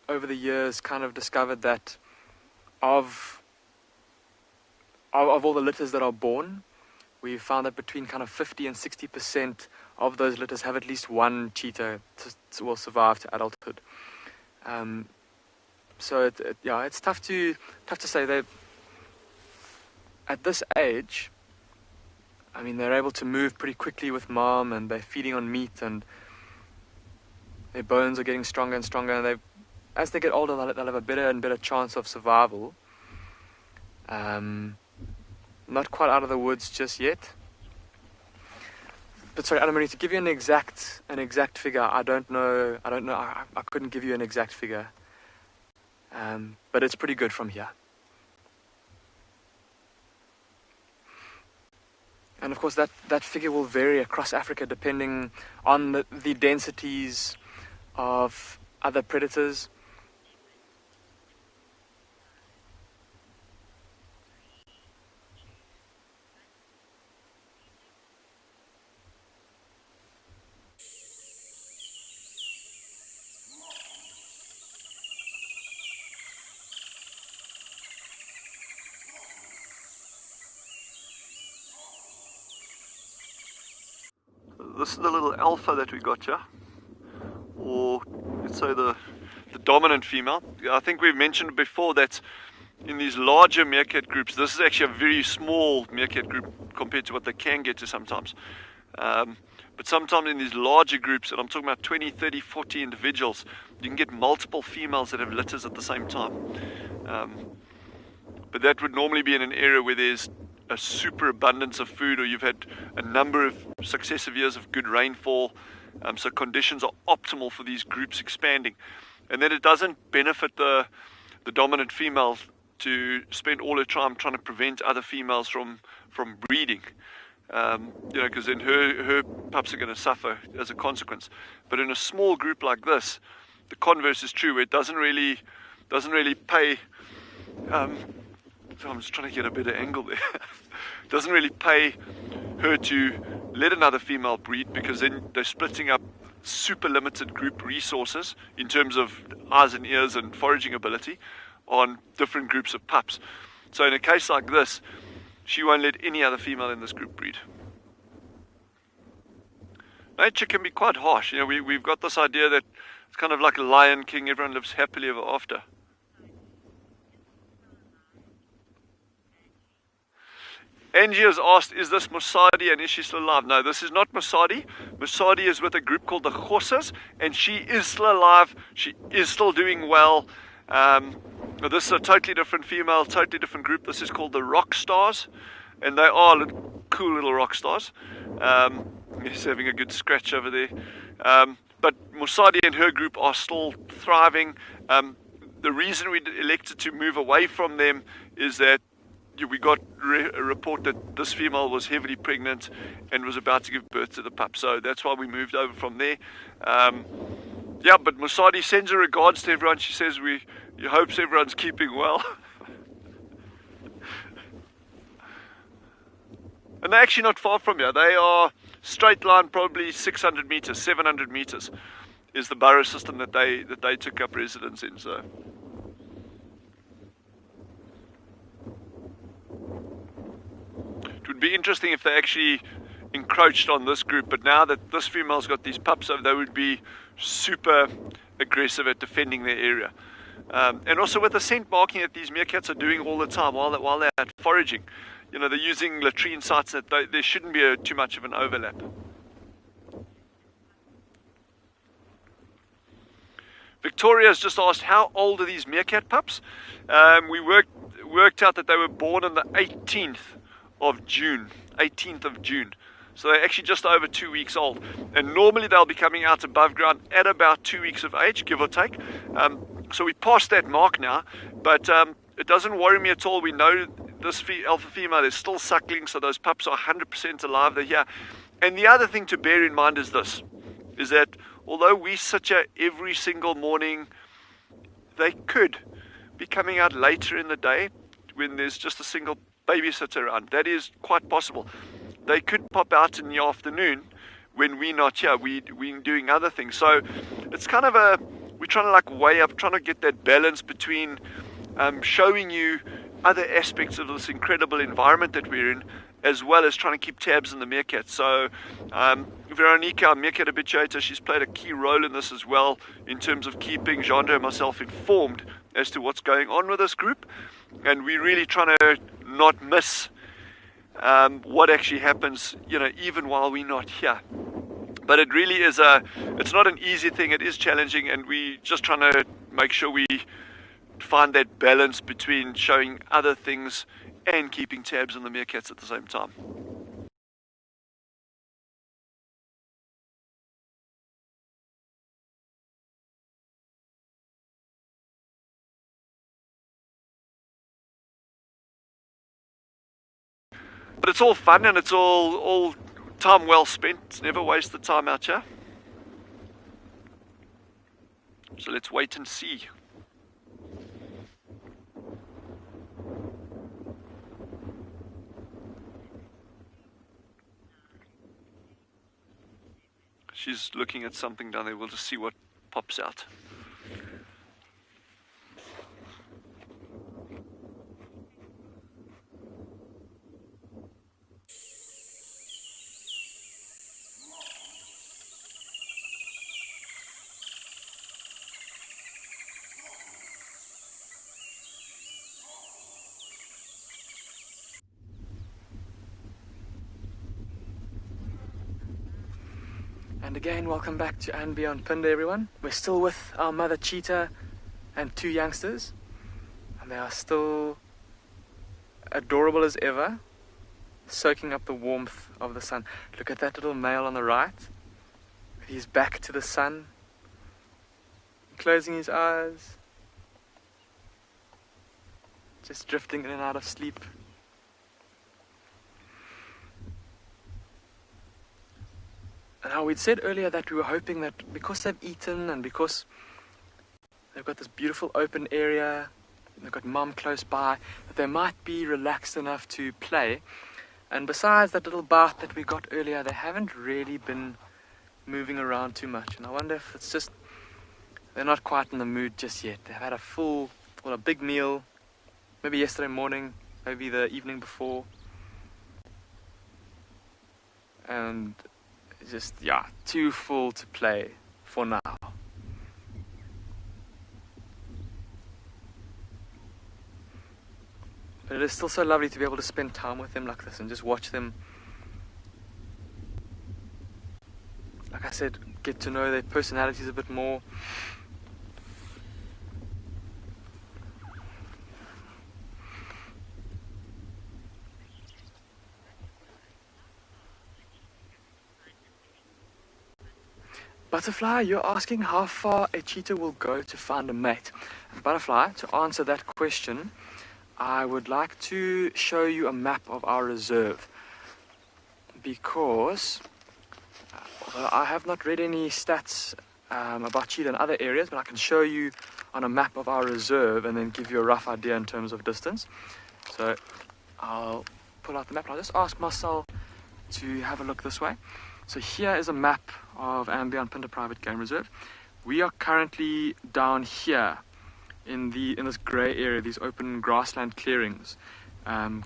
over the years kind of discovered that of all the litters that are born, we've found that between kind of 50 and 60% of those litters have at least one cheetah will survive to adulthood. So it's tough to say. They, at this age, I mean, they're able to move pretty quickly with Mom, and they're feeding on meat, and their bones are getting stronger and stronger. And as they get older, they'll have a better and better chance of survival. Not quite out of the woods just yet. But sorry, Anna Marie, to give you an exact figure, I don't know. I couldn't give you an exact figure. But it's pretty good from here. And of course, that figure will vary across Africa depending on the densities of other predators. This is the little alpha that we got here, or let's say the dominant female. I think we've mentioned before that in these larger meerkat groups, this is actually a very small meerkat group compared to what they can get to sometimes. But sometimes in these larger groups, and I'm talking about 20, 30, 40 individuals, you can get multiple females that have litters at the same time. But that would normally be in an area where there's a super abundance of food, or you've had a number of successive years of good rainfall, so conditions are optimal for these groups expanding. And then it doesn't benefit the dominant female to spend all her time trying to prevent other females from breeding, because then her pups are going to suffer as a consequence. But in a small group like this, the converse is true, where it doesn't really pay. So I'm just trying to get a better angle there. It doesn't really pay her to let another female breed, because then they're splitting up super limited group resources in terms of eyes and ears and foraging ability on different groups of pups. So in a case like this, she won't let any other female in this group breed. Nature can be quite harsh. We've got this idea that it's kind of like a Lion King, everyone lives happily ever after. Angie has asked, is this Musadi and is she still alive? No, this is not Musadi. Musadi is with a group called the Horses, and she is still alive. She is still doing well. This is a totally different female, totally different group. This is called the Rock Stars, and they are cool little rock stars. He's having a good scratch over there. But Musadi and her group are still thriving. The reason we elected to move away from them is that we got a report that this female was heavily pregnant and was about to give birth to the pup. So that's why we moved over from there. Yeah, but Musadi sends her regards to everyone. She says she hopes everyone's keeping well. And they're actually not far from here. They are straight line, probably 600 meters, 700 meters is the burrow system that they took up residence in. So it would be interesting if they actually encroached on this group, but now that this female's got these pups over, they would be super aggressive at defending their area. And also with the scent marking that these meerkats are doing all the time while they're out foraging. You know, they're using latrine sites that there shouldn't be too much of an overlap. Victoria's just asked, how old are these meerkat pups? We worked out that they were born on the 18th of June. 18th of June. So they're actually just over 2 weeks old. And normally they'll be coming out above ground at about 2 weeks of age, give or take. So we passed that mark now, but it doesn't worry me at all. We know this alpha female is still suckling, so those pups are 100% alive. They're here. And the other thing to bear in mind is this, is that although we sit here every single morning, they could be coming out later in the day when there's just a single babysitter around. That is quite possible. They could pop out in the afternoon when we're not here. We're doing other things. So it's kind of we're trying to like weigh up, trying to get that balance between showing you other aspects of this incredible environment that we're in, as well as trying to keep tabs on the meerkat. So Veronica, our meerkat habituator, she's played a key role in this as well, in terms of keeping Jandre and myself informed as to what's going on with this group. And we're really trying to not miss what actually happens, you know, even while we're not here. But it really is it's not an easy thing. It is challenging, and we're just trying to make sure we find that balance between showing other things and keeping tabs on the meerkats at the same time. But it's all fun, and it's all time well spent. It's never wasted time out here. So let's wait and see. She's looking at something down there. We'll just see what pops out. And again, welcome back to andBeyond Phinda, everyone. We're still with our mother cheetah and two youngsters, and they are still adorable as ever, soaking up the warmth of the sun. Look at that little male on the right, with his back to the sun, closing his eyes, just drifting in and out of sleep. Now, we'd said earlier that we were hoping that because they've eaten and because they've got this beautiful open area, they've got mum close by, that they might be relaxed enough to play. And besides that little bath that we got earlier, they haven't really been moving around too much. And I wonder if it's just they're not quite in the mood just yet. They've had a big meal, maybe yesterday morning, maybe the evening before. And just, yeah, too full to play for now. But But it is still so lovely to be able to spend time with them like this and just watch them, like I said, get to know their personalities a bit more. Butterfly, you're asking how far a cheetah will go to find a mate. And Butterfly, to answer that question, I would like to show you a map of our reserve, because although I have not read any stats about cheetah in other areas, but I can show you on a map of our reserve and then give you a rough idea in terms of distance. So I'll pull out the map and I'll just ask Marcel to have a look this way. So here is a map of andBeyond Phinda Private Game Reserve. We are currently down here in this grey area, these open grassland clearings,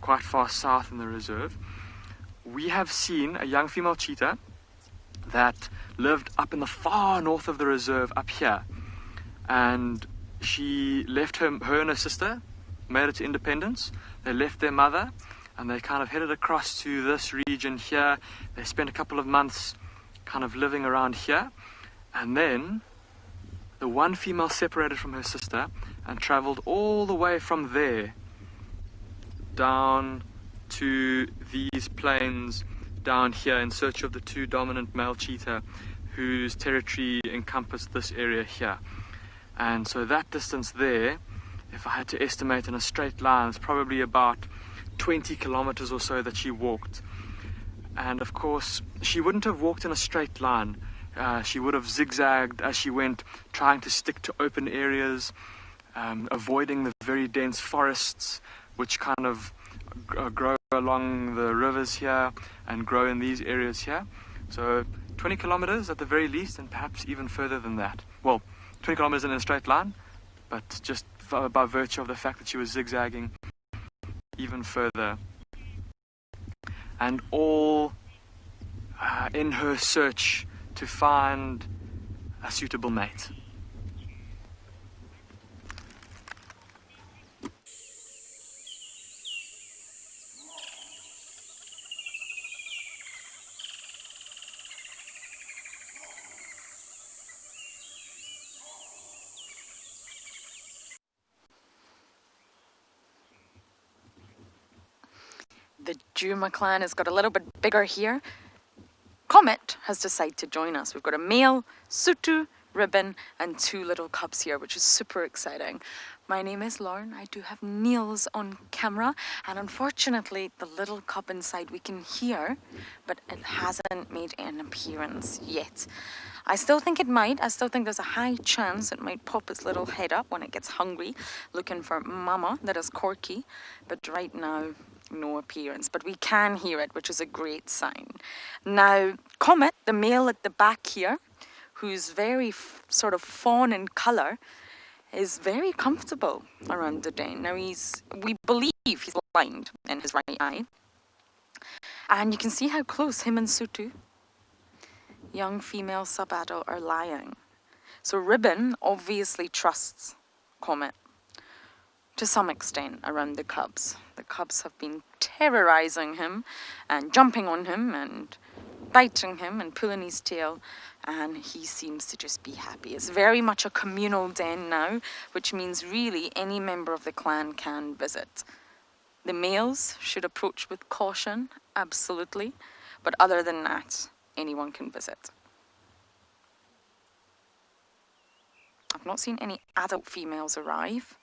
quite far south in the reserve. We have seen a young female cheetah that lived up in the far north of the reserve up here, and she left her and her sister, made it to independence. They left their mother and they kind of headed across to this region here. They spent a couple of months kind of living around here, and then the one female separated from her sister and traveled all the way from there down to these plains down here in search of the two dominant male cheetah whose territory encompassed this area here. And so that distance there, if I had to estimate in a straight line, it's probably about 20 kilometers or so that she walked. And of course, she wouldn't have walked in a straight line. She would have zigzagged as she went, trying to stick to open areas, avoiding the very dense forests which kind of grow along the rivers here and grow in these areas here. So 20 kilometers at the very least, and perhaps even further than that. Well, 20 kilometers in a straight line, but just by virtue of the fact that she was zigzagging even further. And all in her search to find a suitable mate. The Djuma clan has got a little bit bigger here. Comet has decided to join us. We've got a male, Sutu, Ribbon, and two little cubs here, which is super exciting. My name is Lauren. I do have Niels on camera, and unfortunately the little cub inside we can hear, but it hasn't made an appearance yet. I still think it might. I still think there's a high chance it might pop its little head up when it gets hungry, looking for mama, that is Corky, but right now no appearance, but we can hear it, which is a great sign. Now, Comet, the male at the back here, who's very sort of fawn in colour, is very comfortable around the den. Now, we believe he's blind in his right eye. And you can see how close him and Sutu, young female sub-adult, are lying. So Ribbon obviously trusts Comet to some extent around the cubs. The cubs have been terrorizing him and jumping on him and biting him and pulling his tail, and he seems to just be happy. It's very much a communal den now, which means really any member of the clan can visit. The males should approach with caution, absolutely, but other than that, anyone can visit. I've not seen any adult females arrive.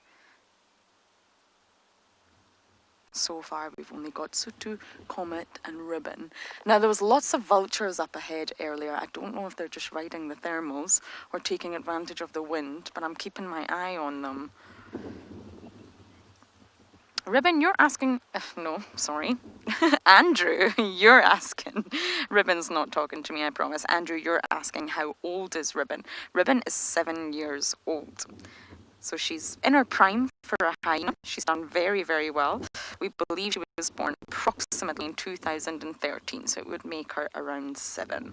So far, we've only got Sutu, Comet, and Ribbon. Now, there was lots of vultures up ahead earlier. I don't know if they're just riding the thermals or taking advantage of the wind, but I'm keeping my eye on them. Ribbon, you're asking... no, sorry. Andrew, you're asking. Ribbon's not talking to me, I promise. Andrew, you're asking how old is Ribbon. Ribbon is 7 years old. So she's in her prime for a hyena. She's done very, very well. We believe she was born approximately in 2013, so it would make her around 7.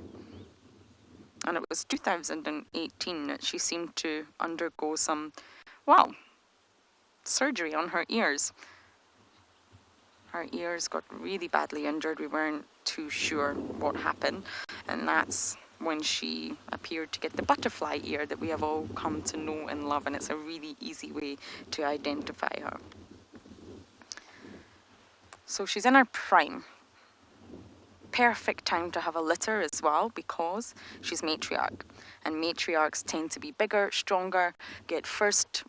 And it was 2018 that she seemed to undergo some, well, surgery on her ears. Her ears got really badly injured. We weren't too sure what happened, and that's when she appeared to get the butterfly ear that we have all come to know and love, and it's a really easy way to identify her. So she's in her prime. Perfect time to have a litter as well, because she's matriarch, and matriarchs tend to be bigger, stronger, get first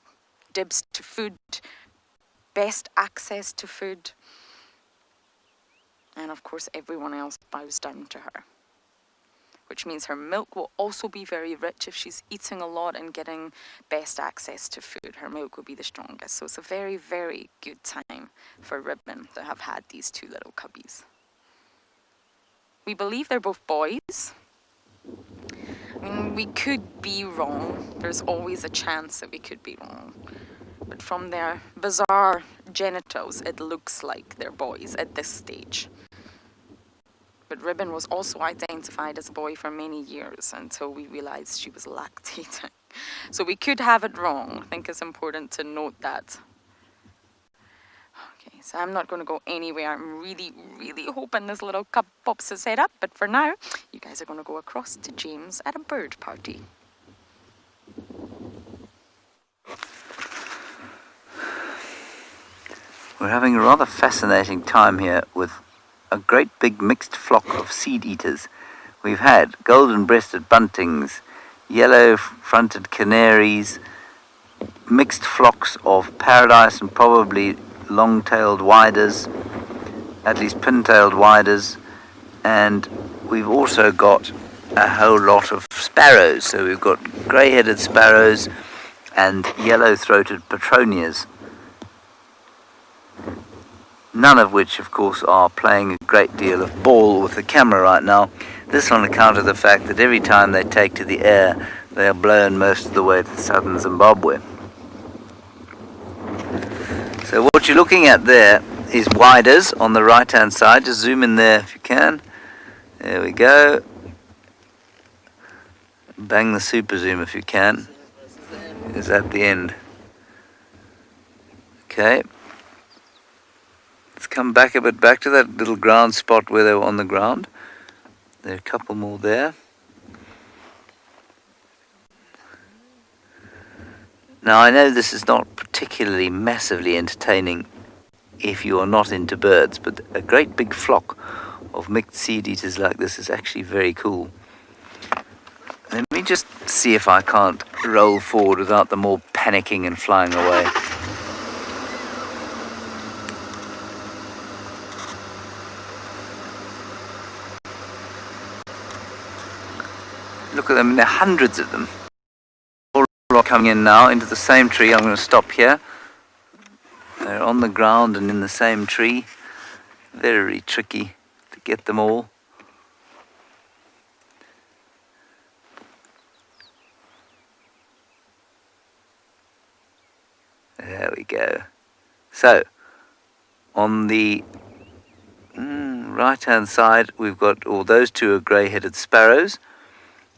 dibs to food, best access to food, and of course everyone else bows down to her, which means her milk will also be very rich. If she's eating a lot and getting best access to food, her milk will be the strongest. So it's a very, very good time for Ribbon to have had these two little cubbies. We believe they're both boys. I mean, we could be wrong. There's always a chance that we could be wrong. But from their bizarre genitals, it looks like they're boys at this stage. But Ribbon was also identified as a boy for many years until we realized she was lactating. So we could have it wrong. I think it's important to note that. Okay, so I'm not going to go anywhere. I'm really, really hoping this little cub pops his head up. But for now, you guys are going to go across to James at a bird party. We're having a rather fascinating time here with a great big mixed flock of seed eaters. We've had golden-breasted buntings, yellow-fronted canaries, mixed flocks of paradise and probably long-tailed widers, at least pin-tailed widers, and we've also got a whole lot of sparrows. So we've got grey-headed sparrows and yellow-throated petronias, none of which, of course, are playing a great deal of ball with the camera right now. This on account of the fact that every time they take to the air, they are blown most of the way to southern Zimbabwe. So what you're looking at there is widers on the right-hand side. Just zoom in there if you can. There we go. Bang the super zoom if you can. Is at the end. Okay. Let's come back a bit, back to that little ground spot where they were on the ground. There are a couple more there. Now I know this is not particularly massively entertaining if you are not into birds, but a great big flock of mixed seed eaters like this is actually very cool. Let me just see if I can't roll forward without them all panicking and flying away. Look at them, there are hundreds of them. All coming in now into the same tree. I'm going to stop here. They're on the ground and in the same tree. Very tricky to get them all. There we go. So, on the right-hand side, we've got all those two are grey-headed sparrows.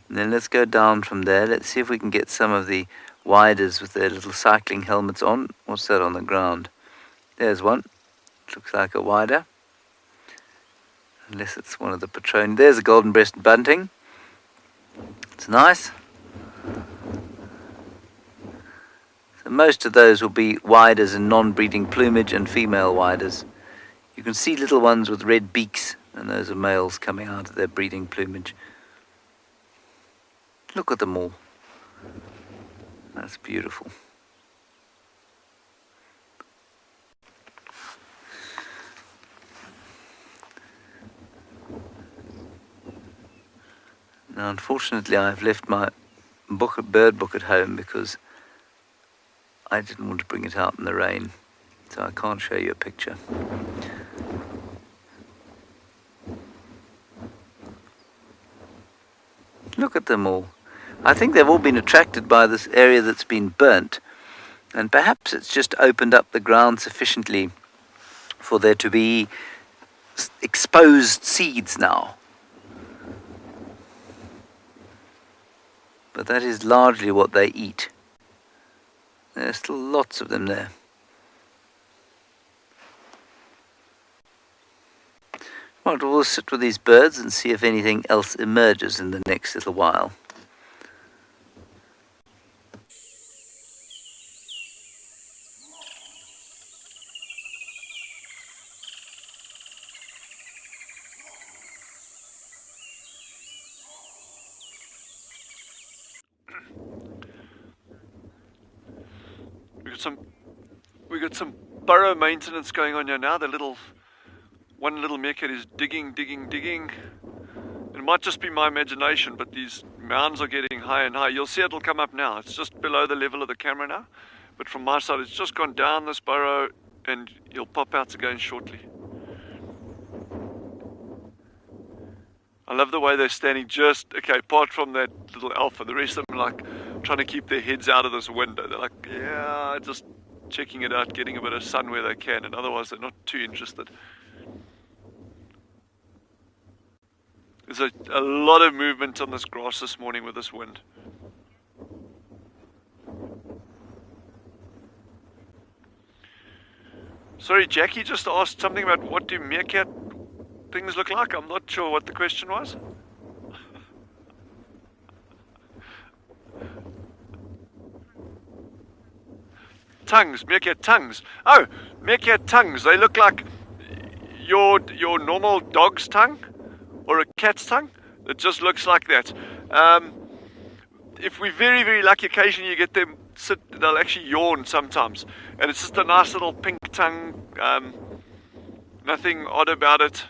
And then let's go down from there. Let's see if we can get some of the widers with their little cycling helmets on. What's that on the ground? There's one. Looks like a wider. Unless it's one of the patroni. There's a golden-breasted bunting. It's nice. So most of those will be widers in non-breeding plumage and female widers. You can see little ones with red beaks, and those are males coming out of their breeding plumage. Look at them all. That's beautiful. Now, unfortunately, I've left my bird book at home because I didn't want to bring it out in the rain, so I can't show you a picture. Look at them all. I think they've all been attracted by this area that's been burnt, and perhaps it's just opened up the ground sufficiently for there to be exposed seeds now. But that is largely what they eat. There's still lots of them there. Right, we'll sit with these birds and see if anything else emerges in the next little while. We got some burrow maintenance going on here now. One little meerkat is digging. It might just be my imagination, but these mounds are getting higher and higher. You'll see it'll come up now. It's just below the level of the camera now. But from my side, it's just gone down this burrow, and he'll pop out again shortly. I love the way they're standing apart from that little alpha. The rest of them are like trying to keep their heads out of this window. They're like, yeah, just checking it out, getting a bit of sun where they can, and otherwise they're not too interested. There's a lot of movement on this grass this morning with this wind. Sorry, Jackie just asked something about what do meerkat things look like. I'm not sure what the question was. Tongues, meerkat tongues. Oh, meerkat tongues. They look like your normal dog's tongue or a cat's tongue. It just looks like that. If we're very, very lucky, occasionally you get them they'll actually yawn sometimes. And it's just a nice little pink tongue. Nothing odd about it.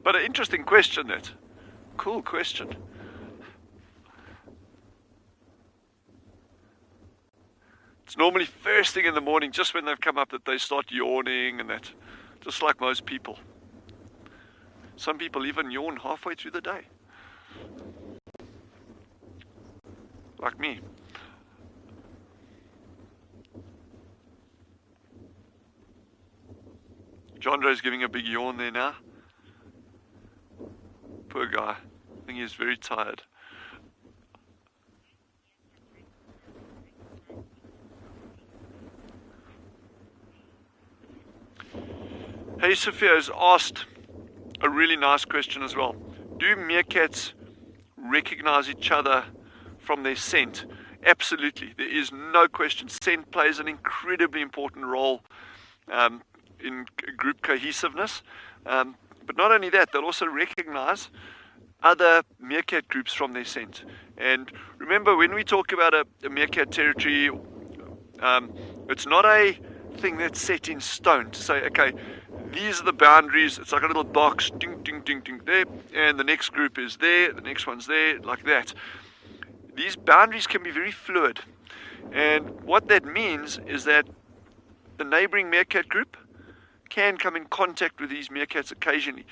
But an interesting question, that. Cool question. It's normally first thing in the morning, just when they've come up, that they start yawning and that. Just like most people. Some people even yawn halfway through the day. Like me. Jandre's giving a big yawn there now. Poor guy. I think he's very tired. Hey, Sophia has asked a really nice question as well. Do meerkats recognize each other from their scent? Absolutely. There is no question. Scent plays an incredibly important role in group cohesiveness. But not only that, they'll also recognize other meerkat groups from their scent. And remember, when we talk about a meerkat territory, it's not a thing that's set in stone to say, okay, these are the boundaries. It's like a little box, ding, ding, ding, ding, there, and the next group is there, the next one's there, like that. These boundaries can be very fluid. And what that means is that the neighboring meerkat group can come in contact with these meerkats occasionally.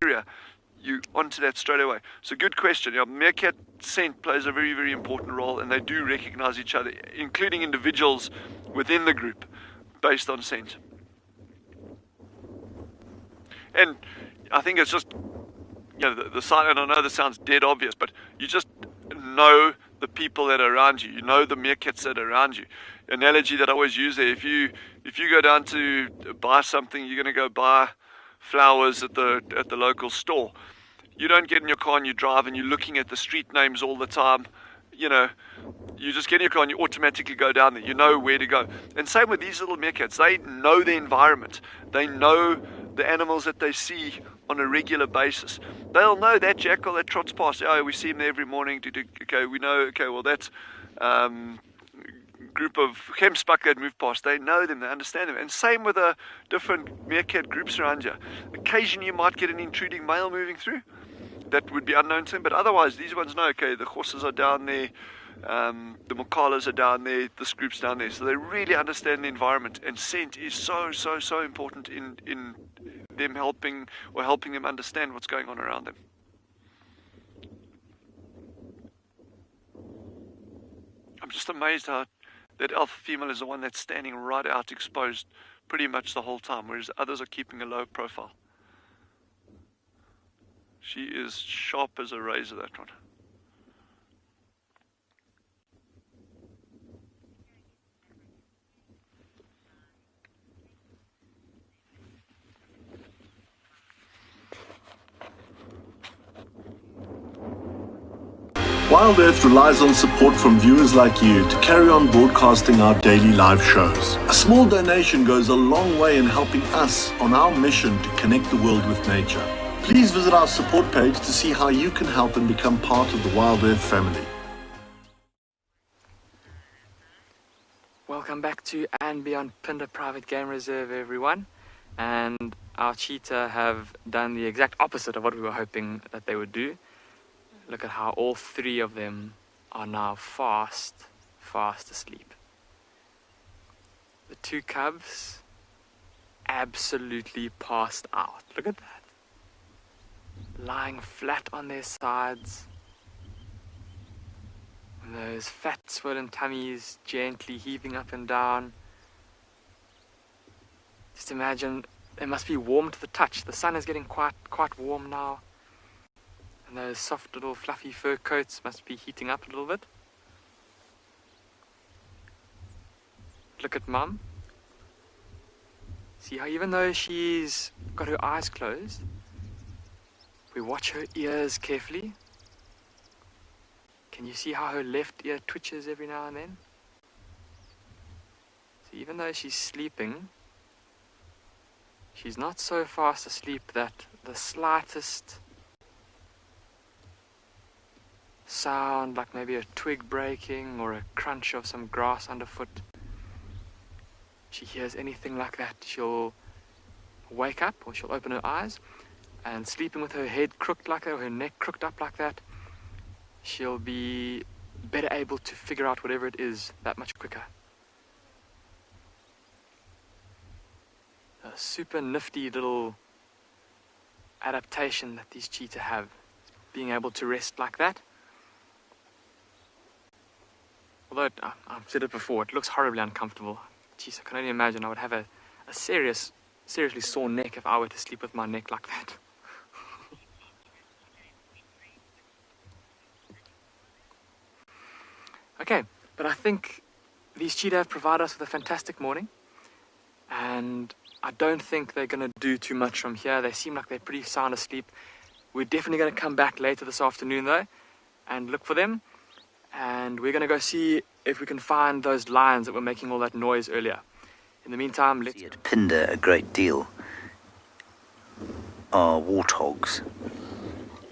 Area, you onto that straight away. So good question. Yeah, meerkat scent plays a very, very important role, and they do recognize each other, including individuals within the group, based on scent. And I think it's just, the sign, and I know this sounds dead obvious, but you just know the people that are around you. You know the meerkats that are around you. Analogy that I always use there, if you go down to buy something, you're going to go buy flowers at the local store. You don't get in your car and you drive and you're looking at the street names all the time. You just get in your car and you automatically go down there. You know where to go. And same with these little meerkats. They know the environment. They know the animals that they see on a regular basis. They'll know that jackal that trots past. Oh, we see him there every morning. Okay, we know. Okay, well that's group of hemspuck that move past. They know them, they understand them. And same with the different meerkat groups around you. Occasionally you might get an intruding male moving through that would be unknown to them, but otherwise these ones know, okay, the horses are down there, the mokalas are down there, this group's down there. So they really understand the environment, and scent is so important in them helping them understand what's going on around them. I'm just amazed how that alpha female is the one that's standing right out exposed pretty much the whole time, whereas others are keeping a low profile. She is sharp as a razor, that one. WildEarth relies on support from viewers like you to carry on broadcasting our daily live shows. A small donation goes a long way in helping us on our mission to connect the world with nature. Please visit our support page to see how you can help and become part of the WildEarth family. Welcome back to andBeyond Phinda Private Game Reserve, everyone. And our cheetah have done the exact opposite of what we were hoping that they would do. Look at how all three of them are now fast asleep. The two cubs absolutely passed out. Look at that. Lying flat on their sides. And those fat swollen tummies gently heaving up and down. Just imagine, they must be warm to the touch. The sun is getting quite warm now. And those soft little fluffy fur coats must be heating up a little bit. Look at Mum. See how even though she's got her eyes closed, we watch her ears carefully. Can you see how her left ear twitches every now and then? So even though she's sleeping, she's not so fast asleep that the slightest sound, like maybe a twig breaking or a crunch of some grass underfoot, she hears anything like that, she'll wake up or she'll open her eyes, and sleeping with her head crooked like that or her neck crooked up like that, she'll be better able to figure out whatever it is that much quicker. A super nifty little adaptation that these cheetah have, being able to rest like that. Although, I've said it before, it looks horribly uncomfortable. Jeez, I can only imagine I would have a seriously sore neck if I were to sleep with my neck like that. Okay, but I think these cheetah have provided us with a fantastic morning. And I don't think they're going to do too much from here. They seem like they're pretty sound asleep. We're definitely going to come back later this afternoon, though, and look for them. And we're going to go see if we can find those lions that were making all that noise earlier. In the meantime, let's... At Phinda a great deal are warthogs,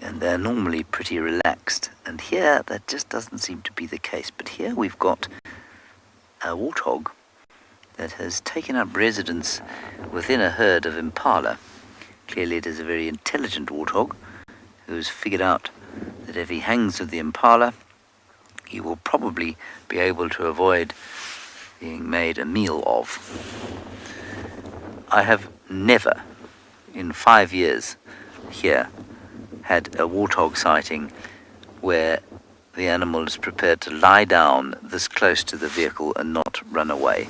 and they're normally pretty relaxed. And here, that just doesn't seem to be the case. But here we've got a warthog that has taken up residence within a herd of impala. Clearly it is a very intelligent warthog who's figured out that if he hangs with the impala, he will probably be able to avoid being made a meal of. I have never, in 5 years here, had a warthog sighting where the animal is prepared to lie down this close to the vehicle and not run away.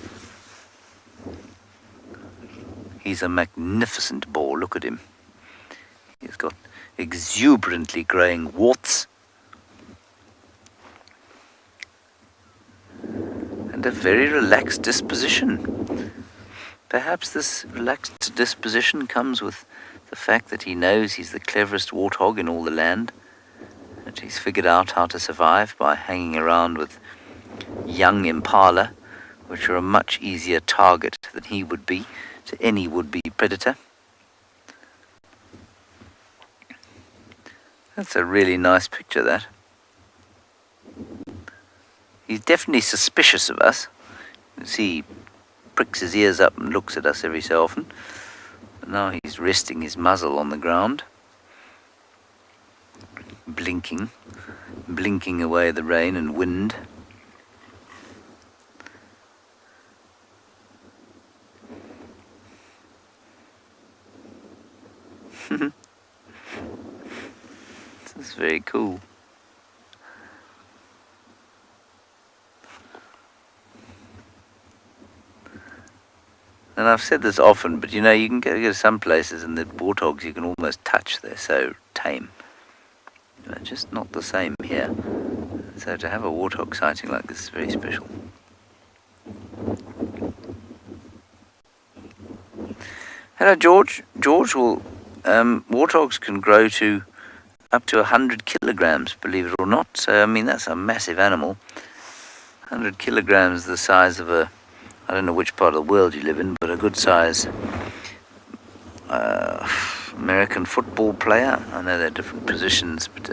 He's a magnificent boar, look at him. He's got exuberantly growing warts and a very relaxed disposition. Perhaps this relaxed disposition comes with the fact that he knows he's the cleverest warthog in all the land, that he's figured out how to survive by hanging around with young impala, which are a much easier target than he would be to any would-be predator. That's a really nice picture, that. He's definitely suspicious of us. You see, he pricks his ears up and looks at us every so often. But now he's resting his muzzle on the ground, blinking away the rain and wind. This is very cool. And I've said this often, but you know, you can go to some places and the warthogs you can almost touch. They're so tame. tame. They're just not the same here. So to have a warthog sighting like this is very special. Hello, George. George, will warthogs can grow to up to 100 kilograms, believe it or not. So, I mean, that's a massive animal. 100 kilograms, the size of a, I don't know which part of the world you live in, but a good size American football player. I know they're different positions, but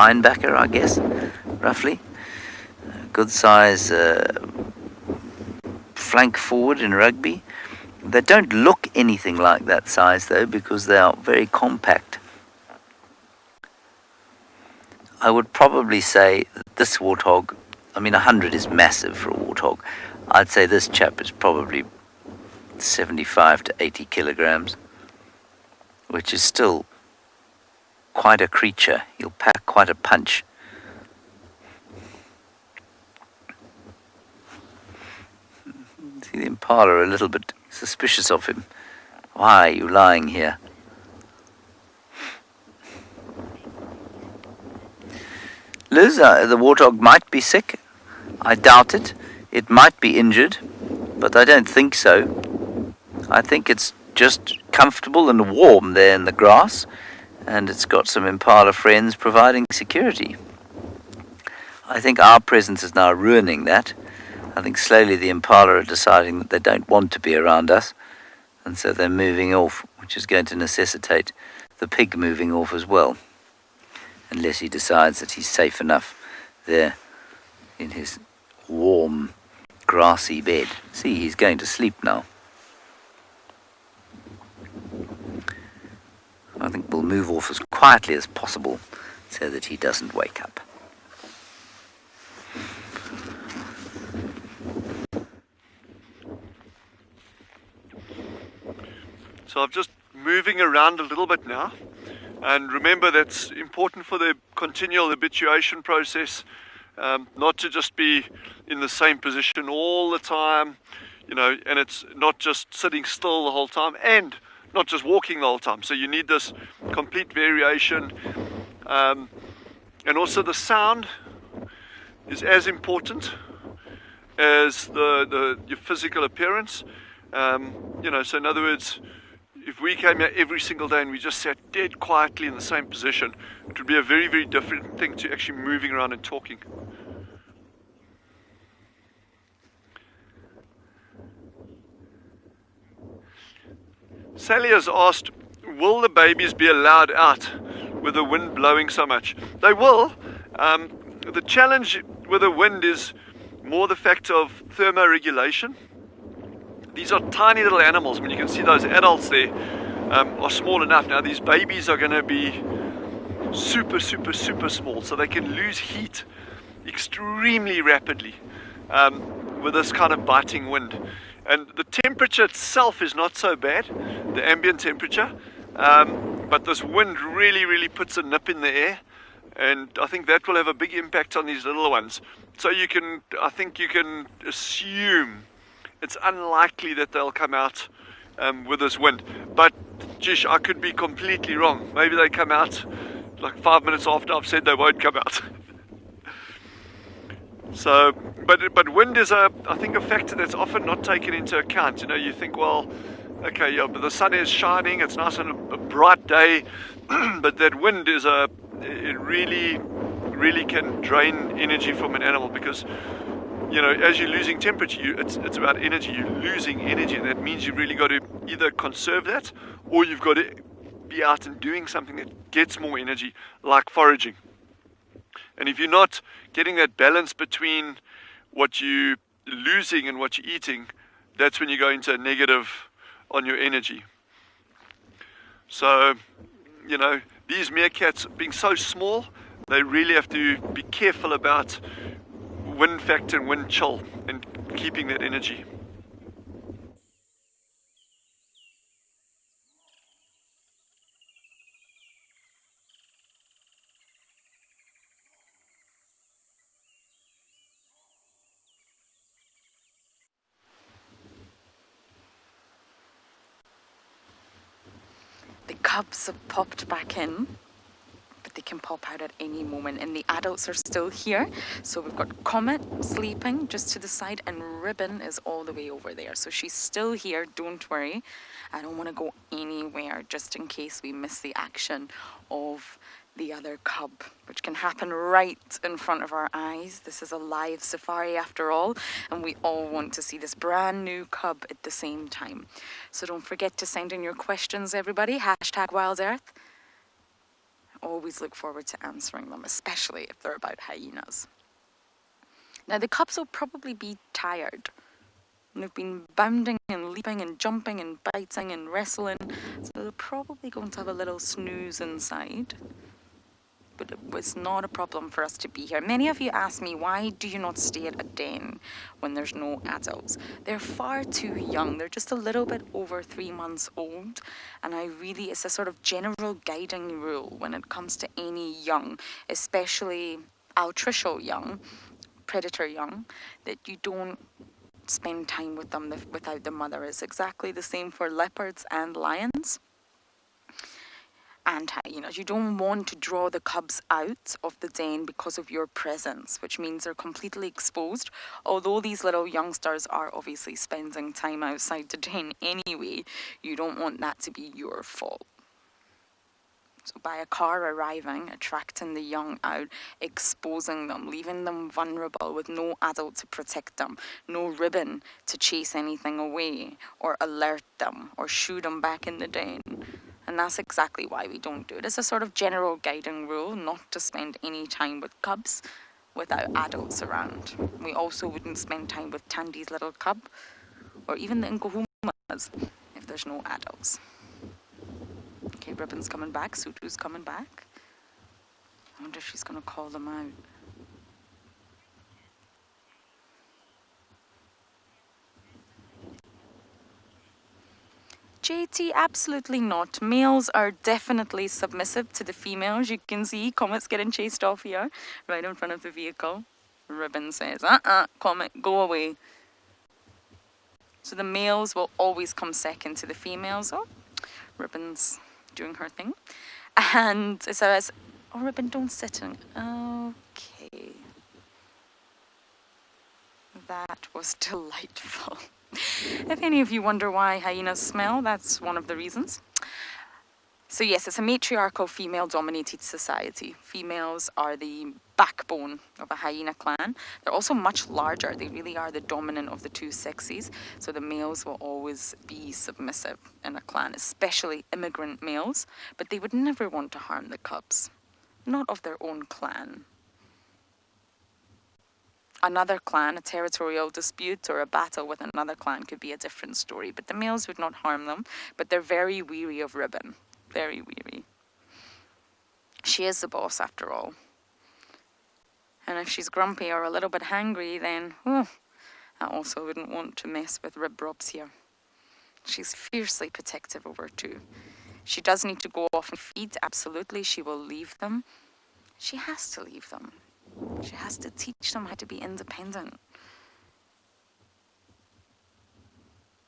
linebacker, I guess, roughly. Good size flank forward in rugby. They don't look anything like that size, though, because they are very compact. I would probably say that this warthog, I mean, 100 is massive for a warthog. I'd say this chap is probably 75 to 80 kilograms, which is still quite a creature. He'll pack quite a punch. See, the impala are a little bit suspicious of him. Why are you lying here? Liz, the warthog might be sick. I doubt it. It might be injured, but I don't think so. I think it's just comfortable and warm there in the grass, and it's got some impala friends providing security. I think our presence is now ruining that. I think slowly the impala are deciding that they don't want to be around us, and so they're moving off, which is going to necessitate the pig moving off as well, unless he decides that he's safe enough there in his warm, grassy bed. See, he's going to sleep now. I think we'll move off as quietly as possible so that he doesn't wake up. So I'm just moving around a little bit now, and remember that's important for the continual habituation process, not to just be in the same position all the time, you know, and it's not just sitting still the whole time and not just walking the whole time. So you need this complete variation, and also the sound is as important as your physical appearance. You know, so in other words, if we came here every single day and we just sat dead quietly in the same position, it would be a very, very different thing to actually moving around and talking. Sally has asked, will the babies be allowed out with the wind blowing so much? They will. The challenge with the wind is more the fact of thermoregulation. These are tiny little animals. I mean, you can see those adults there are small enough. Now these babies are going to be super, super, super small, so they can lose heat extremely rapidly with this kind of biting wind. And the temperature itself is not so bad, the ambient temperature, but this wind really, really puts a nip in the air, and I think that will have a big impact on these little ones. So I think you can assume it's unlikely that they'll come out with this wind. But, geez, I could be completely wrong. Maybe they come out like 5 minutes after I've said they won't come out. So, but wind is I think a factor that's often not taken into account. You know, you think, well, okay, yeah, but the sun is shining, it's nice on a bright day, but that wind is it really, really can drain energy from an animal, because, you know, as you're losing temperature, it's about energy. You're losing energy, and that means you've really got to either conserve that, or you've got to be out and doing something that gets more energy, like foraging. And if you're not getting that balance between what you're losing and what you're eating, that's when you go into a negative on your energy. So, you know, these meerkats being so small, they really have to be careful about wind factor and wind chill and keeping that energy. The cubs have popped back in. but they can pop out at any moment, and the adults are still here. So we've got Comet sleeping just to the side, and Ribbon is all the way over there. So she's still here, don't worry. I don't want to go anywhere just in case we miss the action of the other cub, which can happen right in front of our eyes. This is a live safari after all, and we all want to see this brand new cub at the same time. So don't forget to send in your questions, everybody. #WildEarth. Always look forward to answering them, especially if they're about hyenas. Now the cubs will probably be tired. They've been bounding and leaping and jumping and biting and wrestling, so they're probably going to have a little snooze inside. But it was not a problem for us to be here. Many of you ask me, why do you not stay at a den when there's no adults? They're far too young. They're just a little bit over 3 months old. And it's a sort of general guiding rule when it comes to any young, especially altricial young, predator young, that you don't spend time with them without the mother. It's exactly the same for leopards and lions and hyenas. You don't want to draw the cubs out of the den because of your presence, which means they're completely exposed. Although these little youngsters are obviously spending time outside the den anyway, you don't want that to be your fault. So by a car arriving, attracting the young out, exposing them, leaving them vulnerable with no adult to protect them, no ribbon to chase anything away or alert them or shoo them back in the den. And that's exactly why we don't do it. It's a sort of general guiding rule not to spend any time with cubs without adults around. We also wouldn't spend time with Tandy's little cub or even the Nkuhumas if there's no adults. Okay, Ribbon's coming back, Sutu's coming back. I wonder if she's going to call them out. JT, absolutely not. Males are definitely submissive to the females. You can see Comet's getting chased off here, right in front of the vehicle. Ribbon says, Comet, go away. So the males will always come second to the females. Oh, Ribbon's doing her thing. And it says, oh, Ribbon, don't sit in. Okay. That was delightful. If any of you wonder why hyenas smell, that's one of the reasons. So yes, it's a matriarchal female-dominated society. Females are the backbone of a hyena clan. They're also much larger. They really are the dominant of the two sexes. So the males will always be submissive in a clan, especially immigrant males. But they would never want to harm the cubs, not of their own clan. Another clan, a territorial dispute or a battle with another clan could be a different story. But the males would not harm them. But they're very weary of Ribbon. Very weary. She is the boss after all. And if she's grumpy or a little bit hangry, then I also wouldn't want to mess with Rib Robs here. She's fiercely protective over two. She does need to go off and feed, absolutely. She will leave them. She has to leave them. She has to teach them how to be independent.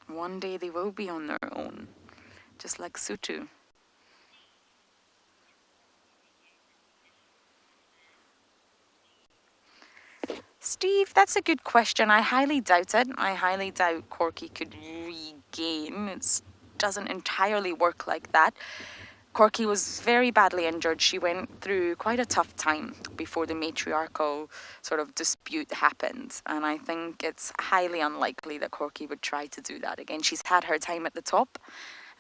One day they will be on their own, just like Sutu. Steve, that's a good question. I highly doubt it. I highly doubt Corky could regain. It doesn't entirely work like that. Corky was very badly injured. She went through quite a tough time before the matriarchal sort of dispute happened. And I think it's highly unlikely that Corky would try to do that again. She's had her time at the top.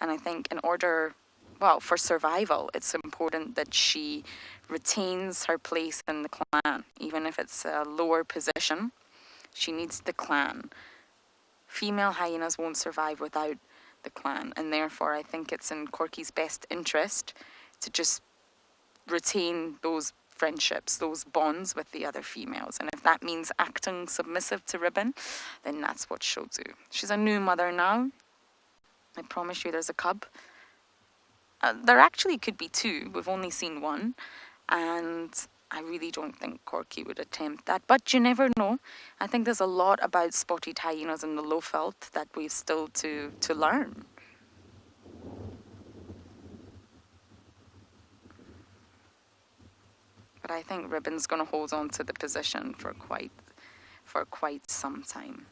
And I think in order, well, for survival, it's important that she retains her place in the clan. Even if it's a lower position, she needs the clan. Female hyenas won't survive without the clan, and therefore I think it's in Corky's best interest to just retain those friendships, those bonds with the other females. And if that means acting submissive to Ribbon, then that's what she'll do. She's a new mother now. I promise you there's a cub. There actually could be two. We've only seen one. And I really don't think Corky would attempt that. But you never know. I think there's a lot about spotted hyenas in the Lowveld that we've still to learn. But I think Ribbon's going to hold on to the position for quite some time.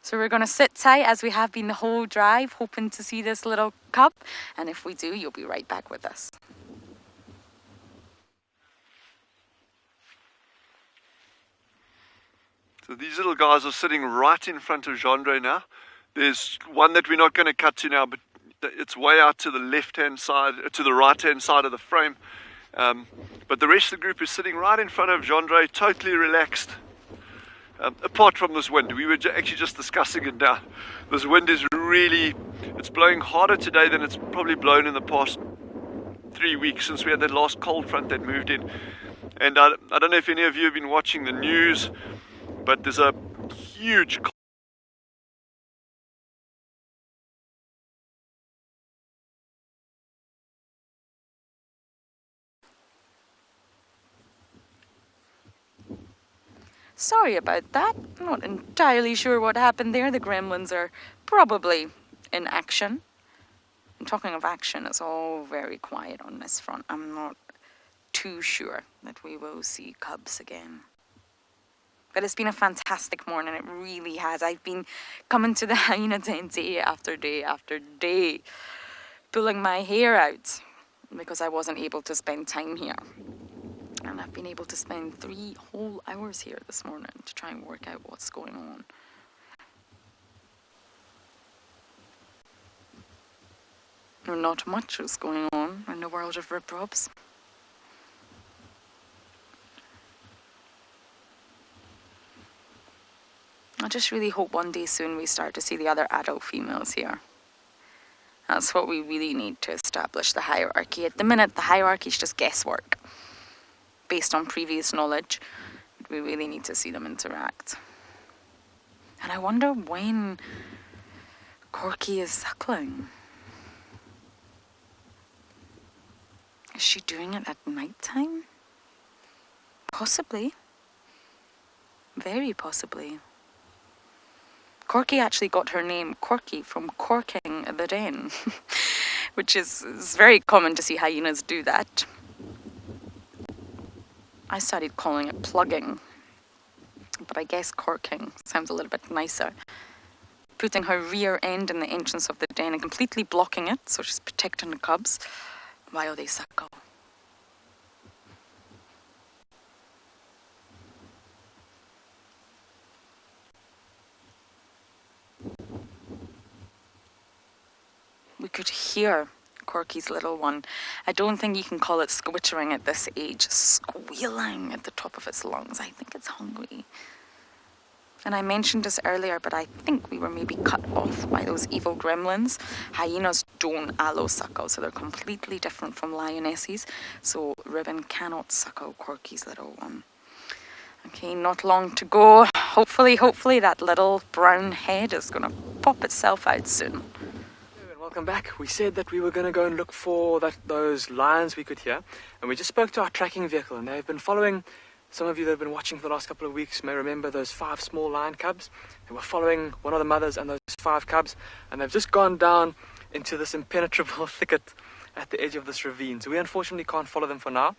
So we're going to sit tight as we have been the whole drive, hoping to see this little cub. And if we do, you'll be right back with us. So these little guys are sitting right in front of Gendre now. There's one that we're not going to cut to now, but it's way out to the left-hand side, to the right-hand side of the frame. But the rest of the group is sitting right in front of Gendre, totally relaxed. Apart from this wind, we were actually just discussing it now. This wind is really, it's blowing harder today than it's probably blown in the past 3 weeks since we had that last cold front that moved in. And I don't know if any of you have been watching the news, but there's a huge Sorry about that. I'm not entirely sure what happened there. The gremlins are probably in action. And talking of action, it's all very quiet on this front. I'm not too sure that we will see cubs again. But it's been a fantastic morning. It really has. I've been coming to the Hyena den day after day after day, pulling my hair out because I wasn't able to spend time here. And I've been able to spend 3 whole hours here this morning to try and work out what's going on. Not much is going on in the world of rip-robs. I just really hope one day soon we start to see the other adult females here. That's what we really need to establish the hierarchy. At the minute, the hierarchy is just guesswork. Based on previous knowledge, we really need to see them interact. And I wonder when Corky is suckling. Is she doing it at night time? Possibly. Very possibly. Corky actually got her name Corky from corking the den, which is very common to see hyenas do that. I started calling it plugging, but I guess corking sounds a little bit nicer. Putting her rear end in the entrance of the den and completely blocking it, so she's protecting the cubs while they suckle. We could hear Corky's little one. I don't think you can call it squittering at this age. Squealing at the top of its lungs. I think it's hungry. And I mentioned this earlier, but I think we were maybe cut off by those evil gremlins. Hyenas don't allo-suckle, so they're completely different from lionesses. So Ribbon cannot suckle Corky's little one. Okay, not long to go. Hopefully that little brown head is going to pop itself out soon. Welcome back. We said that we were going to go and look for those lions we could hear, and we just spoke to our tracking vehicle, and they've been following. Some of you that have been watching for the last couple of weeks may remember those 5 small lion cubs. They were following one of the mothers and those 5 cubs, and they've just gone down into this impenetrable thicket at the edge of this ravine. So we unfortunately can't follow them for now,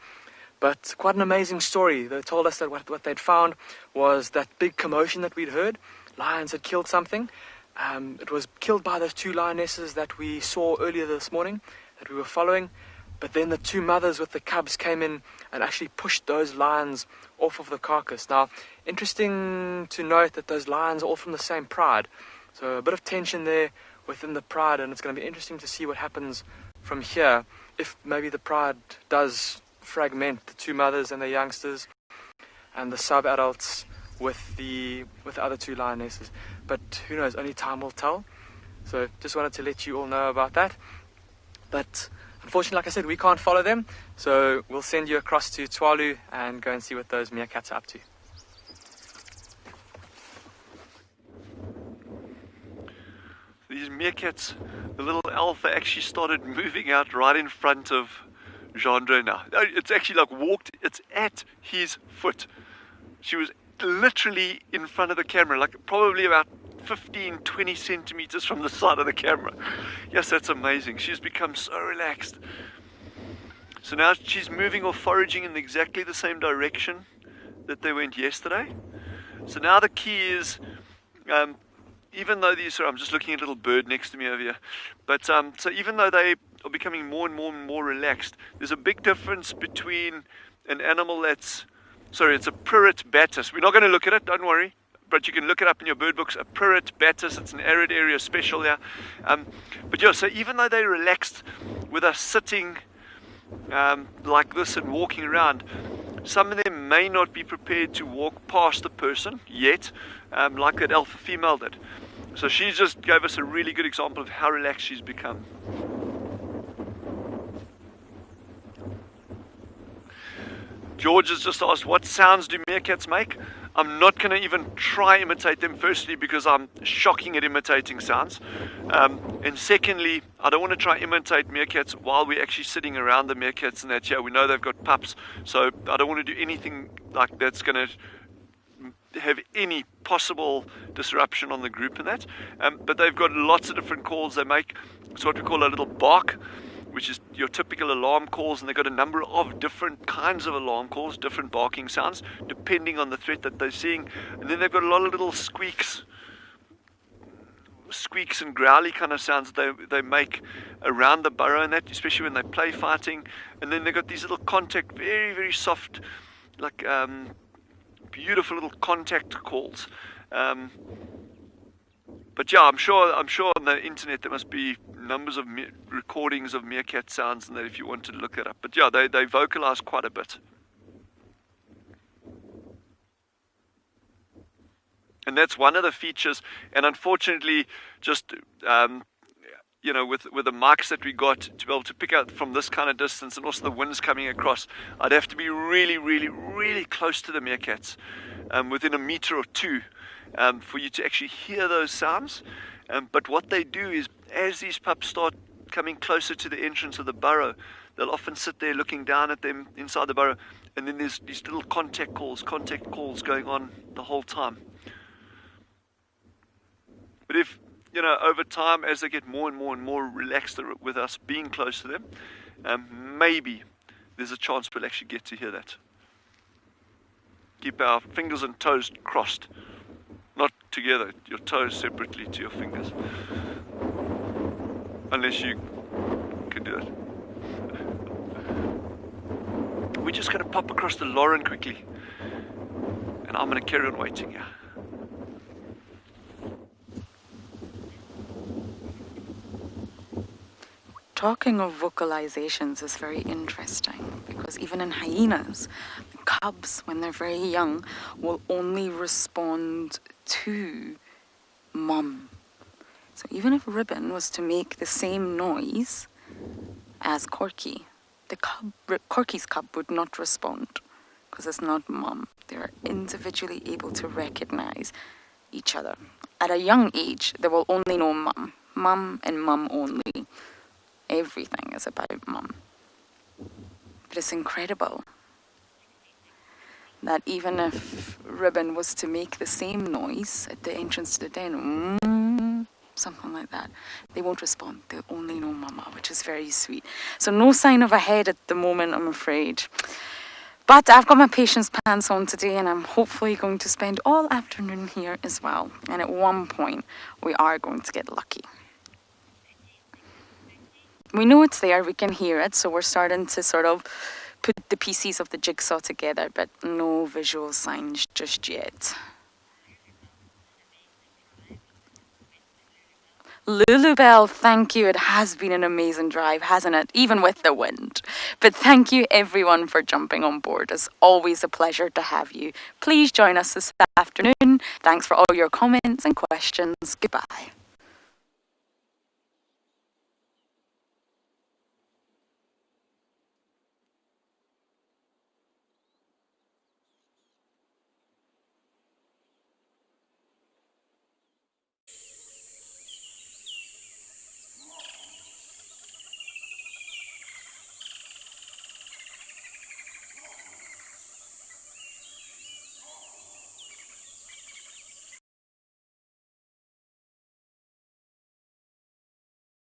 but quite an amazing story. They told us that what they'd found was that big commotion that we'd heard. Lions had killed something. It was killed by those 2 lionesses that we saw earlier this morning, that we were following. But then the 2 mothers with the cubs came in and actually pushed those lions off of the carcass. Now, interesting to note that those lions are all from the same pride. So a bit of tension there within the pride, and it's going to be interesting to see what happens from here. If maybe the pride does fragment the 2 mothers and the youngsters and the sub-adults with the other 2 lionesses. But who knows, only time will tell. So just wanted to let you all know about that. But unfortunately, like I said, we can't follow them. So we'll send you across to Tswalu and go and see what those meerkats are up to. These meerkats, the little alpha actually started moving out right in front of Gendre now. It's actually like walked, it's at his foot. She was literally in front of the camera, like probably about 15-20 centimeters from the side of the camera. Yes, that's amazing. She's become so relaxed. So now she's moving or foraging in exactly the same direction that they went yesterday. So now the key is, even though these, sorry, I'm just looking at a little bird next to me over here, but so even though they are becoming more and more and more relaxed, there's a big difference between an animal that's, sorry, it's a Prrivate Batis. We're not going to look at it, don't worry, but you can look it up in your bird books. A Prrivate Batis, it's an arid area special there. But yeah, so even though they're relaxed with us sitting like this and walking around, some of them may not be prepared to walk past the person yet, like that alpha female did. So she just gave us a really good example of how relaxed she's become. George has just asked, what sounds do meerkats make? I'm not going to even try imitate them, firstly because I'm shocking at imitating sounds, and secondly, I don't want to try imitate meerkats while we're actually sitting around the meerkats and that. Yeah, we know they've got pups, so I don't want to do anything like that's going to have any possible disruption on the group and that. But they've got lots of different calls they make. It's what we call a little bark, which is your typical alarm calls, and they've got a number of different kinds of alarm calls, different barking sounds, depending on the threat that they're seeing. And then they've got a lot of little squeaks and growly kind of sounds that they make around the burrow and that, especially when they play fighting. And then they've got these little contact, very, very soft, like beautiful little contact calls. But yeah, I'm sure on the internet there must be numbers of recordings of meerkat sounds and that if you wanted to look it up. But yeah, they vocalize quite a bit. And that's one of the features. And unfortunately, just you know, with the mics that we got to be able to pick out from this kind of distance, and also the winds coming across, I'd have to be really, really, really close to the meerkats, within a meter or two, for you to actually hear those sounds. But what they do is, as these pups start coming closer to the entrance of the burrow, they'll often sit there looking down at them inside the burrow, and then there's these little contact calls going on the whole time. But if, you know, over time, as they get more and more and more relaxed with us being close to them, maybe there's a chance we'll actually get to hear that. Keep our fingers and toes crossed. Not together, your toes separately to your fingers. Unless you can do that. We're just going to pop across to Lauren quickly. And I'm going to carry on waiting here. Talking of vocalizations is very interesting, because even in hyenas, cubs, when they're very young, will only respond to mum. So even if Ribbon was to make the same noise as Corky, Corky's cub would not respond, because it's not mum. They're individually able to recognize each other. At a young age, they will only know mum. Mum and mum only. Everything is about mum. But it's incredible that even if Ribbon was to make the same noise at the entrance to the den, something like that, they won't respond. They'll only know mama, which is very sweet. So no sign of a head at the moment, I'm afraid. But I've got my patience pants on today, and I'm hopefully going to spend all afternoon here as well. And at one point, we are going to get lucky. We know it's there, we can hear it, so we're starting to sort of put the pieces of the jigsaw together, but no visual signs just yet. Lulubelle, thank you. It has been an amazing drive, hasn't it? Even with the wind. But thank you everyone for jumping on board. It's always a pleasure to have you. Please join us this afternoon. Thanks for all your comments and questions. Goodbye.